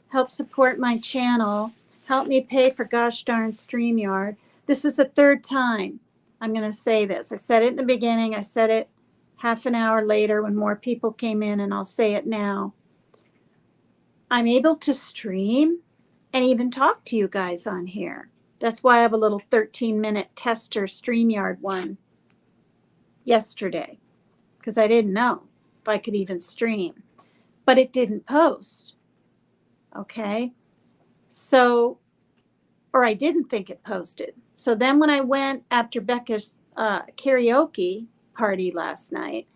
help support my channel, help me pay for gosh darn StreamYard. This is the third time I'm going to say this. I said it in the beginning. I said it half an hour later when more people came in, and I'll say it now. I'm able to stream and even talk to you guys on here. That's why I have a little 13-minute tester StreamYard one yesterday, because I didn't know if I could even stream. But it didn't post. Okay? So, or I didn't think it posted. So then when I went after Becca's karaoke party last night,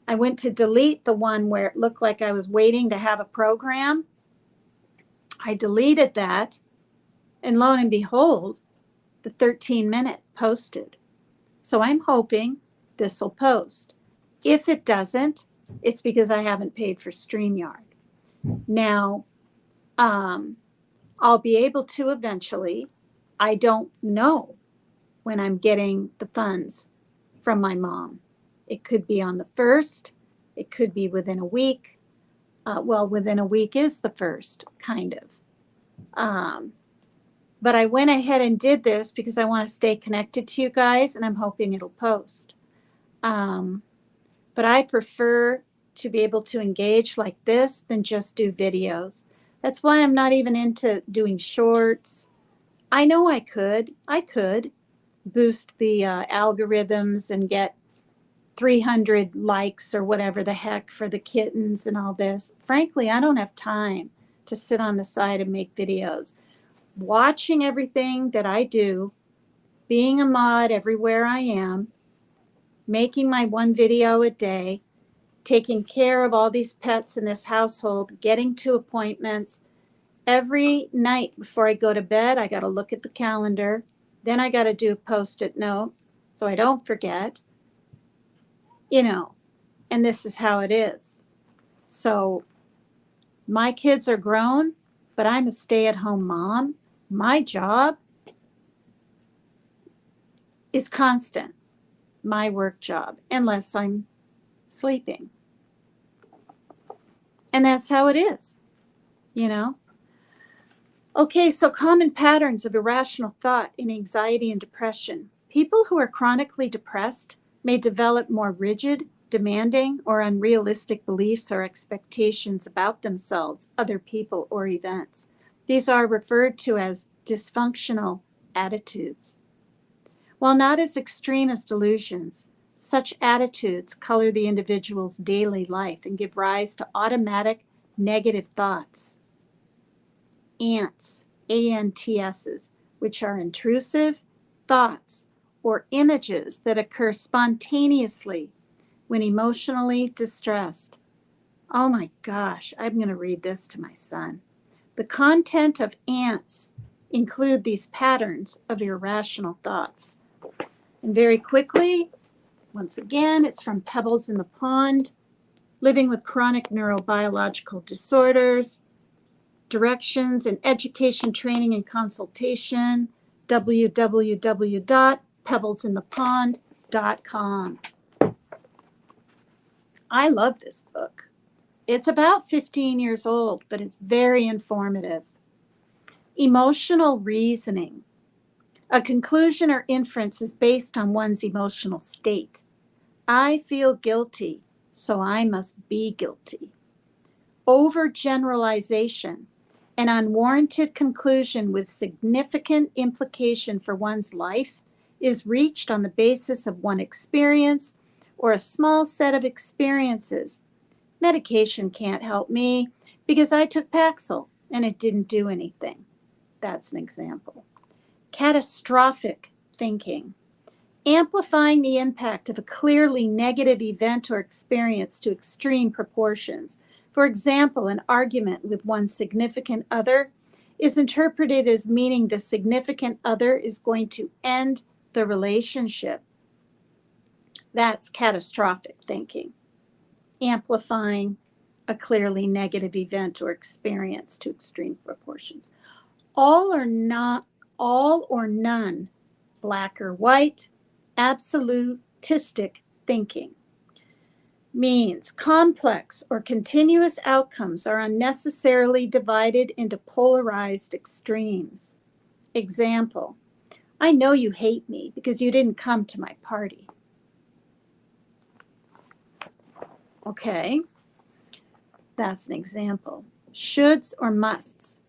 I went to delete the one where it looked like I was waiting to have a program. I deleted that, and lo and behold, the 13-minute posted. So I'm hoping this will post. If it doesn't, it's because I haven't paid for StreamYard. Now, I'll be able to eventually. I don't know when I'm getting the funds from my mom. It could be on the 1st. It could be within a week. Within a week is the 1st, kind of. But I went ahead and did this because I want to stay connected to you guys, and I'm hoping it'll post. But I prefer to be able to engage like this than just do videos. That's why I'm not even into doing shorts. I know I could boost the algorithms and get 300 likes or whatever the heck for the kittens and all this. Frankly, I don't have time to sit on the side and make videos. Watching everything that I do, being a mod everywhere I am, making my one video a day, taking care of all these pets in this household, getting to appointments. Every night before I go to bed, I got to look at the calendar. Then I got to do a Post-it note so I don't forget, and this is how it is. So my kids are grown, but I'm a stay-at-home mom. My job is constant, my work job, unless I'm sleeping. And that's how it is, Okay, so common patterns of irrational thought in anxiety and depression. People who are chronically depressed may develop more rigid, demanding, or unrealistic beliefs or expectations about themselves, other people, or events. These are referred to as dysfunctional attitudes. While not as extreme as delusions, such attitudes color the individual's daily life and give rise to automatic negative thoughts. ANTS, ANTSs, which are intrusive thoughts or images that occur spontaneously when emotionally distressed. Oh my gosh, I'm going to read this to my son. The content of ANTS include these patterns of irrational thoughts. And very quickly, once again, it's from Pebbles in the Pond, Living with Chronic Neurobiological Disorders, Directions in Education, Training, and Consultation, www.pebblesinthepond.com. I love this book. It's about 15 years old, but it's very informative. Emotional reasoning. A conclusion or inference is based on one's emotional state. I feel guilty, so I must be guilty. Overgeneralization. An unwarranted conclusion with significant implication for one's life is reached on the basis of one experience or a small set of experiences. Medication can't help me because I took Paxil and it didn't do anything. That's an example. Catastrophic thinking. Amplifying the impact of a clearly negative event or experience to extreme proportions. For example, an argument with one significant other is interpreted as meaning the significant other is going to end the relationship. That's catastrophic thinking. Amplifying a clearly negative event or experience to extreme proportions. All or none, black or white, absolutistic thinking means complex or continuous outcomes are unnecessarily divided into polarized extremes. Example, I know you hate me because you didn't come to my party. Okay, that's an example. Shoulds or musts.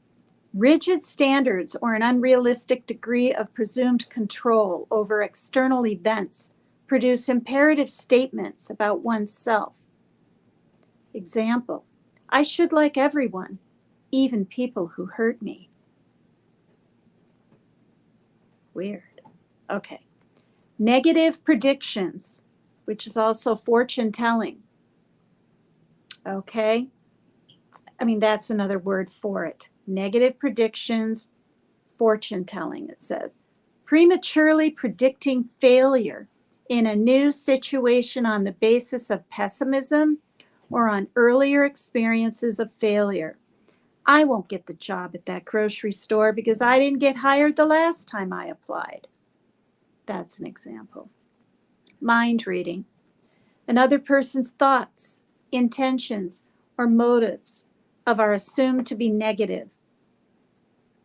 Rigid standards or an unrealistic degree of presumed control over external events produce imperative statements about oneself. Example, I should like everyone, even people who hurt me. Weird. Okay. Negative predictions, which is also fortune telling. Okay. I mean, that's another word for it. Negative predictions, fortune telling, it says. Prematurely predicting failure in a new situation on the basis of pessimism or on earlier experiences of failure. I won't get the job at that grocery store because I didn't get hired the last time I applied. That's an example. Mind reading. Another person's thoughts, intentions, or motives are assumed to be negative.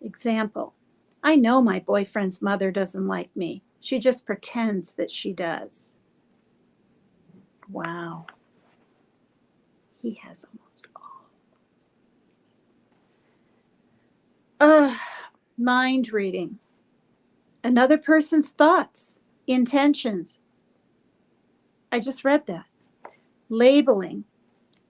Example, I know my boyfriend's mother doesn't like me. She just pretends that she does. Wow. He has almost all. Mind reading. Another person's thoughts, intentions. I just read that. Labeling.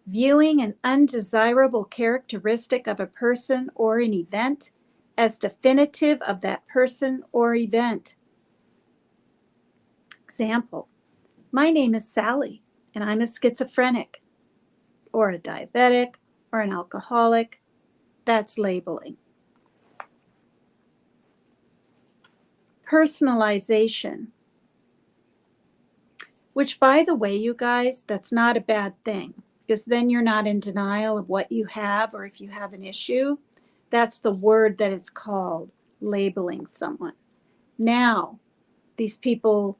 Viewing an undesirable characteristic of a person or an event as definitive of that person or event. Example, my name is Sally, and I'm a schizophrenic, or a diabetic, or an alcoholic. That's labeling. Personalization, which, by the way, you guys, that's not a bad thing, because then you're not in denial of what you have or if you have an issue. That's the word that it's called, labeling someone. Now, these people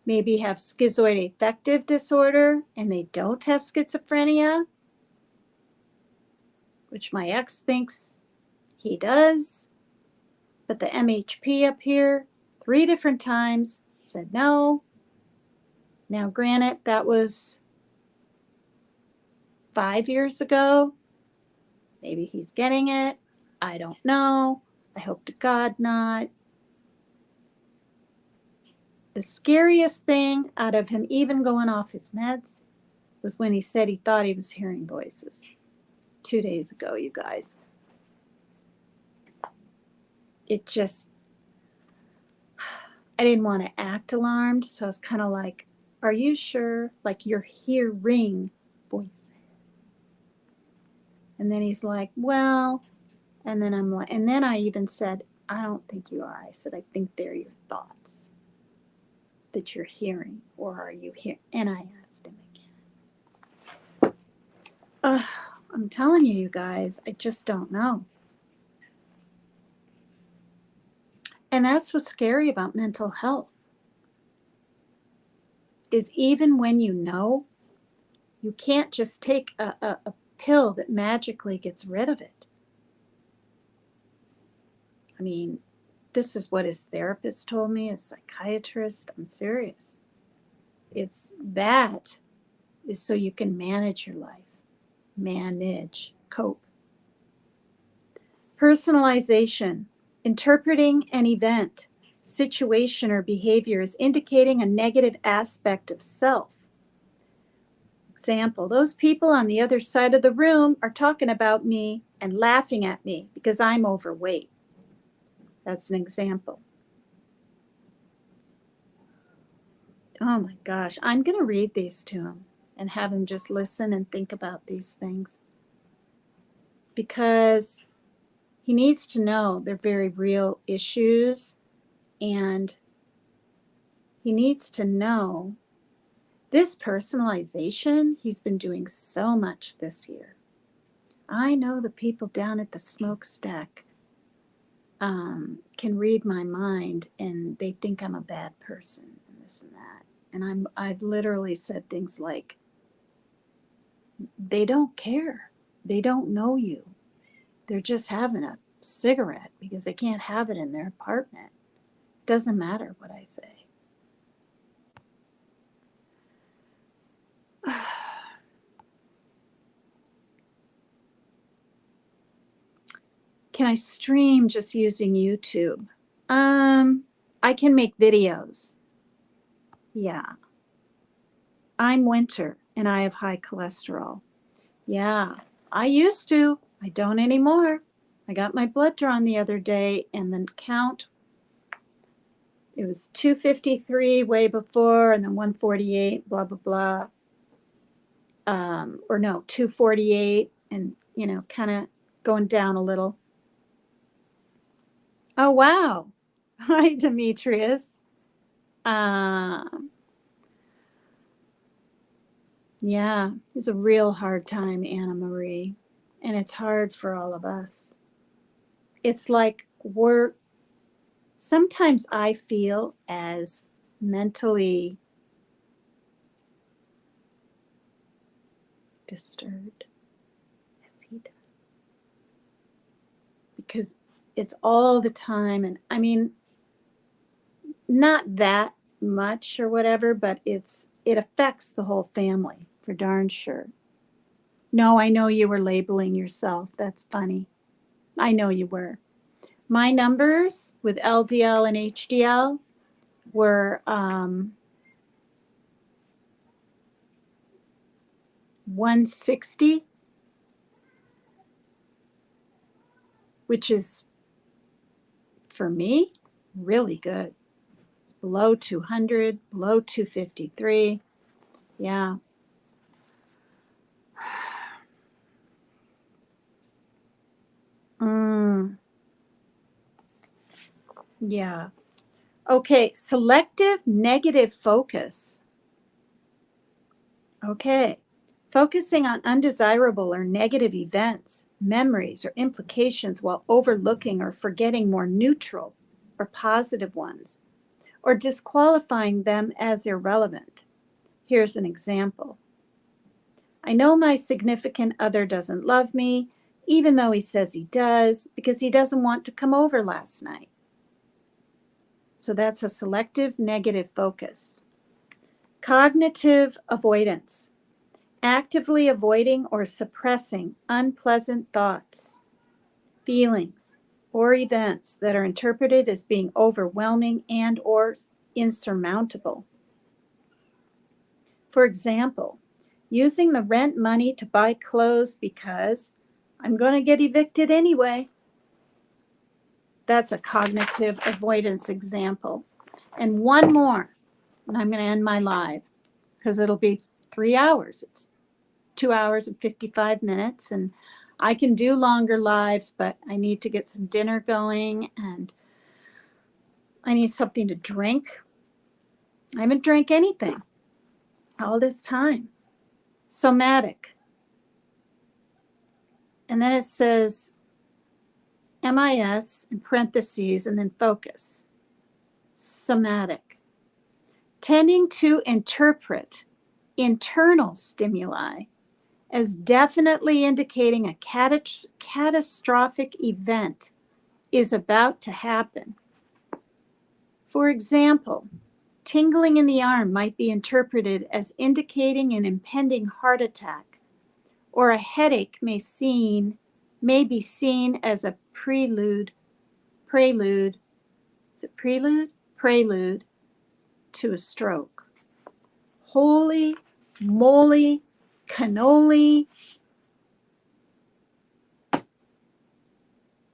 maybe have schizoid affective disorder and they don't have schizophrenia, which my ex thinks he does. But the MHP up here, 3 different times, said no. Now, granted, that was 5 years ago. Maybe he's getting it. I don't know. I hope to God not. The scariest thing out of him even going off his meds was when he said he thought he was hearing voices. 2 days ago, you guys. It just, I didn't want to act alarmed, so I was kind of like, are you sure? Like, you're hearing voices. And then he's like, well, and then I'm like, and then I even said, I don't think you are. I said, I think they're your thoughts that you're hearing, or are you hearing? And I asked him again. I'm telling you, you guys, I just don't know. And that's what's scary about mental health, is even when you know, you can't just take a pill that magically gets rid of it. I mean, this is what his therapist told me, his psychiatrist. I'm serious. It's that is so you can manage your life. Manage, cope. Personalization, interpreting an event, situation, or behavior as indicating a negative aspect of self. Example, those people on the other side of the room are talking about me and laughing at me because I'm overweight. That's an example. Oh my gosh, I'm going to read these to him and have him just listen and think about these things, because he needs to know they're very real issues, and he needs to know this personalization. He's been doing so much this year. I know the people down at the smokestack can read my mind, and they think I'm a bad person and this and that. And I've literally said things like, they don't care. They don't know you. They're just having a cigarette because they can't have it in their apartment. Doesn't matter what I say. Can I stream just using YouTube? I can make videos. Yeah. I'm Winter and I have high cholesterol. Yeah, I used to. I don't anymore. I got my blood drawn the other day and the count, it was 253 way before and then 148, blah, blah, blah. Or no, 248 and, kind of going down a little. Oh, wow. Hi, Demetrius. Yeah, it's a real hard time, Anna Marie. And it's hard for all of us. It's like sometimes I feel as mentally disturbed as he does. Because it's all the time. And I mean, not that much or whatever, but it affects the whole family for darn sure. No, I know you were labeling yourself. That's funny. I know you were. My numbers with LDL and HDL were 160, which is, for me, really good. It's below 200, below 253. Yeah. Yeah. Okay, selective negative focus. Okay. Focusing on undesirable or negative events, memories, or implications while overlooking or forgetting more neutral or positive ones, or disqualifying them as irrelevant. Here's an example. I know my significant other doesn't love me, even though he says he does, because he doesn't want to come over last night. So that's a selective negative focus. Cognitive avoidance. Actively avoiding or suppressing unpleasant thoughts, feelings, or events that are interpreted as being overwhelming and or insurmountable. For example, using the rent money to buy clothes because I'm going to get evicted anyway. That's a cognitive avoidance example. And one more, and I'm going to end my live because it'll be 3 hours. It's 2 hours and 55 minutes, and I can do longer lives, but I need to get some dinner going and I need something to drink. I haven't drank anything all this time. Somatic. And then it says MIS in parentheses and then focus. Somatic. Tending to interpret internal stimuli as definitely indicating a catastrophic event is about to happen. For example, tingling in the arm might be interpreted as indicating an impending heart attack, or a headache may be seen as a prelude to a stroke. Holy moly cannoli.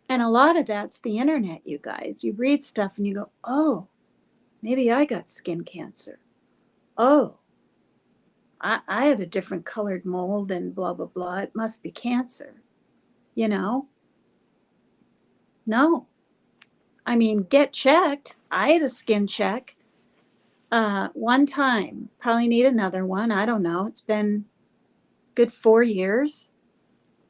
And a lot of that's the internet, you guys. You read stuff and you go, oh, maybe I got skin cancer. Oh, I have a different colored mold and blah, blah, blah. It must be cancer. No. I mean, get checked. I had a skin check one time. Probably need another one. I don't know. It's been good 4 years.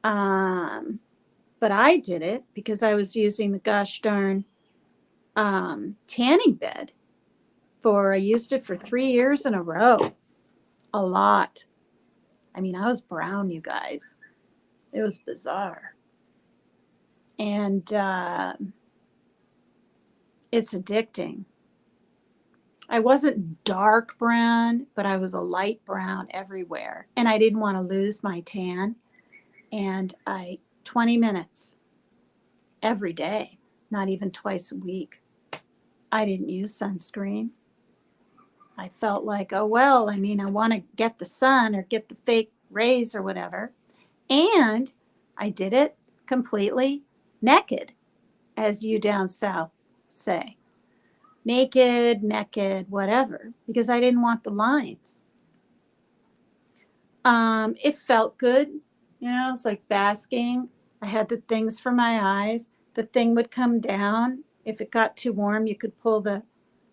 But I did it because I was using the gosh darn tanning bed I used it for 3 years in a row. A lot. I mean, I was brown, you guys. It was bizarre. And it's addicting. I wasn't dark brown, but I was a light brown everywhere. And I didn't want to lose my tan. And 20 minutes every day, not even twice a week. I didn't use sunscreen. I felt like, oh, well, I mean, I want to get the sun or get the fake rays or whatever. And I did it completely naked, as you down south say. Naked, whatever, because I didn't want the lines. It felt good. You know, it's like basking. I had the things for my eyes. The thing would come down. If it got too warm, you could pull the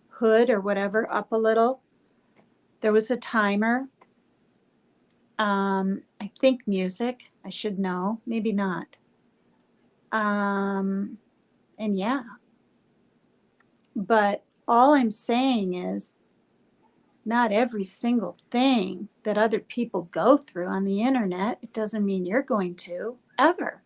hood or whatever up a little. There was a timer. I think music. I should know. Maybe not. And yeah. But all I'm saying is not every single thing that other people go through on the internet, it doesn't mean you're going to, ever.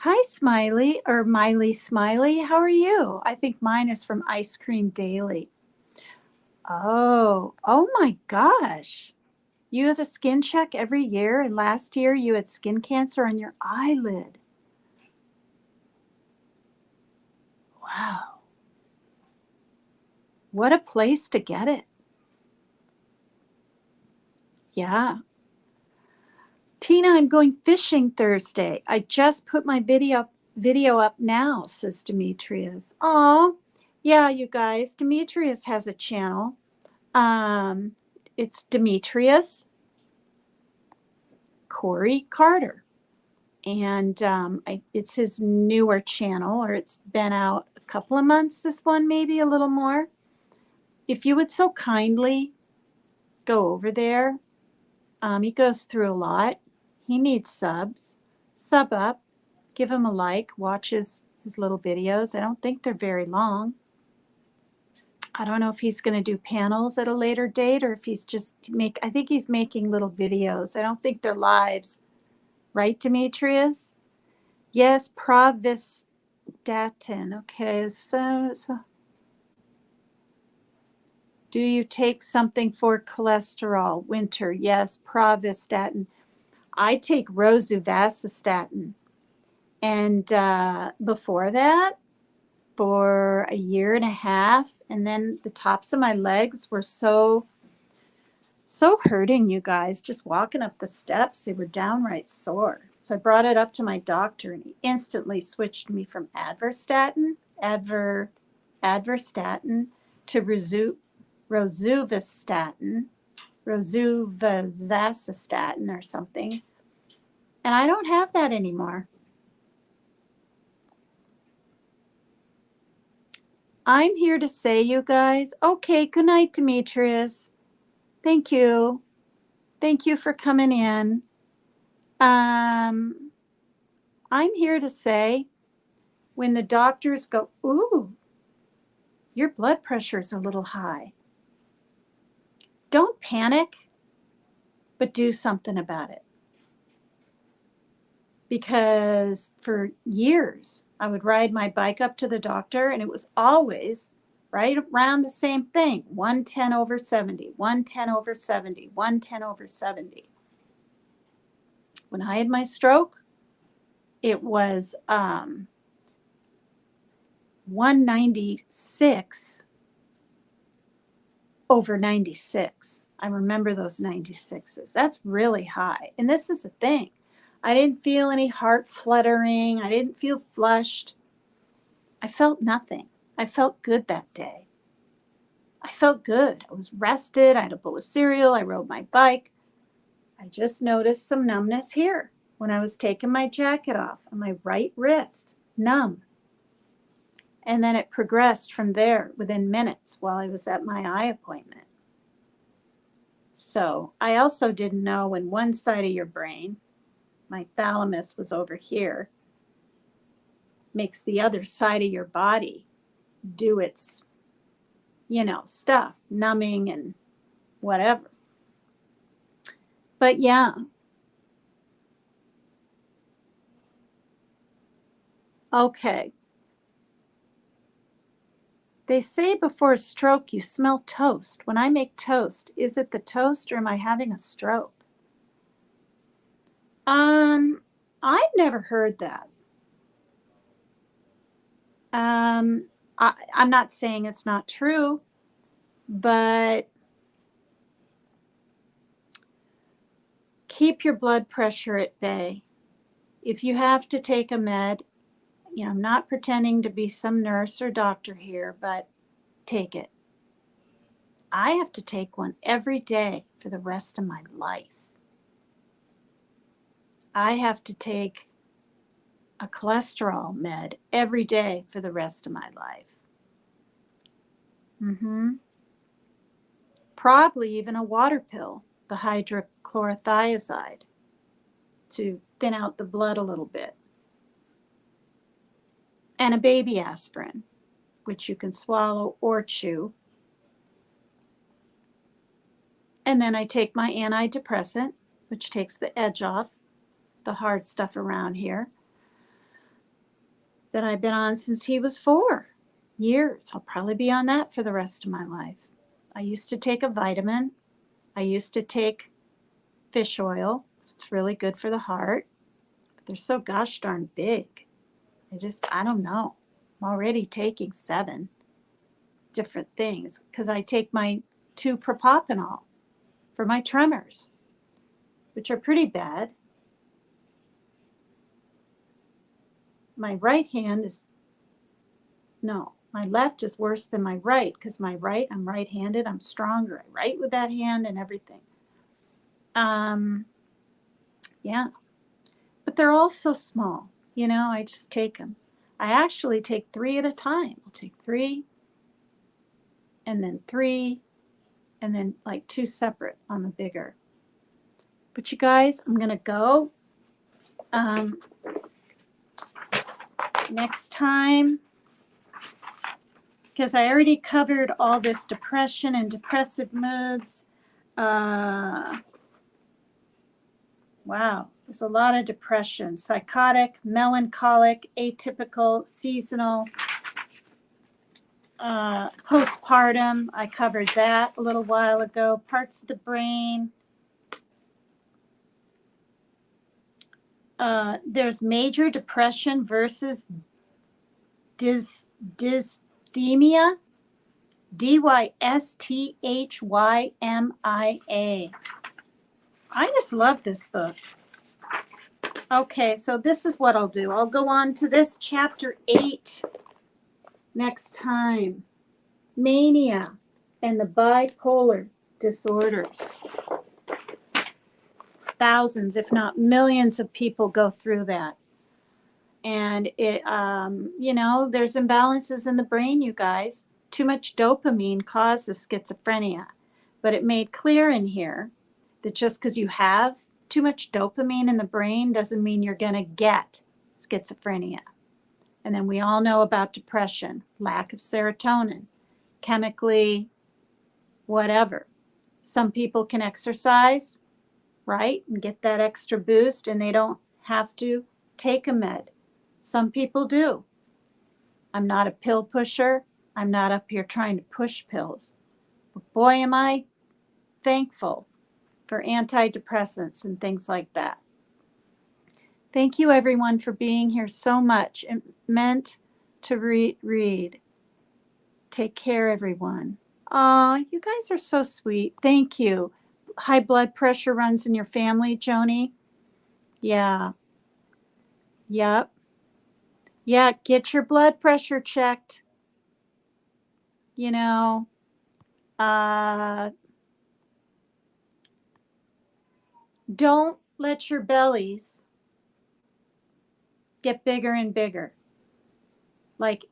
Hi, Smiley, or Miley Smiley. How are you? I think mine is from Ice Cream Daily. Oh my gosh. You have a skin check every year, and last year you had skin cancer on your eyelid. Wow. What a place to get it. Yeah. Tina, I'm going fishing Thursday. I just put my video up now, says Demetrius. Oh, yeah, you guys. Demetrius has a channel. It's Demetrius Corey Carter. And it's his newer channel, or it's been out a couple of months, this one, maybe a little more. If you would so kindly go over there. He goes through a lot. He needs subs. Sub up. Give him a like. Watch his little videos. I don't think they're very long. I don't know if he's going to do panels at a later date or if he's just I think he's making little videos. I don't think they're lives. Right, Demetrius? Yes, Provistatin. Okay, so do you take something for cholesterol? Winter, yes, Provistatin. I take rosuvastatin. And before that, for a year and a half, and then the tops of my legs were so hurting, you guys. Just walking up the steps, they were downright sore. So I brought it up to my doctor, and he instantly switched me from adverstatin to rosuvastatin or something. And I don't have that anymore. I'm here to say, you guys, okay, good night, Demetrius. Thank you. Thank you for coming in. I'm here to say, when the doctors go, ooh, your blood pressure is a little high, don't panic, but do something about it. Because for years, I would ride my bike up to the doctor, and it was always right around the same thing, 110/70, 110/70, 110/70. When I had my stroke, it was 196/96. I remember those 96s. That's really high. And this is the thing. I didn't feel any heart fluttering. I didn't feel flushed. I felt nothing. I felt good that day. I felt good. I was rested. I had a bowl of cereal. I rode my bike. I just noticed some numbness here when I was taking my jacket off on my right wrist, numb. And then it progressed from there within minutes while I was at my eye appointment. So I also didn't know when one side of your brain, my thalamus was over here, makes the other side of your body do its, stuff, numbing and whatever. But yeah. Okay. They say before a stroke you smell toast. When I make toast, is it the toast or am I having a stroke? I've never heard that. I'm not saying it's not true, but keep your blood pressure at bay. If you have to take a med, I'm not pretending to be some nurse or doctor here, but take it. I have to take one every day for the rest of my life. I have to take a cholesterol med every day for the rest of my life. Probably even a water pill, the hydrochlorothiazide, to thin out the blood a little bit. And a baby aspirin, which you can swallow or chew. And then I take my antidepressant, which takes the edge off the hard stuff around here, that I've been on since he was 4 years. I'll probably be on that for the rest of my life. I used to take a vitamin. I used to take fish oil. It's really good for the heart. But they're so gosh darn big. I don't know. I'm already taking 7 different things because I take my 2 propopanol for my tremors, which are pretty bad. My right hand my left is worse than my right because my right, I'm right-handed, I'm stronger. I write with that hand and everything. Yeah. But they're all so small, I just take them. I actually take 3 at a time. I'll take 3 and then 3 and then like 2 separate on the bigger. But you guys, I'm going to go. Next time, because I already covered all this depression and depressive moods. Wow, there's a lot of depression. Psychotic, melancholic, atypical, seasonal, postpartum. I covered that a little while ago. Parts of the brain. There's major depression versus dysthymia. dysthymmia. I just love this book. Okay, so this is what I'll do. I'll go on to this chapter 8 next time. Mania and the bipolar disorders. Thousands, if not millions of people go through that. And it, there's imbalances in the brain, you guys. Too much dopamine causes schizophrenia. But it made clear in here that just because you have too much dopamine in the brain doesn't mean you're going to get schizophrenia. And then we all know about depression, lack of serotonin, chemically, whatever. Some people can exercise, right, and get that extra boost, and they don't have to take a med. Some people do. I'm not a pill pusher. I'm not up here trying to push pills. But boy, am I thankful for antidepressants and things like that. Thank you, everyone, for being here so much. It meant to read. Take care, everyone. Oh, you guys are so sweet. Thank you. High blood pressure runs in your family, Joni? Yeah. Yep. Yeah, get your blood pressure checked. Don't let your bellies get bigger and bigger. Like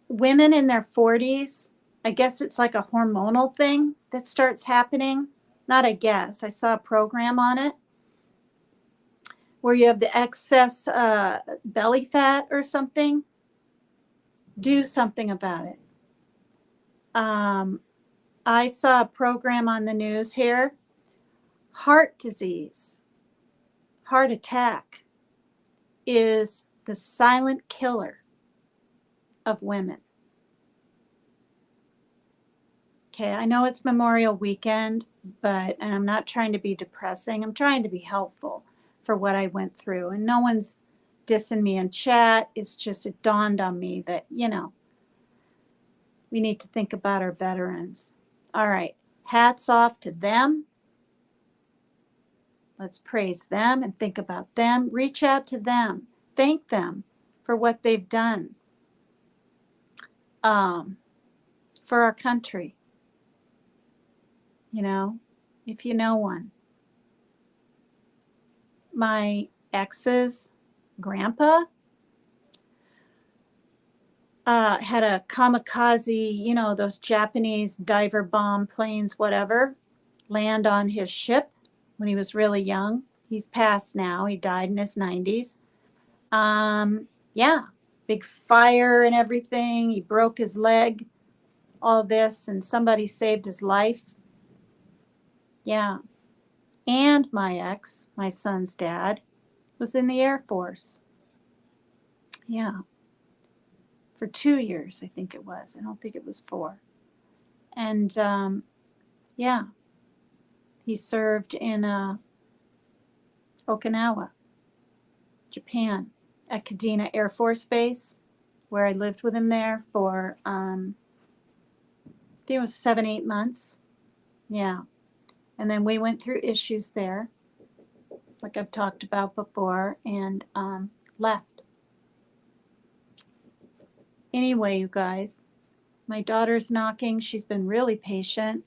women in their 40s, I guess it's like a hormonal thing that starts happening. Not I guess. I saw a program on it where you have the excess belly fat or something. Do something about it. I saw a program on the news here. Heart disease, heart attack is the silent killer of women. Okay, I know it's Memorial Weekend, and I'm not trying to be depressing. I'm trying to be helpful for what I went through. And no one's dissing me in chat. It's just, it dawned on me that, we need to think about our veterans. All right, hats off to them. Let's praise them and think about them. Reach out to them. Thank them for what they've done for our country. If you know one. My ex's grandpa had a kamikaze, those Japanese diver bomb planes, whatever, land on his ship when he was really young. He's passed now. He died in his 90s. Yeah, big fire and everything. He broke his leg, all this, and somebody saved his life. Yeah. And my ex, my son's dad, was in the Air Force. Yeah. For 2 years, I think it was. I don't think it was 4. And yeah, he served in Okinawa, Japan, at Kadena Air Force Base, where I lived with him there for, I think it was 7-8 months. Yeah. And then we went through issues there, like I've talked about before, and left. Anyway, you guys, my daughter's knocking. She's been really patient.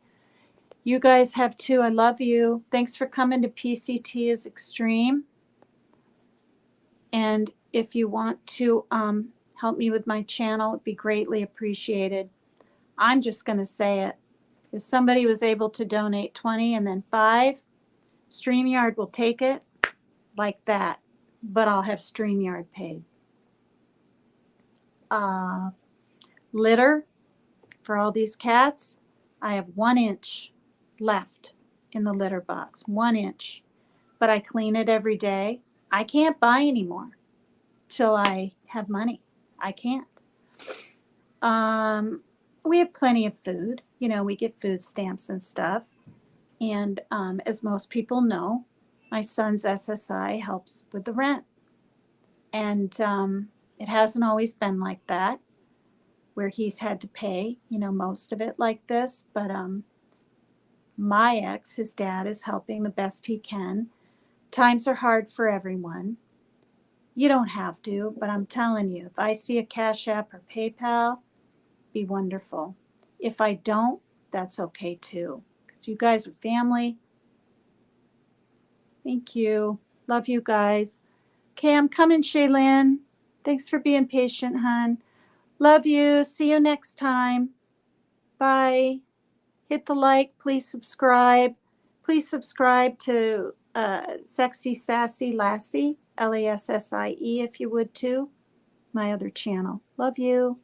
You guys have too. I love you. Thanks for coming to PCT is Extreme. And if you want to help me with my channel, it'd be greatly appreciated. I'm just going to say it. If somebody was able to donate 20 and then 5, StreamYard will take it like that. But I'll have StreamYard paid. Litter for all these cats. I have 1 inch left in the litter box. 1 inch. But I clean it every day. I can't buy anymore till I have money. I can't. We have plenty of food. We get food stamps and stuff. And as most people know, my son's SSI helps with the rent. And it hasn't always been like that, where he's had to pay, most of it like this. But my ex, his dad, is helping the best he can. Times are hard for everyone. You don't have to, but I'm telling you, if I see a Cash App or PayPal, be wonderful. If I don't, that's okay too, because you guys are family. Thank you. Love you guys. Okay, I'm coming, Shaylin. Thanks for being patient, hon. Love you. See you next time. Bye. Hit the like. Please subscribe. Please subscribe to Sexy Sassy Lassie, Lassie, if you would too. My other channel. Love you.